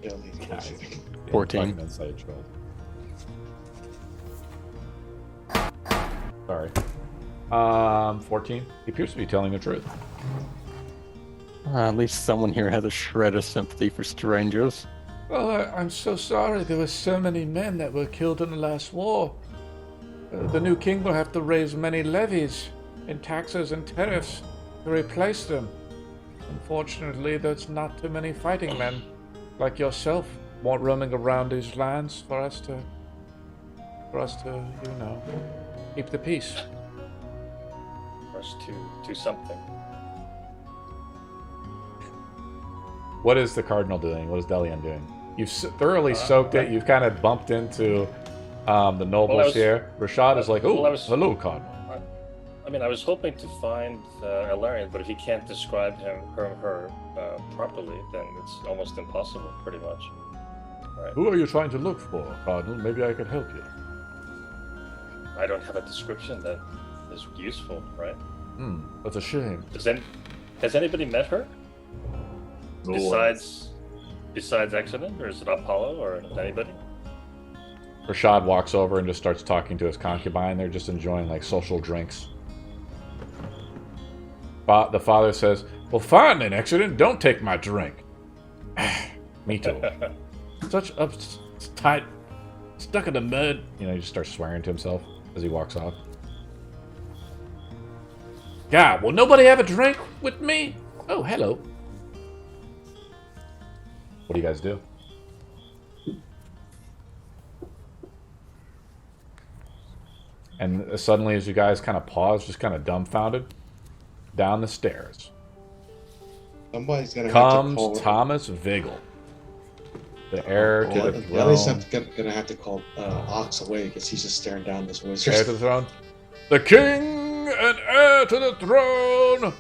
Billy wizard. 14. Fucking inside troll. Sorry. 14. He appears to be telling the truth. At least someone here has a shred of sympathy for strangers. Well, I'm so sorry there were so many men that were killed in the last war. The new king will have to raise many levies in taxes and tariffs to replace them. Unfortunately, there's not too many fighting men like yourself more roaming around these lands for us to, you know, keep the peace. For us to do something. What is the cardinal doing? What is Delian doing? You've thoroughly soaked it. You've kind of bumped into the nobles here. Rashad is like, oh, hello, cardinal. I mean, I was hoping to find a Larian, but if he can't describe her properly, then it's almost impossible, pretty much. Right? Who are you trying to look for, cardinal? Maybe I could help you. I don't have a description that is useful, right? That's a shame. Has anybody met her? Besides Excellent, or is it Apollo, or anybody? Rashad walks over and just starts talking to his concubine. They're just enjoying like social drinks. The father says, "Well, fine then, Excellent. Don't take my drink." Me too. Such uptight, stuck in the mud. You know, he just starts swearing to himself as he walks off. God, will nobody have a drink with me? Oh, hello. What do you guys do? And suddenly, as you guys kind of pause, just kind of dumbfounded, down the stairs Somebody's gonna have to comes call. Thomas Viggle, the heir to the Billy's throne. gonna have to call Ox away because he's just staring down this wizard. Heir to the throne. The king and heir to the throne,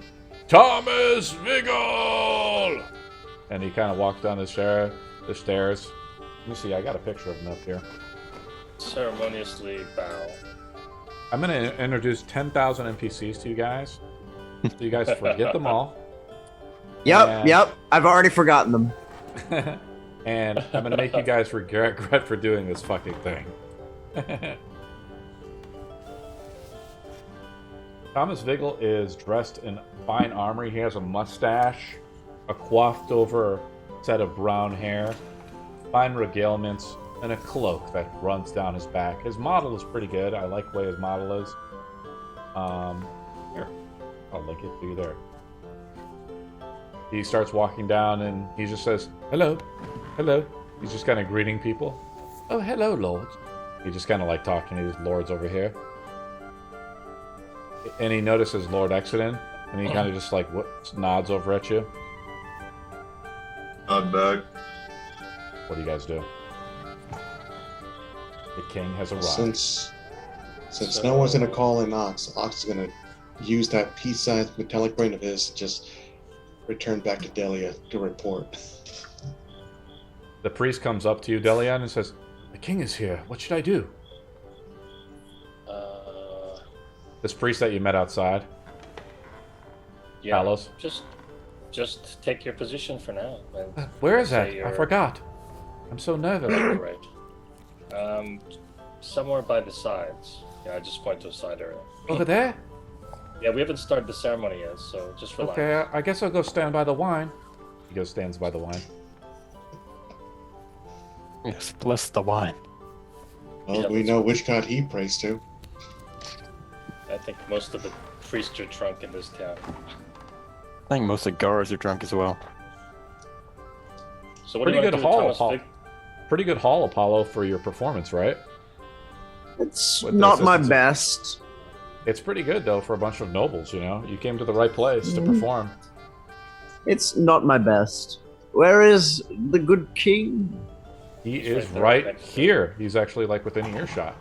Thomas Viggle. And he kind of walks down the stairs. Let me see. I got a picture of him up here. Ceremoniously bow. I'm going to introduce 10,000 NPCs to you guys, so you guys forget them all. Yep. I've already forgotten them. And I'm going to make you guys regret for doing this fucking thing. Thomas Viggle is dressed in fine armor. He has a mustache, a coiffed over set of brown hair, fine regalements, and a cloak that runs down his back. His model is pretty good. I like the way his model is. Here, I'll link it to you there. He starts walking down and he just says, "Hello, hello." He's just kind of greeting people. "Oh, hello, lord." He just kind of like talking to these lords over here. and he notices Lord Exodus, and he kind of just like nods over at you. Nod back. What do you guys do? The king has arrived. Since no one's gonna call in Ox is gonna use that pea-sized metallic brain of his to just return back to Delia to report. The priest comes up to you, Delian, and says, "The king is here. What should I do?" This priest that you met outside. Yeah, Palos. just take your position for now. And Where is that? say I you're- forgot. I'm so nervous. Right. Somewhere by the sides. Yeah, I just point to a side area. Over there? Yeah, we haven't started the ceremony yet, so just relax. Okay, I guess I'll go stand by the wine. He goes, stands by the wine. Yes, bless the wine. Well, Yeah, we that's know which god he prays to. I think most of the priests are drunk in this town. I think most of the Garas are drunk as well. So what Pretty do you good want to do, haul, Thomas Paul. Vig? Pretty good haul, Apollo, for your performance, right? It's With the not my assistance of- best. It's pretty good, though, for a bunch of nobles, you know? You came to the right place to perform. It's not my best. Where is the good king? He He's is right there, right next to here. He's actually, like, within earshot.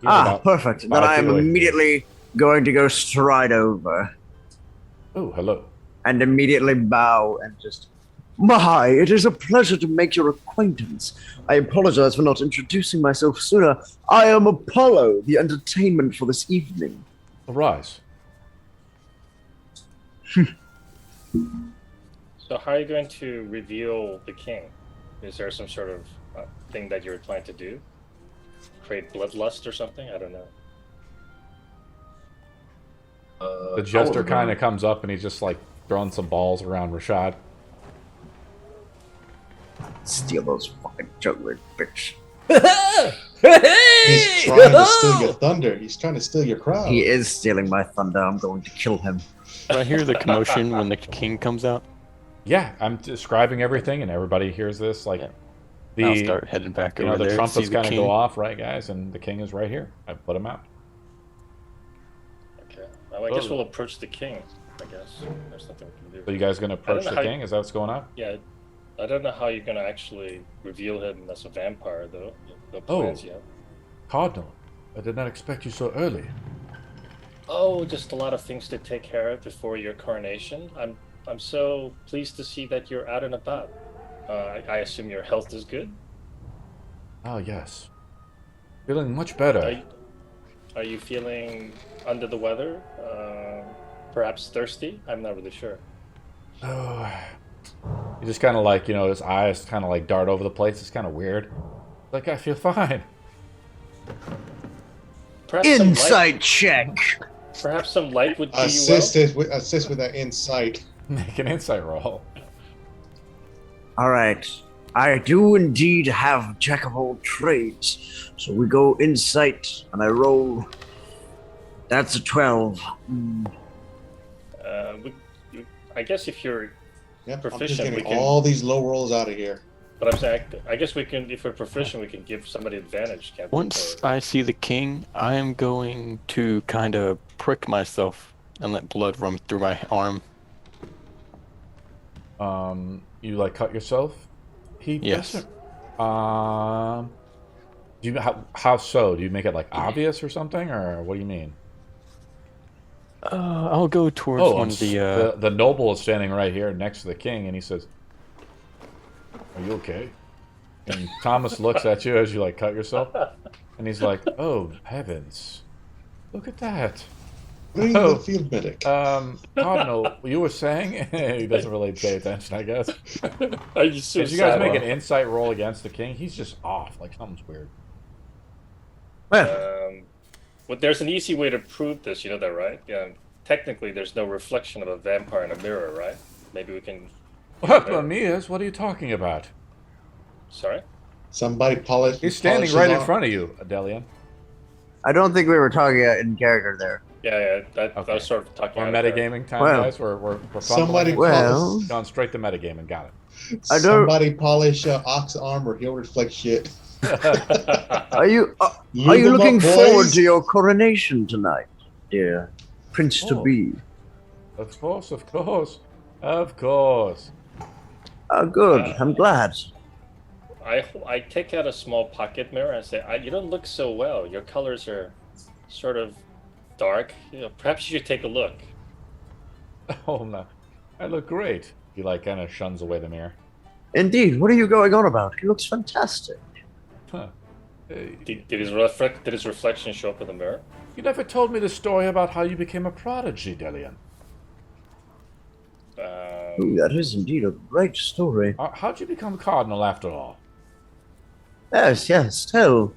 He's Ah, about perfect. Then 5 I feet am away from you. immediately going to go stride over Oh, hello. and immediately bow and just. My, it is a pleasure to make your acquaintance. I apologize for not introducing myself sooner. I am Apollo, the entertainment for this evening. Arise. So how are you going to reveal the king? Is there some sort of thing that you're planning to do? Create bloodlust or something? I don't know. The jester kind of comes up and he's just, like, throwing some balls around Rashad. Steal those fucking juggler bitch. He's trying to steal your thunder. He's trying to steal your crowd. He is stealing my thunder. I'm going to kill him. Do I hear the commotion when the king comes out? Yeah, I'm describing everything, and everybody hears this. Like, Yeah. I'll start heading back you over know, the there. trumpets see the kind of king. go off, right, guys? And the king is right here. I put him out. Okay. Well, I guess we'll approach the king. I guess there's nothing we can So do. you guys gonna approach know the how king? Is that what's going on? Yeah, I don't know how you're gonna actually reveal him as a vampire, though. No Oh. plans yet. Cardinal, I did not expect you so early. Oh, just a lot of things to take care of before your coronation. I'm so pleased to see that you're out and about. I assume your health is good. Ah, yes. Feeling much better. Are you feeling under the weather? Perhaps thirsty? I'm not really sure. Oh, he just kind of like, you know, his eyes kind of like dart over the place. It's kind of weird. Like, I feel fine. Perhaps some light, Insight check. perhaps some light would do you Assist well. with that insight. Make an insight roll. All right. I do indeed have jack of all trades. So we go insight, and I roll. That's a 12. I guess if you're, Yep, I'm just Proficient, getting we can- all these low rolls out of here. but I'm saying, I guess we can, if we're proficient, we can give somebody advantage, can't we? Once Or- I see the king, I am going to kind of prick myself and let blood run through my arm. You like cut yourself? He Yes. doesn't. Do you how so? Do you make it like obvious or something, or what do you mean? I'll go towards one of the noble is standing right here next to the king, and he says, "Are you okay?" And Thomas looks at you as you like cut yourself, and he's like, "Oh heavens, look at that." Bring Oh. the field medic. Cardinal, you were saying he doesn't really pay attention, I guess. Are you so Did you guys sad? make an insight roll against the king? He's just off, like something's weird. Well, Well, there's an easy way to prove this. You know that, right? Yeah. Technically, there's no reflection of a vampire in a mirror, right? Maybe we can. What, Amias? What are you talking about? Sorry. Somebody polish. He's standing polishes right in off. front of you, Adelian. I don't think we were talking in character there. Yeah. I Okay. was sort of talking. We're out of character. metagaming time, Well, guys. We're Somebody fumbling. Well, Gone straight to metagaming. Got it. I don't- Somebody polish ox armor. He'll reflect shit. are you Lube him looking up, forward boys. to your coronation tonight, dear? prince to Oh. be. Of course, of course. Of course. Oh, good. I'm glad. I take out a small pocket mirror and say, "You don't look so well. Your colors are sort of dark. Perhaps you should take a look." Oh, no. I look great. He, like, kind of shuns away the mirror. Indeed. What are you going on about? He looks fantastic. Huh. Did his reflection show up in the mirror? You never told me the story about how you became a prodigy, Delian. Ooh, that is indeed a great story. How'd you become cardinal after all? Yes, tell.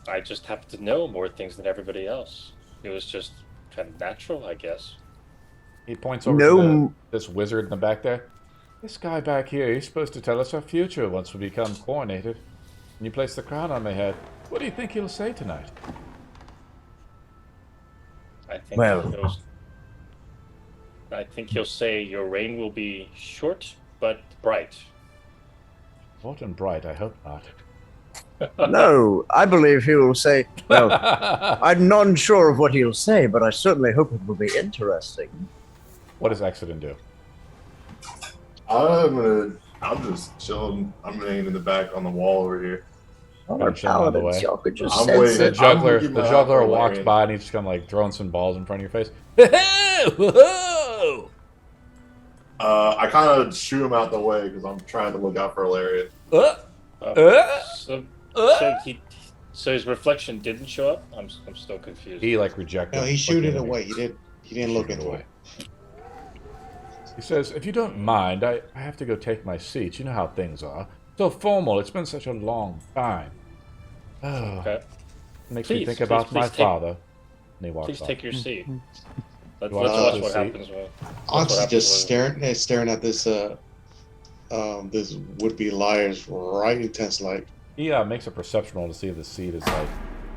I just happen to know more things than everybody else. It was just kind of natural, I guess. He points over to this wizard in the back there. This guy back here, he's supposed to tell us our future once we become coronated. And you place the crown on my head. What do you think he'll say tonight? I think he'll say your reign will be short but bright. Short and bright, I hope not. No, I believe he will say, well, I'm not unsure of what he'll say, but I certainly hope it will be interesting. What does Exodus do? I'm just chilling. I'm laying in the back on the wall over here. Oh, our paladins, y'all could just I'm sense waiting. The it. juggler, keeping the my eye juggler on walks Larry. by and he's just kind of like throwing some balls in front of your face. Whoa! I kind of shoot him out the way because I'm trying to look out for Lariat. So his reflection didn't show up. I'm still confused. He like rejected. No, he shoot it away. He didn't look into it. He says, "If you don't mind, I have to go take my seat. You know how things are. So formal. It's been such a long time. Oh, Okay. makes me Please, think please, about my please take- father." And he walks Please off. take your seat. Let's Do I watch take what the seat? happens. Ox is just staring at this this would-be liar's right intense light. He makes a perception roll to see if the seat is like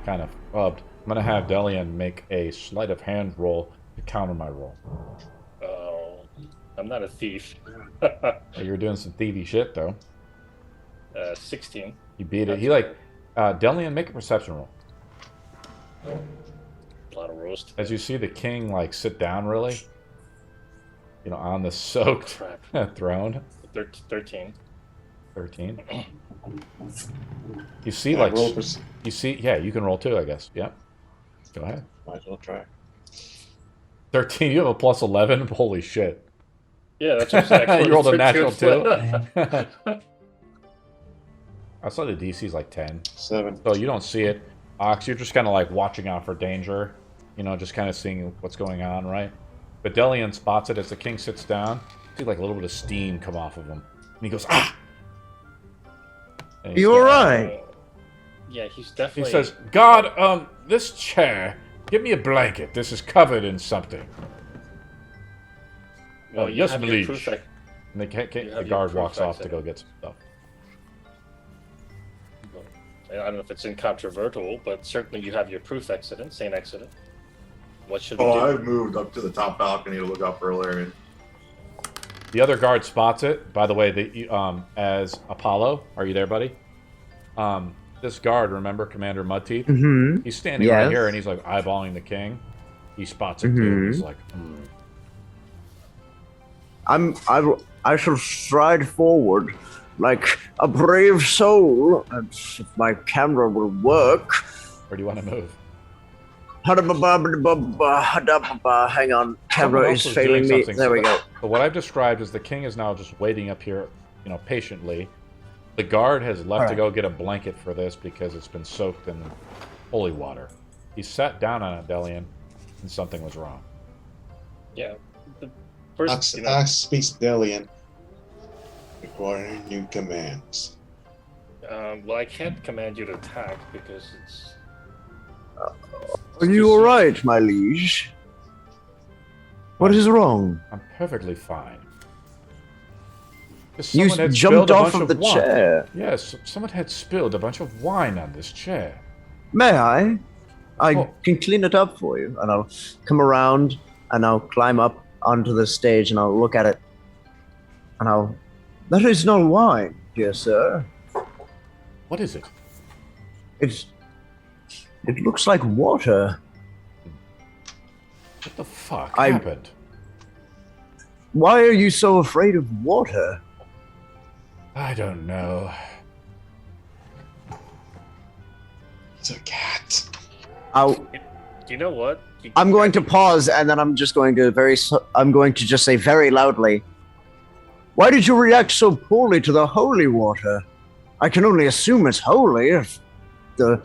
kind of fubbed. I'm gonna have Delian make a sleight of hand roll to counter my roll. Oh, I'm not a thief. You're doing some thievy shit though. 16. You beat it. He like Delian, make a perception roll. A lot of roast. As you see the king like sit down really, on the soaked Crap. throne. 13. 13. You see like roll you see you can roll too, I guess. Yep. Go ahead. Might as well try. 13. You have a plus 11. Holy shit. Yeah, that's exactly. You rolled a natural too. I saw the DC is like 10. 7. So you don't see it. Ox, you're just kind of like watching out for danger. Just kind of seeing what's going on, right? But Delian spots it as the king sits down. See like a little bit of steam come off of him. And he goes, "Ah!" And he's You gonna- alright? Yeah, he's definitely. He says, "God, this chair, give me a blanket. This is covered in something." Well, you yes, have my your liege. proof And the You have your guard proof walks off to exit. go get some stuff. I don't know if it's incontrovertible, but certainly you have your proof accident, sane accident. What should we do? I've moved up to the top balcony to look out for Lariat. The other guard spots it. By the way, as Apollo, are you there, buddy? This guard, remember Commander Mudteeth? Mm-hmm. He's standing right Yes. here, and he's like eyeballing the king. He spots it too. He's like, I shall stride forward like a brave soul, and if my camera will work. "Where do you want to move?" Hang on, camera Someone is else was failing doing me. something, There so we go. So what I've described is the king is now just waiting up here, patiently. The guard has left to go get a blanket for this because it's been soaked in holy water. He sat down on it, Delian, and something was wrong. Yeah. First, Ox speaks Delian. Requiring new commands. well, I can't command you to attack because it's. Are you alright, my liege? What is wrong? I'm perfectly fine. You Someone had jumped spilled a off bunch of the wine. chair. Yes, someone had spilled a bunch of wine on this chair. May I? I Oh. can clean it up for you, and I'll come around, and I'll climb up onto the stage, and I'll look at it, and That is not wine, dear sir. What is it? It looks like water. What the fuck I- happened? Why are you so afraid of water? I don't know. It's a cat. Do you know what? I'm going to pause, and then I'm just going to I'm going to just say very loudly, why did you react so poorly to the holy water? I can only assume it's holy if the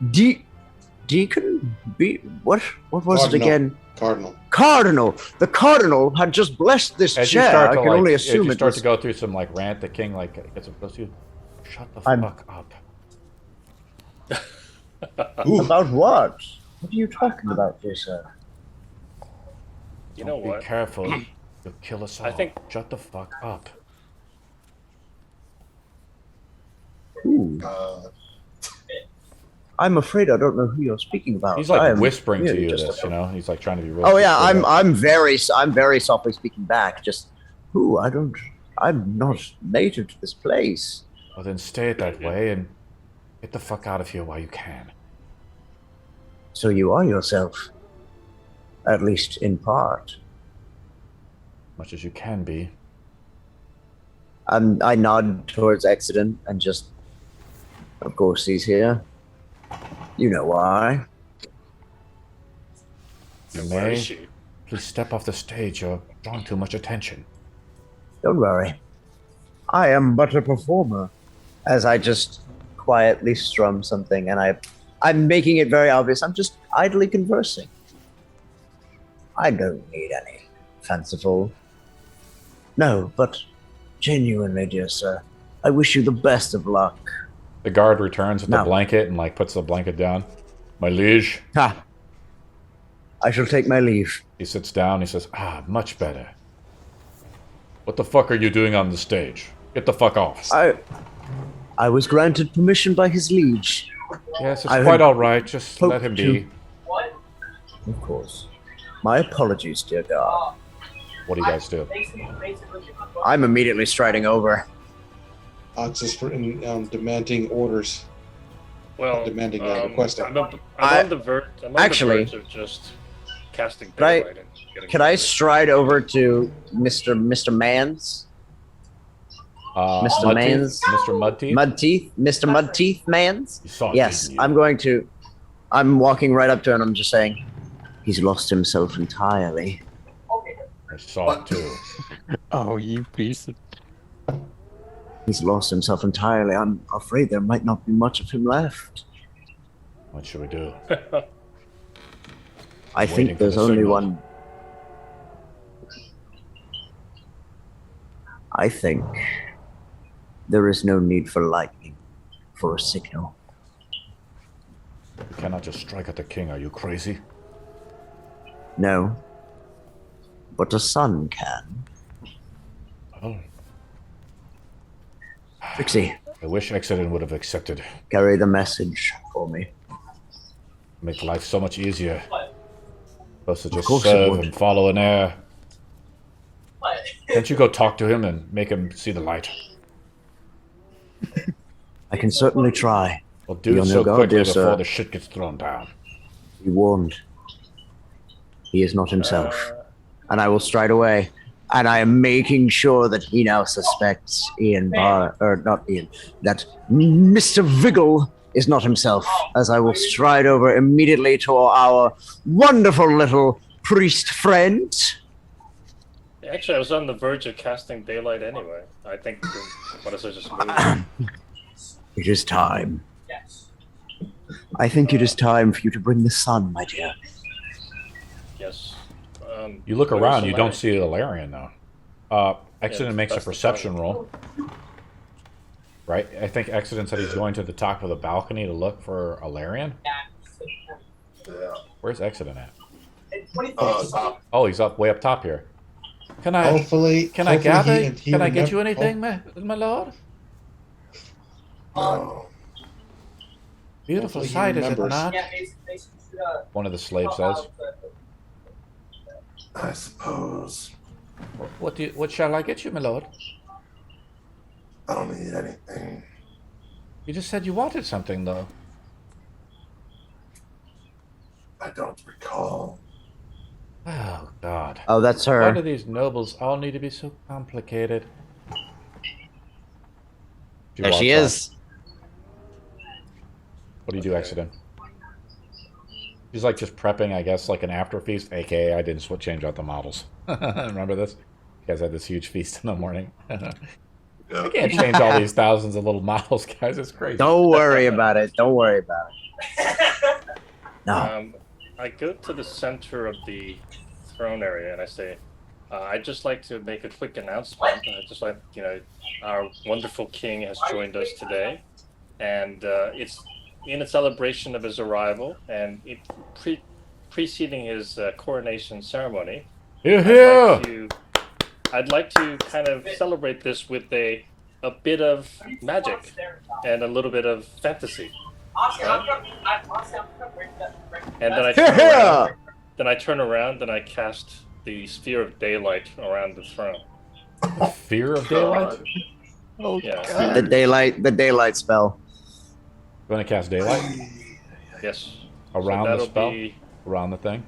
deacon what was it Cardinal. again? Cardinal. Cardinal. The cardinal had just blessed this As you chair. start I to can only assume as you it start was to go through some like rant, the king like gets up close to you. Shut the fuck up. Ooh. about what? What are you talking about, dear sir? You know Be what? careful. You'll kill us all. I think- Shut the fuck up. Ooh, I'm afraid I don't know who you're speaking about. He's I like am whispering to really you just this, you know? He's like trying to be real. Oh yeah, straight up. I'm very softly speaking back. Just, I'm not native to this place. Well, then stay it that way and get the fuck out of here while you can. So you are yourself, at least in part. Much as you can be. I nod towards Exodus and just, of course he's here. You know why? You Where may. is she? Please step off the stage. You're drawing too much attention. Don't worry. I am but a performer. As I just quietly strum something, and I'm making it very obvious. I'm just idly conversing. I don't need any fanciful. No, but genuinely, dear sir, I wish you the best of luck. The guard returns with the No. blanket and like puts the blanket down. My liege. Ha! I shall take my leave. He sits down. He says, much better. What the fuck are you doing on the stage? Get the fuck off. I was granted permission by his liege. Yes, it's I quite heard- all right. Just let him be. Of course. My apologies, dear God. What do you guys do? I'm immediately striding over. Ox is demanding orders. Well, Demanding, requesting. I'm on the verge of just casting Could I- daylight and getting. Could I stride over to Mr. Mans? Mr. Mudteeth? Mans? Mr. Mudteeth? Mudteeth? Mr. Mudteeth Mans? You saw it, Yes, didn't you? I'm walking right up to him and I'm just saying, he's lost himself entirely. I saw it too. Oh, you piece of... He's lost himself entirely. I'm afraid there might not be much of him left. What should we do? I Waiting think for there's the only signal. one. I think there is no need for lightning for a signal. You cannot just strike at the king. Are you crazy? No. But a sun can. Oh, Trixie, I wish Exodus would have accepted. carry the message for me. Make life so much easier. Supposed to just course it serve would. and follow an heir. Can't you go talk to him and make him see the light? I can certainly try. Well, do Be it on so your guard, quickly dear before sir. the shit gets thrown down. Be warned. He is not himself. And I will stride away. And I am making sure that he now suspects that Mr. Viggle is not himself, as I will stride over immediately to our wonderful little priest friend. Actually, I was on the verge of casting daylight anyway. I think what is it just moving? It is time. I think it is time for you to bring the sun, my dear. Yes. You look where's around, the you don't light? see Ilarion though. Exodus makes a that's the perception point. roll. Right? I think Exodus said he's going to the top of the balcony to look for Ilarion. Yeah. Where's Exodus at? Top. Oh, he's up way up top here. Can I Hopefully, can I hopefully gather? he Can I get you remember- anything, my lord? No. Beautiful Hopefully he sight, is it remembers. not? One of the slaves says. I suppose. What shall I get you, my lord? I don't need anything. You just said you wanted something, though. I don't recall. Oh, God. Oh, that's Why her. do these nobles all need to be so complicated? There she walks is. What do you do, Exodus? She's like just prepping, I guess, like an after feast, aka I didn't change out the models. Remember this? You guys had this huge feast in the morning. I can't change all these thousands of little models, guys. It's crazy. Don't worry about it. Don't worry about it. No. I go to the center of the throne area and I say, I'd just like to make a quick announcement. I'd just like, our wonderful king has joined us today, and it's in a celebration of his arrival and preceding his coronation ceremony. I'd like to kind of celebrate this with a bit of magic and a little bit of fantasy. Right? And then I turn around and I cast the sphere of daylight around the throne. Fear of daylight? Oh, Yeah. God. The daylight spell. You want to cast daylight? Yes. Around So the spell? be, Around the thing?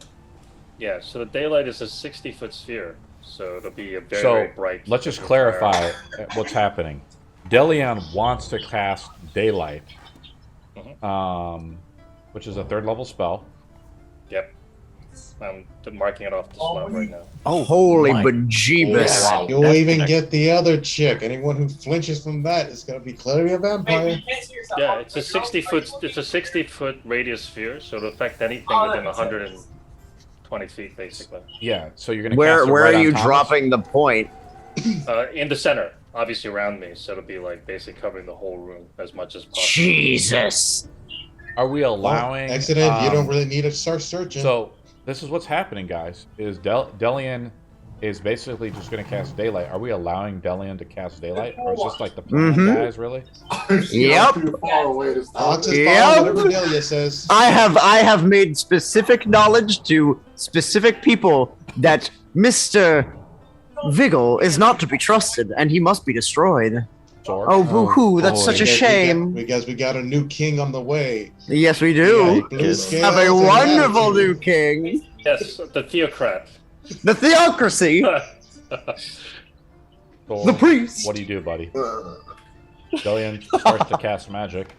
yeah, so the daylight is a 60-foot sphere. So it'll be a very bright. Let's just clarify what's happening. Delian wants to cast daylight, which is a 3rd level spell. Yep. I'm marking it off the slot right now. Oh, holy my- bejeebus. Wow. You'll That's even gonna- get the other chick. Anyone who flinches from that is going to be clearly a vampire. Yeah, it's a 60-foot radius sphere, so it'll affect anything within 120 feet, basically. Yeah, so you're going to Where cast it where right are on you Thomas? dropping the point? In the center, obviously around me, so it'll be like basically covering the whole room as much as possible. Jesus. Are we allowing... Accident, you don't really need to start searching. So, this is what's happening, guys, is Delian is basically just going to cast daylight. Are we allowing Delian to cast daylight? Or is this like the plan, guys, really? Yep. Too far away to stop I'll just it. follow whatever Delia says. I have made specific knowledge to specific people that Mr. Viggle is not to be trusted and he must be destroyed. Sword? Oh, boo-hoo, that's boy. such a Because shame. Because we got a new king on the way. Yes, we Yeah, do. blue Yes. scales Have a and wonderful attitude. new king. Yes, the theocrat. The theocracy. Sword. The priest. What do you do, buddy? Uh, Delian starts to cast magic.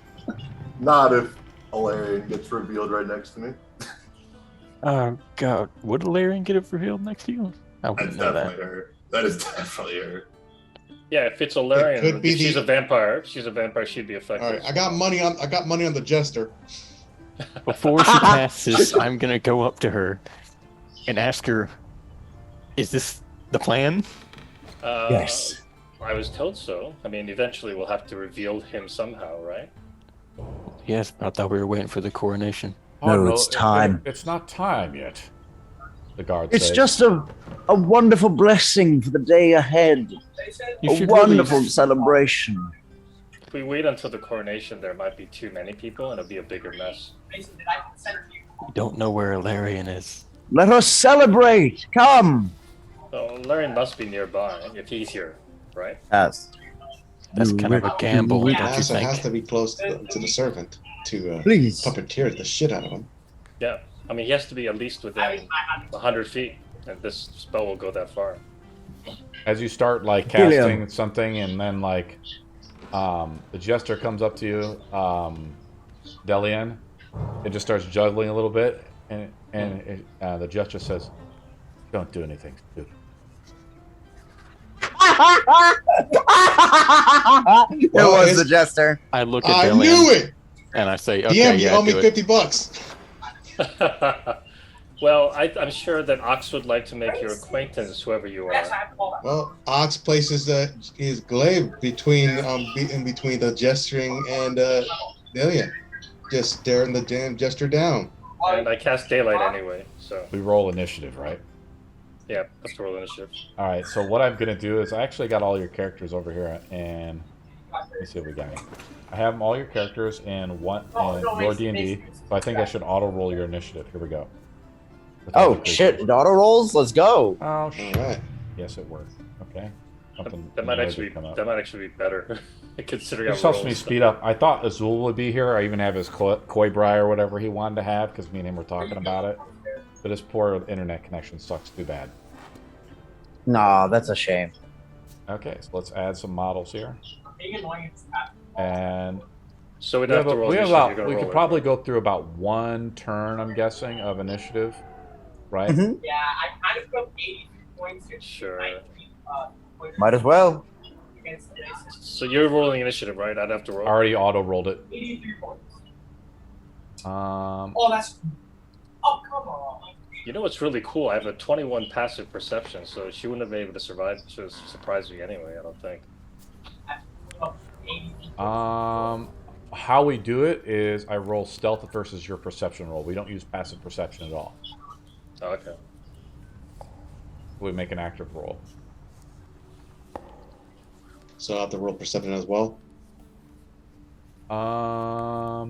Not if Alarian gets revealed right next to me. Oh, God. Would Alarian get it revealed next to you? I That's wouldn't know that. definitely her. That is definitely her. Yeah, if it's Alarian, could be if she's the- a vampire. She's a vampire. She'd be affected. All right, I got money on the jester. Before she passes, I'm going to go up to her and ask her, is this the plan? Yes. I was told so. I mean, eventually we'll have to reveal him somehow, right? Yes, I thought we were waiting for the coronation. No, it's time. It's not time yet. The guard It's says. just a wonderful blessing for the day ahead. You A should really- wonderful celebration. If we wait until the coronation, there might be too many people and it'll be a bigger mess. We don't know where Alarian is. Let us celebrate. Come. So Alarian must be nearby if he's here, right? Yes. That's kind of a gamble, don't you Also has think? to be close to the servant to Please. puppeteer the shit out of him. Yeah. I mean, he has to be at least within 100 feet, and this spell will go that far. As you start like Helium. casting something, and then like the jester comes up to you, Delian, it just starts juggling a little bit, and the jester says, "Don't do anything stupid." It Well, was it's- the jester. I look at I Dylan knew it! and I say, okay, DM, you yeah, owe me do it. $50. Well, I'm sure that Ox would like to make your acquaintance, whoever you are. Well, Ox places his glaive between in between the gesturing and Delia. Just staring the damn jester down. And I cast daylight anyway, so We roll initiative, right? yeah, that's the roll initiative. All right. So what I'm gonna do is I actually got all your characters over here, and let me see what we got. I have all your characters in your D&D, so I think I should auto roll your initiative. Here we go. Oh shit! Auto rolls. Let's go. Oh All shit! right. Yes, it worked. Okay. Something That might noisy actually come up. be better, considering This I helps me speed up. I thought Azul would be here. I even have his koi bry or whatever he wanted to have because me and him were talking about it. But his poor internet connection sucks too bad. Nah, that's a shame. Okay, so let's add some models here. And So we'd we, have have to roll we, have initiative. about, You're gonna we roll could it, probably right? go through about one turn, I'm guessing, of initiative, right? Mhm. Yeah, I kind of put 83 points to Sure. 19 Might as well. against the base. So you're rolling initiative, right? I'd have to roll. Already auto rolled it. 83 points. Um, Oh, that's. Oh, come on. You know what's really cool? I have a 21 passive perception, so she wouldn't have been able to survive. She was surprised me anyway. I don't think. Oh, 83 points. how we do it is I roll stealth versus your perception roll. We don't use passive perception at all. Oh, okay. We make an active roll. So I have to roll perception as well. I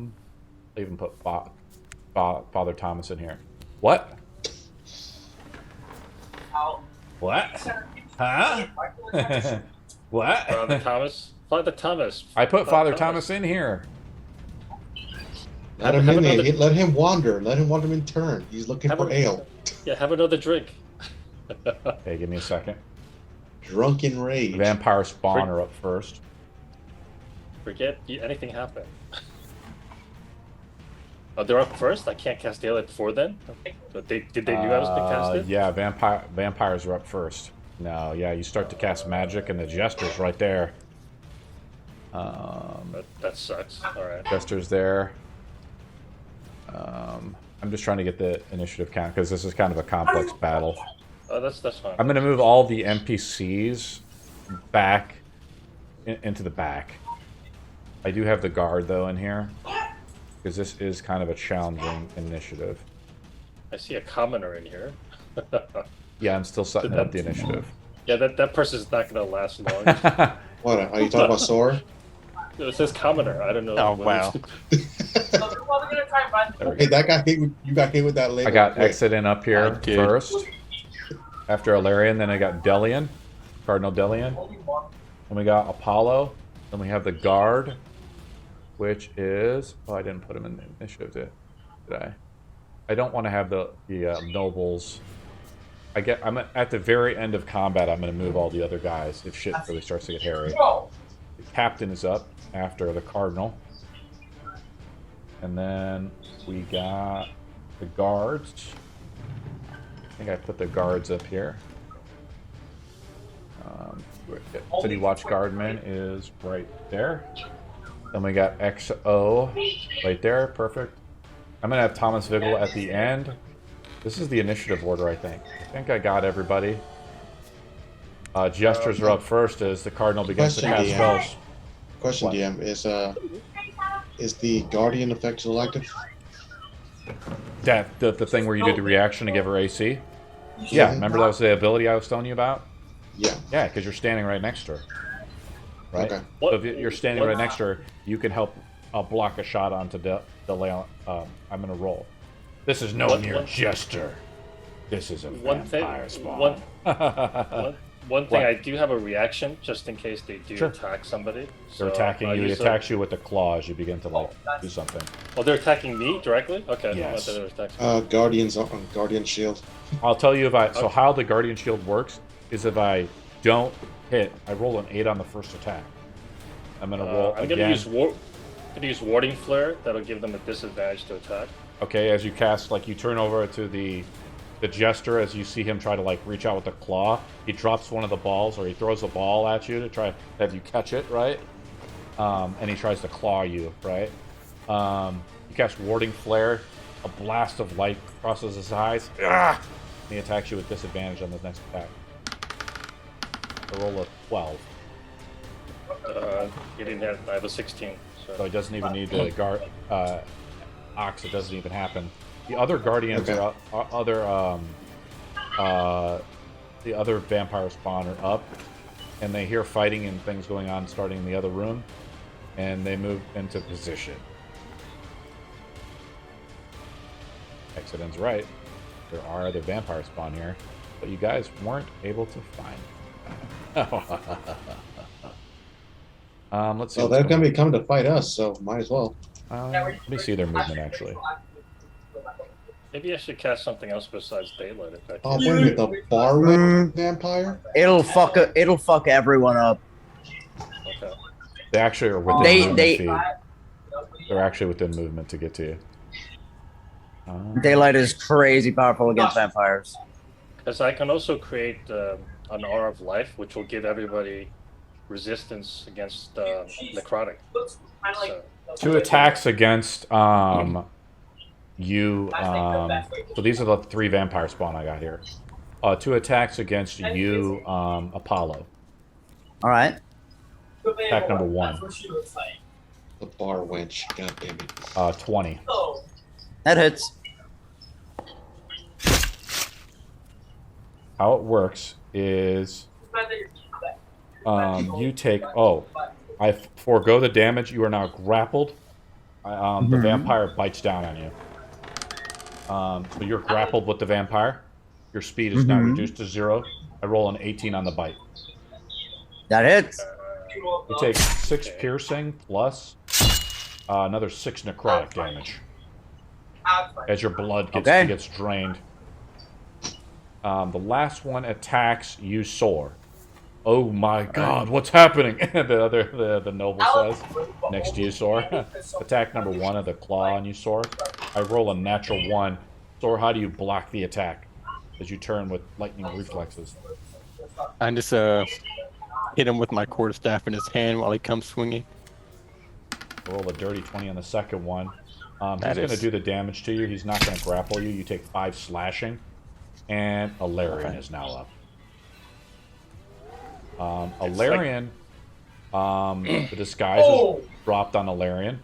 even put Father Thomas in here. What? I'll- What? Huh? What? Father Thomas. Father Thomas. I put Father Thomas in here. Let him in there. Let him wander. Let him wander in turn. He's looking Have for a- ale. Yeah, have another drink. Okay, give me a second. Drunken rage. Vampire spawn are up first. Forget anything happened. Oh, they're up first? I can't cast daylight before then? But did they knew I was going to cast it? Yeah, vampires are up first. No, yeah, you start to cast magic and the jester's right there. That sucks. Alright. Jester's there. I'm just trying to get the initiative count because this is kind of a complex battle. Oh, that's fine. I'm going to move all the NPCs back into the back. I do have the guard though in here because this is kind of a challenging initiative. I see a commoner in here. Yeah, I'm still setting up the initiative. Yeah, that person's not going to last long. What? Are you talking about Sora? It says commoner. I don't know. Oh, what wow. it's- So we're probably gonna try and run. There we Hey, go. that got hit. You got hit with that label. I got quick. Exodin up here I did. first. After Alarian, then I got Delian, Cardinal Delian. Then we got Apollo. Then we have the guard, which is... Oh, I didn't put him in the initiative, did I? I don't want to have the nobles. I'm at the very end of combat. I'm going to move all the other guys if shit really starts to get hairy. Go. The captain is up after the cardinal. And then we got the guards. I think I put the guards up here. City Watch Guardman is right there. Then we got XO right there. Perfect. I'm going to have Thomas Viggle at the end. This is the initiative order, I think. I think I got everybody. Gestures are up first as the cardinal begins to Question, cast DM. spells. Question, What? DM, is the guardian effect still active? That the thing where you did the reaction to give her AC? Yeah, Mhm. remember that was the ability I was telling you about? Yeah. Yeah, because you're standing right next to her. Right? Okay. So if you're standing right next to her, you can help block a shot onto Delian. I'm going to roll. This is no mere jester. This is a One thing- vampire spawn. One thing, What? I do have a reaction just in case they do Sure. attack somebody. They're So, attacking you. He use attacks you with the claw as you begin to like do something. Oh, they're attacking me directly? Okay. Yes. I thought they were attacking me. Guardians on Guardian Shield. I'll tell you so how the Guardian Shield works is if I don't hit, I roll an 8 on the first attack. I'm going to roll I'm again. gonna use warding flare. That'll give them a disadvantage to attack. Okay, as you cast, like you turn over to the jester as you see him try to like reach out with the claw. He drops one of the balls, or he throws a ball at you to try to have you catch it, right? And he tries to claw you, right? You cast warding flare. A blast of light crosses his eyes. Ah! And he attacks you with disadvantage on the next attack. A roll of 12. He didn't have. I have a 16. So he doesn't even need the guard ox. It doesn't even happen. The other guardians are the other vampire spawn are up, and they hear fighting and things going on starting in the other room, and they move into position. Exodin's right. There are other vampire spawn here, but you guys weren't able to find them. Let's see. Oh, what's they're going gonna on. be coming to fight us, so might as well. Let me see their movement actually. Maybe I should cast something else besides daylight if I Oh, can. wait a minute, the bar vampire? It'll fuck everyone up. Okay. They actually are within movement feed. They're actually within movement to get to you. Daylight is crazy powerful against vampires. Because I can also create an aura of life, which will give everybody resistance against necrotic. So, 2 attacks against you. So these are the 3 vampire spawn I got here. 2 attacks against you, Apollo. All right. Attack number 1. The bar wench. God damn it. 20. That hits. How it works is you take. Oh, I forego the damage. You are now grappled. The vampire bites down on you. So you're grappled with the vampire. Your speed is now reduced to 0. I roll an 18 on the bite. That hits. You take 6 piercing plus another 6 necrotic damage as your blood gets drained. The last one attacks you, Soar. Oh my God, what's happening? the noble says next to you, Soar. Attack number 1 of the claw on you, Soar. I roll a natural 1. Soar, how do you block the attack as you turn with lightning reflexes? I just hit him with my quarterstaff in his hand while he comes swinging. Roll a dirty 20 on the second one. He's going to do the damage to you. He's not going to grapple you. You take 5 slashing. And Alarian is now up. Alarian, the disguise is dropped on Alarian.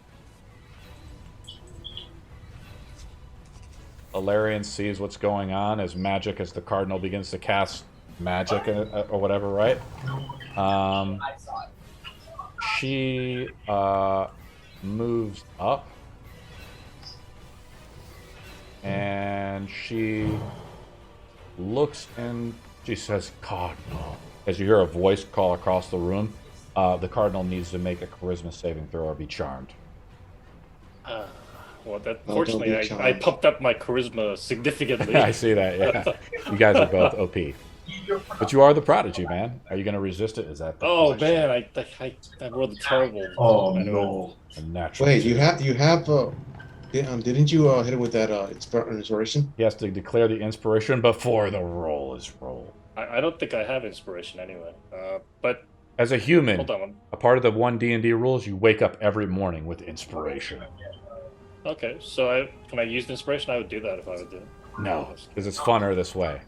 Alarian sees what's going on as the Cardinal begins to cast magic or whatever, right? She moves up. And she looks and she says, Cardinal. As you hear a voice call across the room, the Cardinal needs to make a charisma saving throw or be charmed. Fortunately, I pumped up my charisma significantly. I see that, yeah. You guys are both OP. But you are the prodigy, man. Are you going to resist it? Is that the question? Man, I rolled a terrible. Oh, no. A natural. Wait, you have didn't you hit it with that inspiration? He has to declare the inspiration before the roll is rolled. I don't think I have inspiration anyway. But as a human, hold on. a part of the 1 D&D rules, you wake up every morning with inspiration. Okay, so can I use inspiration? I would do that if I would do it. No, because it's funner this way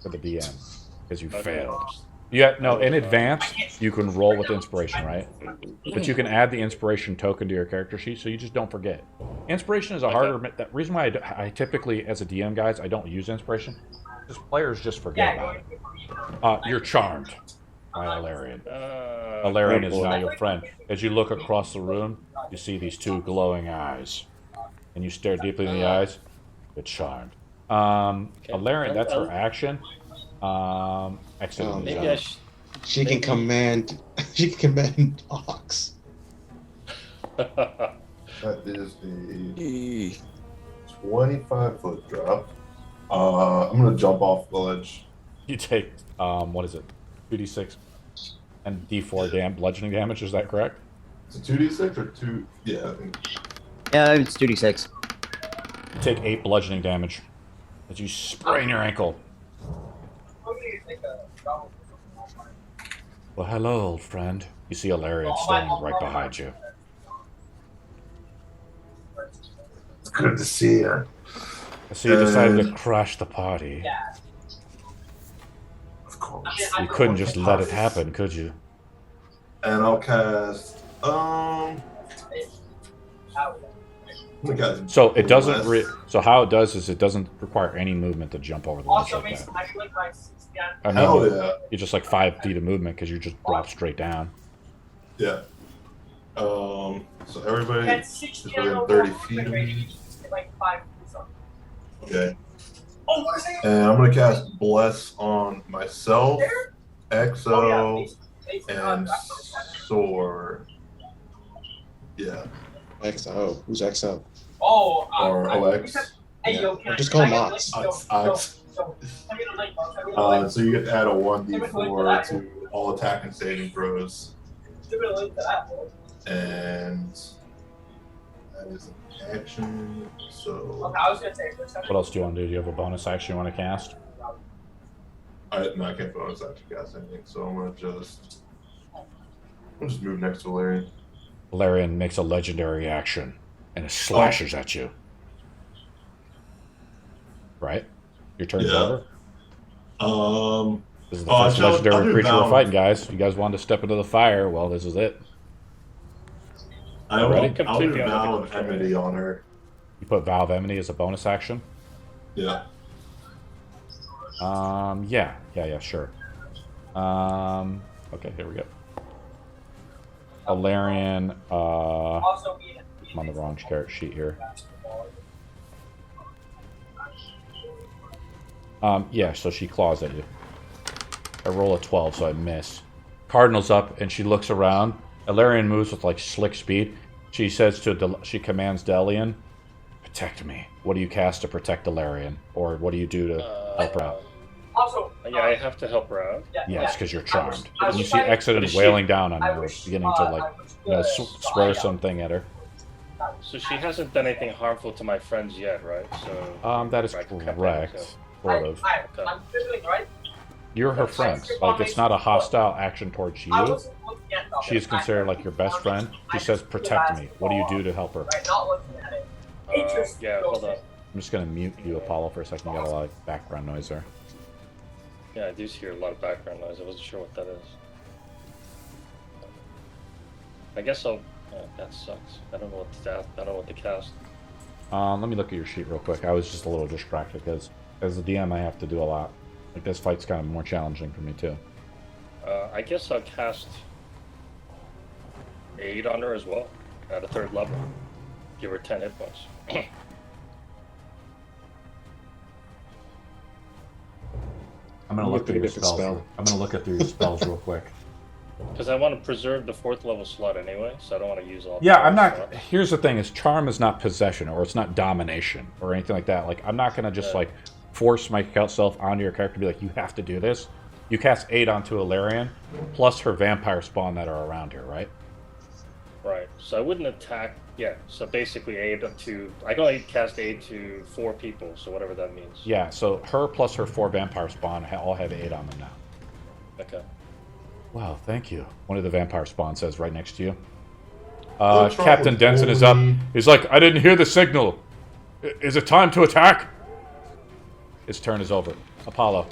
for the DM. Because you failed. In advance, you can roll with inspiration, right? But you can add the inspiration token to your character sheet, so you just don't forget. Inspiration is a harder... The reason why I typically, as a DM, guys, I don't use inspiration, because players just forget about it. You're charmed by Alarian. Alarian is now your friend. As you look across the room, you see these 2 glowing eyes. And you stare deeply in the eyes. You're charmed. Alarian, that's her action. Maybe she can command. She can command dogs. That is the 25-foot drop. I'm gonna jump off the ledge. You take what is it? 2d6 and d4 bludgeoning damage. Is that correct? Is it 2d6 or 2? Yeah. Yeah, it's 2d6. You take 8 bludgeoning damage as you sprain your ankle. Well, hello, old friend. You see Alarian standing right behind you. It's good to see you. I see you decided to crash the party. Of course. You couldn't just let it happen, could you? And I'll cast. So it doesn't. So how it does is it doesn't require any movement to jump over the ledge like that. I mean, Hell yeah. You're just like 5 feet of movement because you just drop straight down. Yeah. So everybody is within 30 feet of me. Okay. And I'm gonna cast Bless on myself, Exo, and Soar. Yeah. XO. Who's XO? Or OX. Hey, yo, can Just I- call can him I get a Ox. link? Ox. Can I get a link, bro? Can I get a link? So you get to add a 1d4 to all attack and saving throws, Give me a link to that, bro. and that is an action. So Okay, I was gonna say. What else do you want to do? Do you have a bonus action you want to cast? no, I can't bonus action cast anything. So I'll just move next to Larry. Valerian makes a legendary action and it slashes at you. Right? Your turn's Yeah. over? This is the Oh, first I'll legendary do creature we're Valve. fighting, guys. You guys wanted to step into the fire. Well, this is it. I'll Ready? do Completely Vow under of control. Enmity on her. You put Vow of Enmity as a bonus action? Yeah. Yeah, sure. Okay, here we go. Valerian, Also, we I'm on the wrong carrot sheet here. Yeah, so she claws at you. I roll a 12, so I miss. Cardinal's up, and she looks around. Alarian moves with, like, slick speed. She says she commands Delian, protect me. What do you cast to protect Alarian? Or what do you do to help her out? Also, Yeah, I have to help her out. Yes, because you're charmed. I And you wish see I- Exodus What is she- wailing down on I you, wish, beginning to, like, swear something at her. So she hasn't done anything harmful to my friends yet, right? So That is Right, Captain, correct. so- Sort of. I'm fiddling, right? You're her friend. Like, it's not a hostile action towards I you. wasn't looking at the- She is considered like your best friend. She says, protect me. What do you do to help her? Right, not looking at it. Interesting. Yeah, hold on. I'm just going to mute you, Apollo, for a second. You got a lot of background noise there. Yeah, I do hear a lot of background noise. I wasn't sure what that is. I guess I'll. Oh, that sucks. I don't know what to. I don't know what to cast. Let me look at your sheet real quick. I was just a little distracted because as a DM, I have to do a lot. Like, this fight's kind of more challenging for me, too. I guess I'll cast Aid on her as well at a 3rd level. Give her 10 hit points. I'm going to look through your spells. I'm going to look at through your spells real quick. Because I want to preserve the 4th level slot anyway, so I don't want to use all. Yeah, the I'm not. slots. Here's the thing: is charm is not possession, or it's not domination, or anything like that. Like, I'm not gonna just like force myself onto your character, and be like, you have to do this. You cast Aid onto Alarian, plus her vampire spawn that are around here, right? Right. So I wouldn't attack. Yeah. So basically, Aid to. I can only cast Aid to 4 people. So whatever that means. Yeah. So her plus her 4 vampire spawn all have Aid on them now. Okay. Wow, thank you. One of the vampire spawn says right next to you. What's wrong Captain with Denson is up. Oli? He's like, I didn't hear the signal. Is it time to attack? His turn is over. Apollo.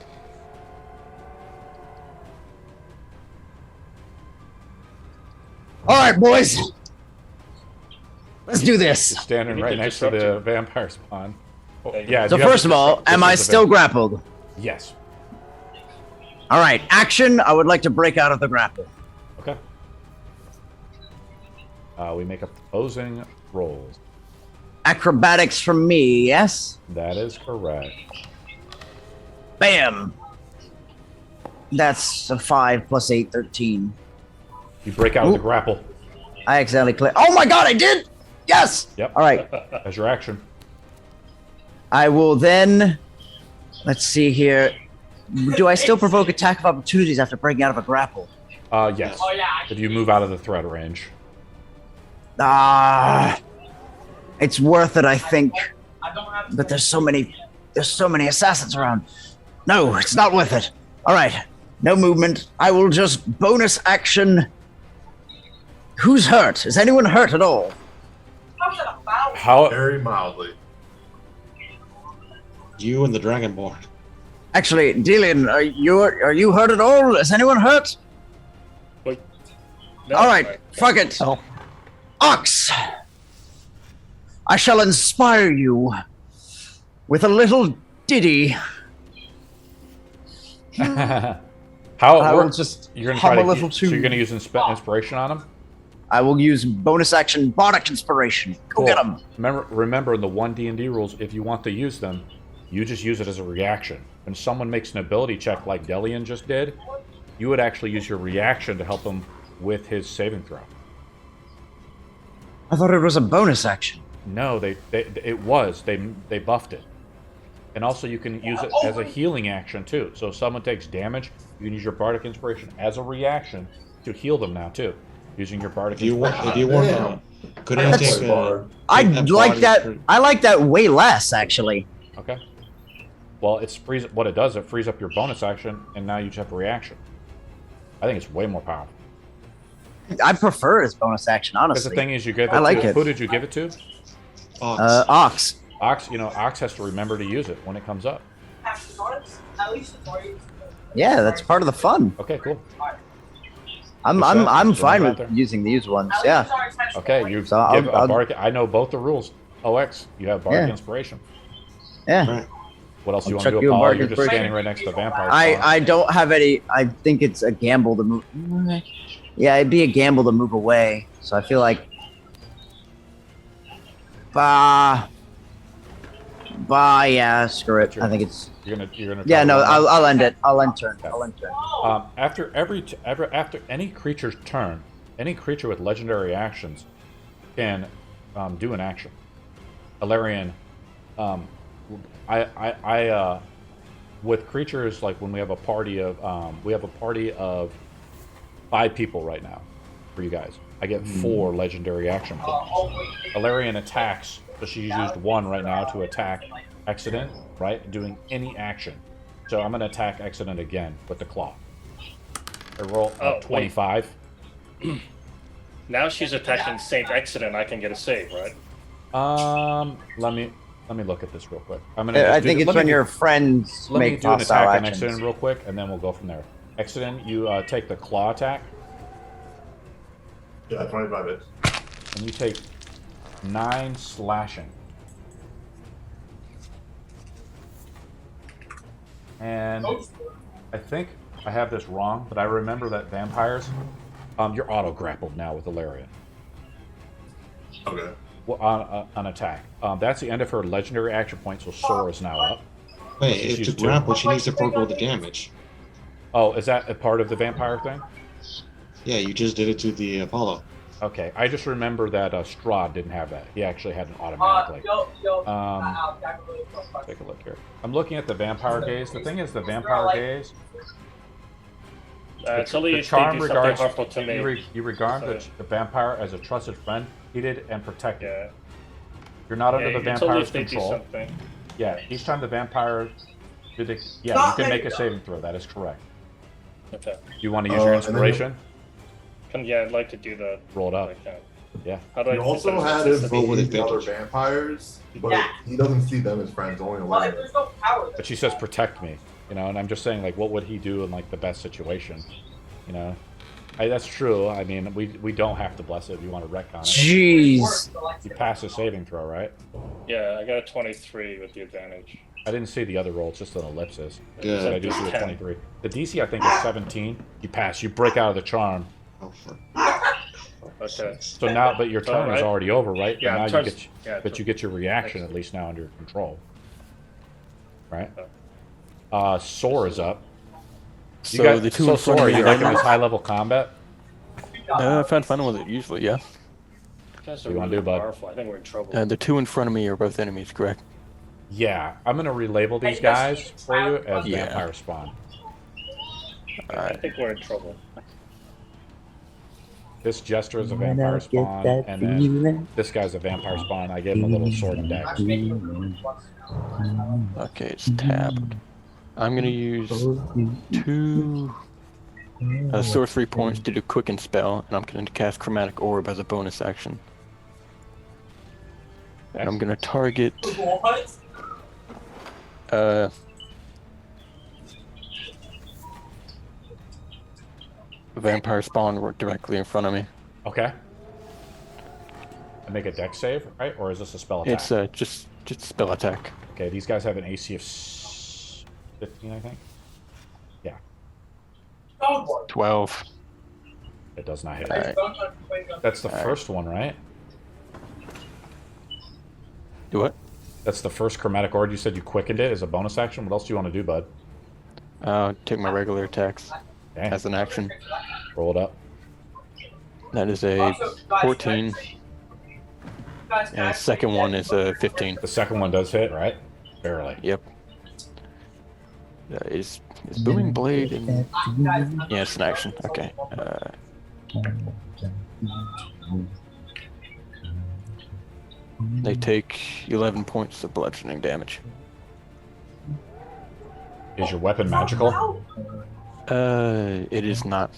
All right, boys. Let's do this. He's standing We need right to next to disrupt the you. vampire spawn. Oh, Thank you. yeah. So you have first to of all, disrupt- am this I is the still vamp- grappled? Yes. All right, action. I would like to break out of the grapple. Okay. We make opposing rolls. Acrobatics from me, yes? That is correct. Bam. That's a 5 plus 8, 13. You break out of the Ooh. grapple. I accidentally clicked. Oh my god, I did! Yes! Yep. All right. As your action. I will then. Let's see here. Do I still provoke attack of opportunities after breaking out of a grapple? Yes. Oh, yeah. If you move out of the threat range. Ah. It's worth it, I think. I don't have. But there's so many assassins around. No, it's not worth it. All right. No movement. I will just bonus action. Who's hurt? Is anyone hurt at all? How's that about? How? Very mildly. You and the Dragonborn. Actually, Delian, are you hurt at all? Is anyone hurt? Wait. No, All right, fuck it. Oh. Ox, I shall inspire you with a little ditty. How I it will works? just You're gonna hum try a to. little So you're tune. gonna use inspiration on him. I will use bonus action bardic inspiration. Go get him. Remember in the 1 D&D rules, if you want to use them, you just use it as a reaction. When someone makes an ability check like Delian just did, you would actually use your reaction to help him with his saving throw. I thought it was a bonus action. No, they buffed it. And also you can use it as a healing action too. So if someone takes damage, you can use your Bardic Inspiration as a reaction to heal them now too. Using your Bardic Inspiration. If you want, Damn. couldn't you take I that like body that. strength? I like that way less, actually. Okay. Well, what it does, it frees up your bonus action, and now you just have a reaction. I think it's way more powerful. I prefer it as bonus action, Because honestly. the thing is, you give it I like to, it. who did you give it to? Ox. Ox. Ox, Ox has to remember to use it when it comes up. At least the story. Yeah, that's part of the fun. Okay, cool. I'm Just fine out with there. using these ones. Yeah. Okay, you So I'll- give a Bardic. I know both the rules. OX, you have Bardic Yeah. Inspiration. Yeah. Right. What else do you I'll want to check do, you a Apollo? Bardic You're just Inspiration. standing right next to the vampire. spawn. I don't have any. I think it's a gamble to move. Yeah, it'd be a gamble to move away. So I feel like. Yeah, screw it. I think it's. You're gonna. Yeah, try to no, run out. I'll end it. I'll end turn. I'll end turn. After after any creature's turn, any creature with legendary actions can do an action. Alarian, with creatures like when we have a party of 5 people right now for you guys. I get 4 legendary action points. Alarian attacks, so she's used 1 right now to attack Accident, right? Doing any action. So I'm gonna attack Accident again with the claw. I roll Oh, 25. Now she's attacking Saint Accident. I can get a save, right? Let me look at this real quick. I think it's when your friends Let me make do an hostile attack on actions. Accident real quick, and then we'll go from there. Accident, you take the claw attack, Yeah, 25 hits. and you take 9 slashing. And I think I have this wrong, but I remember that vampires, you're auto-grappled now with Alarian. Okay. Well, on attack. That's the end of her legendary action point, so Sora is now up. Wait, She's if to used 2. grapple, she needs to forego the damage. Oh, is that a part of the vampire thing? Yeah, you just did it to the Apollo. Okay, I just remember that Strahd didn't have that. He actually had an automatically. Take a look here. I'm looking at the vampire gaze. The thing is, the vampire gaze. It's only The if they charm do something regards harmful to me. you regard So- the vampire as a trusted friend, heated and protected. Yeah. You're not under the It's only vampire's if they do control. something. Yeah, each time the vampire. You can make a saving throw. That is correct. Okay. Do you want to use your and then- inspiration? Yeah, I'd like to do that. Roll it up. Like that. Yeah. How do I You also consider had this? him Roll with beat the other advantage. vampires, but Yeah. he doesn't see them as friends, only Well, if Alarian. there's no power, But she says protect me, and I'm just saying, like, what would he do in like the best situation, That's true. I mean, we don't have to bless it if you want to retcon it. Jeez. You pass a saving throw, right? Yeah, I got a 23 with the advantage. I didn't see the other roll. It's just an ellipsis. Good. So I do see a 23. The DC I think is 17. You pass. You break out of the charm. Oh, for... Okay. So now, but your turn is right. already over, right? Yeah, And now turns- yeah, but you get your reaction at least now under control, right? Oh. Soar is up. You So got, the two so in front Soar, of me you right liking now. this high level combat? I find fun with it usually, yeah. You guys are You wanna really do, bud? powerful. I think we're in trouble. The 2 in front of me are both enemies, correct? Yeah, I'm gonna relabel these guys for you as Yeah. vampire spawn. I think we're in trouble. This jester is a vampire spawn, and then this guy's a vampire spawn. I gave him a little sword and dagger. Okay, it's tabbed. I'm gonna use 2 sorcery points to do quicken spell, and I'm gonna cast chromatic orb as a bonus action. And I'm gonna target what? the vampire spawn directly in front of me. Okay. And make a dex save, right? Or is this a spell attack? It's just spell attack. Okay, these guys have an AC of 15, I think. Yeah, 12. it does not hit. Alright. That's the Alright. first one, right? Do what? That's the first chromatic orb. You said you quickened it as a bonus action. What else do you want to do, bud? Take my regular attacks Dang, as an action. roll it up. That is a 14. And the second one is a 15. The second one does hit, right? Barely. Yep. Is booming blade in... Yeah, it's an action. Okay. They take 11 points of bludgeoning damage. Is your weapon magical? It is not.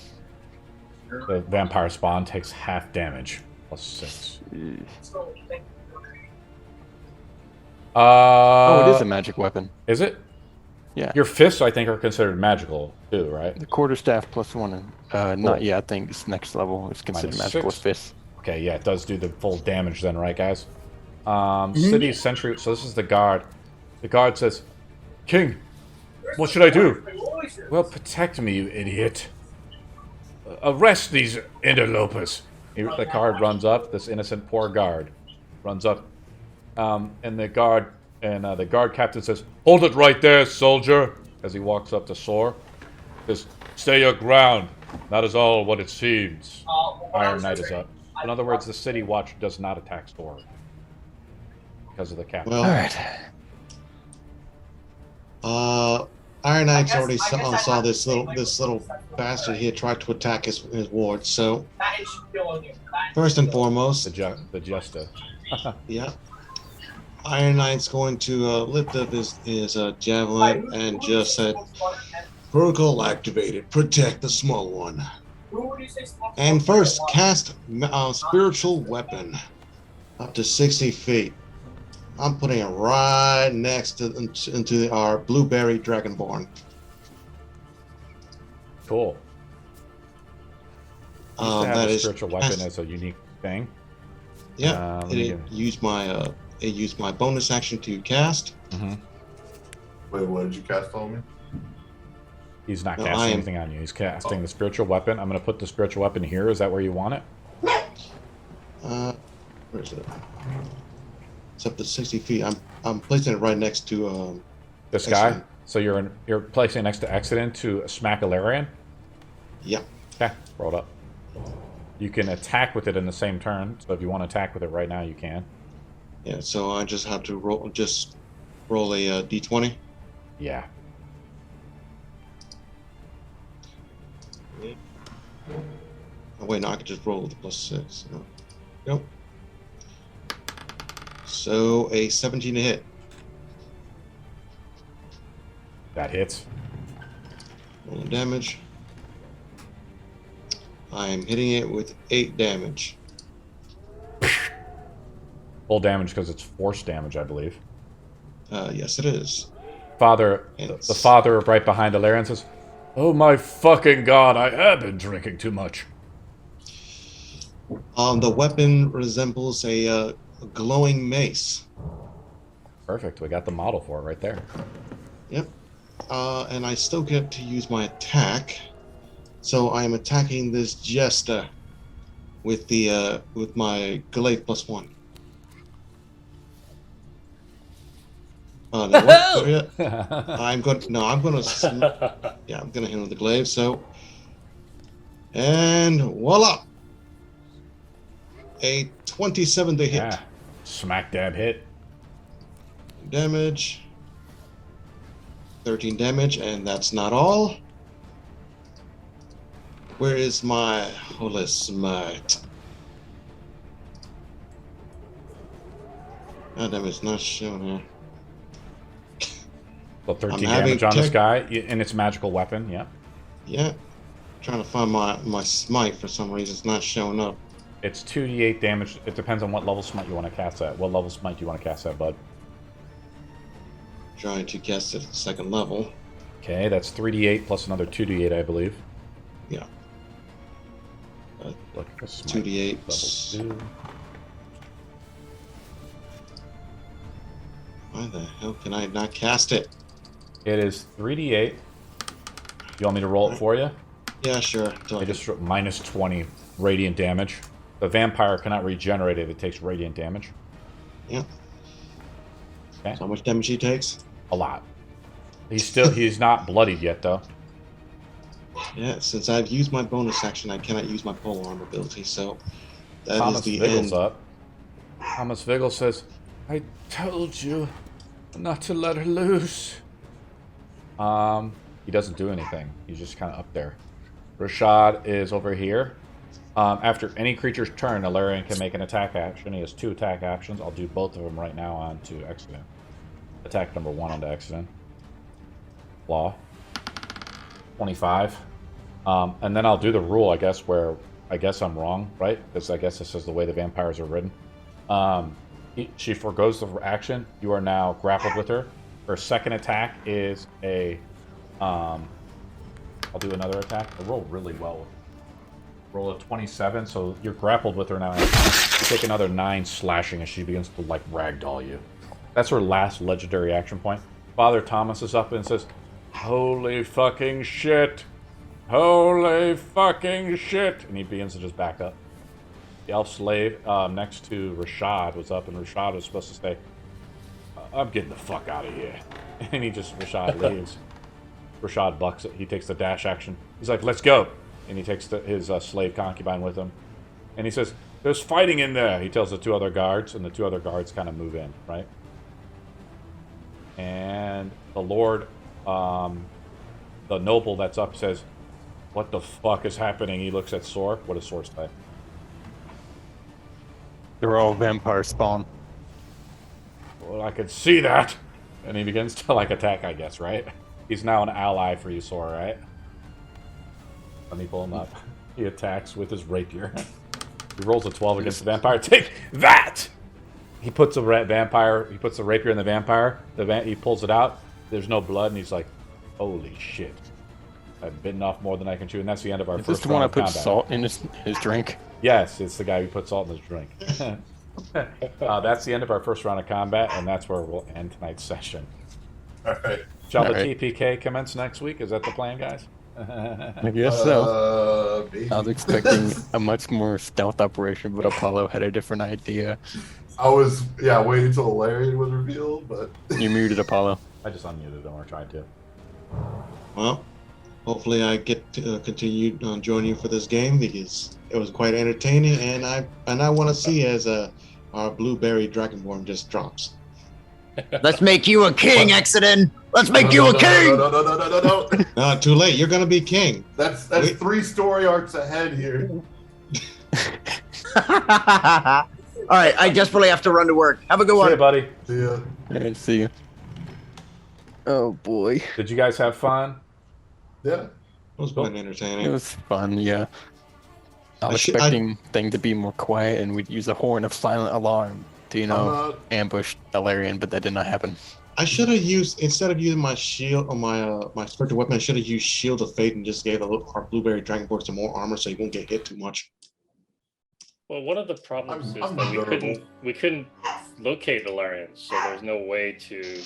The vampire spawn takes half damage, plus 6. Oh, it is a magic weapon. Is it? Yeah. Your fists, I think, are considered magical too, right? The quarterstaff plus 1. Cool. Not yet. I think it's next level. It's considered Minus magical 6. with fists. Okay, yeah, it does do the full damage then, right, guys? City Sentry. So this is the guard. The guard says, "King, what should I do?" "Well, protect me, you idiot. Arrest these interlopers." The guard runs up. This innocent poor guard runs up, and the guard captain says, "Hold it right there, soldier." As he walks up to Soar, says, "Stay your ground. That is all what it seems." Iron Knight is up. In other words, the City Watch does not attack Soar because of the captain. Well, All right. Iron Knight's already saw this little bastard here try to attack his ward. So first and foremost, The Jester. yeah, Iron Knight's going to lift up his javelin and just said, "Protocol activated. Protect the small one." And first, cast spiritual weapon up to 60 feet. I'm putting it right next to into our blueberry dragonborn. Cool. Used to have That a is spiritual weapon as a unique thing. Yeah, let me it used my bonus action to cast. Wait, what did you cast on me? He's not No, casting anything on you. He's casting the spiritual weapon. I'm going to put the spiritual weapon here. Is that where you want it? Where is it? It's up to 60 feet. I'm placing it right next to This guy. Excellent. So you're placing it next to Exodus to smack Alarian. Yeah. Okay, roll it up. You can attack with it in the same turn. So if you want to attack with it right now, you can. Yeah. So I just have to roll a d20. Yeah. Oh, wait, no, I could just roll with the +6. No. Nope. So a 17 to hit. That hits. Rolling damage. I am hitting it with 8 damage. Full damage because it's force damage, I believe. Yes, it is. The father right behind Alarian says, "Oh my fucking god, I have been drinking too much." The weapon resembles a glowing mace. Perfect. We got the model for it right there. Yep. And I still get to use my attack. So I am attacking this jester with my glaive +1. No, what? I'm gonna hit him with the glaive. So, and voila, a 27 to hit. Yeah. Smack dab hit. Damage. 13 damage, and that's not all. Where is my holy smite? God damn, it's not showing here. So 13 I'm having damage on this guy, and it's a magical weapon, yeah. Yeah. Trying to find my smite for some reason. It's not showing up. It's 2d8 damage. It depends on what level smite you want to cast at. What level smite do you want to cast at, bud? Trying to cast it at the second level. Okay, that's 3d8 plus another 2d8, I believe. Yeah. Look, this is my 2d8. level 2. Why the hell can I not cast it? It is 3d8. You want me to roll it for you? Yeah, sure. I just wrote minus 20 radiant damage. The vampire cannot regenerate if it takes radiant damage. Yeah. Okay. So how much damage he takes? A lot. He's not bloodied yet, though. Yeah, since I've used my bonus action, I cannot use my pole arm ability, so that Thomas is the Viggle's end. up. Thomas Viggle says, I told you not to let her loose. He doesn't do anything. He's just kind of up there. Rashad is over here. After any creature's turn, Alarian can make an attack action. He has 2 attack actions. I'll do both of them right now onto Exodus. Attack number 1 onto Exodus. Law. 25. And then I'll do the rule, I guess, where I guess I'm wrong, right? Because I guess this is the way the vampires are written. She forgoes the action. You are now grappled with her. Her second attack is a... I'll do another attack. I roll really well. Roll a 27, so you're grappled with her now. You take another 9 slashing as she begins to, like, ragdoll you. That's her last legendary action point. Father Thomas is up and says, holy fucking shit! Holy fucking shit! And he begins to just back up. The elf slave next to Rashad was up, and Rashad was supposed to say, I'm getting the fuck out of here. And Rashad leaves. Rashad bucks it. He takes the dash action. He's like, let's go. And he takes his slave concubine with him. And he says, there's fighting in there. He tells the 2 other guards, and the 2 other guards kind of move in, right? And the Lord, the noble that's up says, what the fuck is happening? He looks at Sor. What does Sor say? They're all vampire spawn. Well, I can see that. And he begins to, like, attack, I guess, right? He's now an ally for you, Sor, right? Let me pull him up. He attacks with his rapier. He rolls a 12 against the vampire. Take that! He puts the rapier in the vampire. He pulls it out. There's no blood, and he's like, holy shit. I've bitten off more than I can chew, and that's the end of our first round of combat. Is this the one I put salt in his drink? Yes, it's the guy who put salt in his drink. That's the end of our first round of combat, and that's where we'll end tonight's session. All right. Shall the TPK commence next week? Is that the plan, guys? I guess so. Maybe. I was expecting a much more stealth operation, but Apollo had a different idea. I was, waiting until Larry was revealed, but... You muted Apollo. I just unmuted him or tried to. Well, hopefully I get to continue joining you for this game because it was quite entertaining, and I want to see as our blueberry dragonborn just drops. Let's make you a king, Exodus. Let's make you a king. No. Too late. You're gonna be king. That's 3 story arcs ahead here. All right, I desperately have to run to work. Have a good one. See you, buddy. See ya. All right, see you. Oh boy. Did you guys have fun? Yeah. It was quite entertaining. It was fun, yeah. I was expecting things to be more quiet, and we'd use a horn of silent alarm to, ambush Alarian, but that did not happen. I should have used, instead of using my shield or my spiritual weapon, I should have used Shield of Fate and just gave our blueberry dragonborn some more armor so he won't get hit too much. Well, one of the problems is that we couldn't locate the Larians, so there's no way to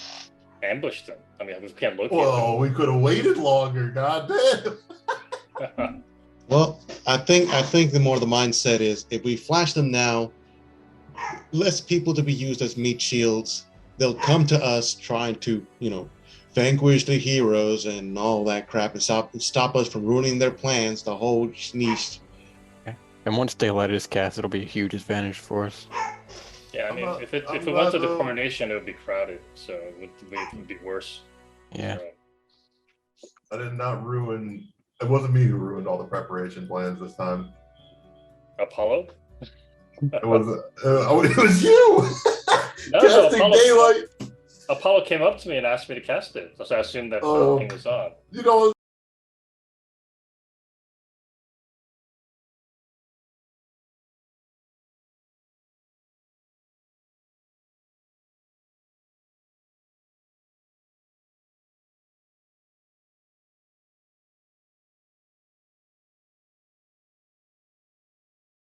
ambush them. I mean, we can't locate them. We could have waited longer. Goddamn. Well, I think the more the mindset is, if we flash them now, less people to be used as meat shields. They'll come to us trying to, vanquish the heroes and all that crap and stop us from ruining their plans. The whole niche. And once daylight is cast, it'll be a huge advantage for us. Yeah, I mean, if it went to the coronation, it would be crowded, so it would be worse. Yeah. I did not ruin. It wasn't me who ruined all the preparation plans this time. Apollo? It was you. No, Casting daylight. Apollo came up to me and asked me to cast it, so I assumed that King was on.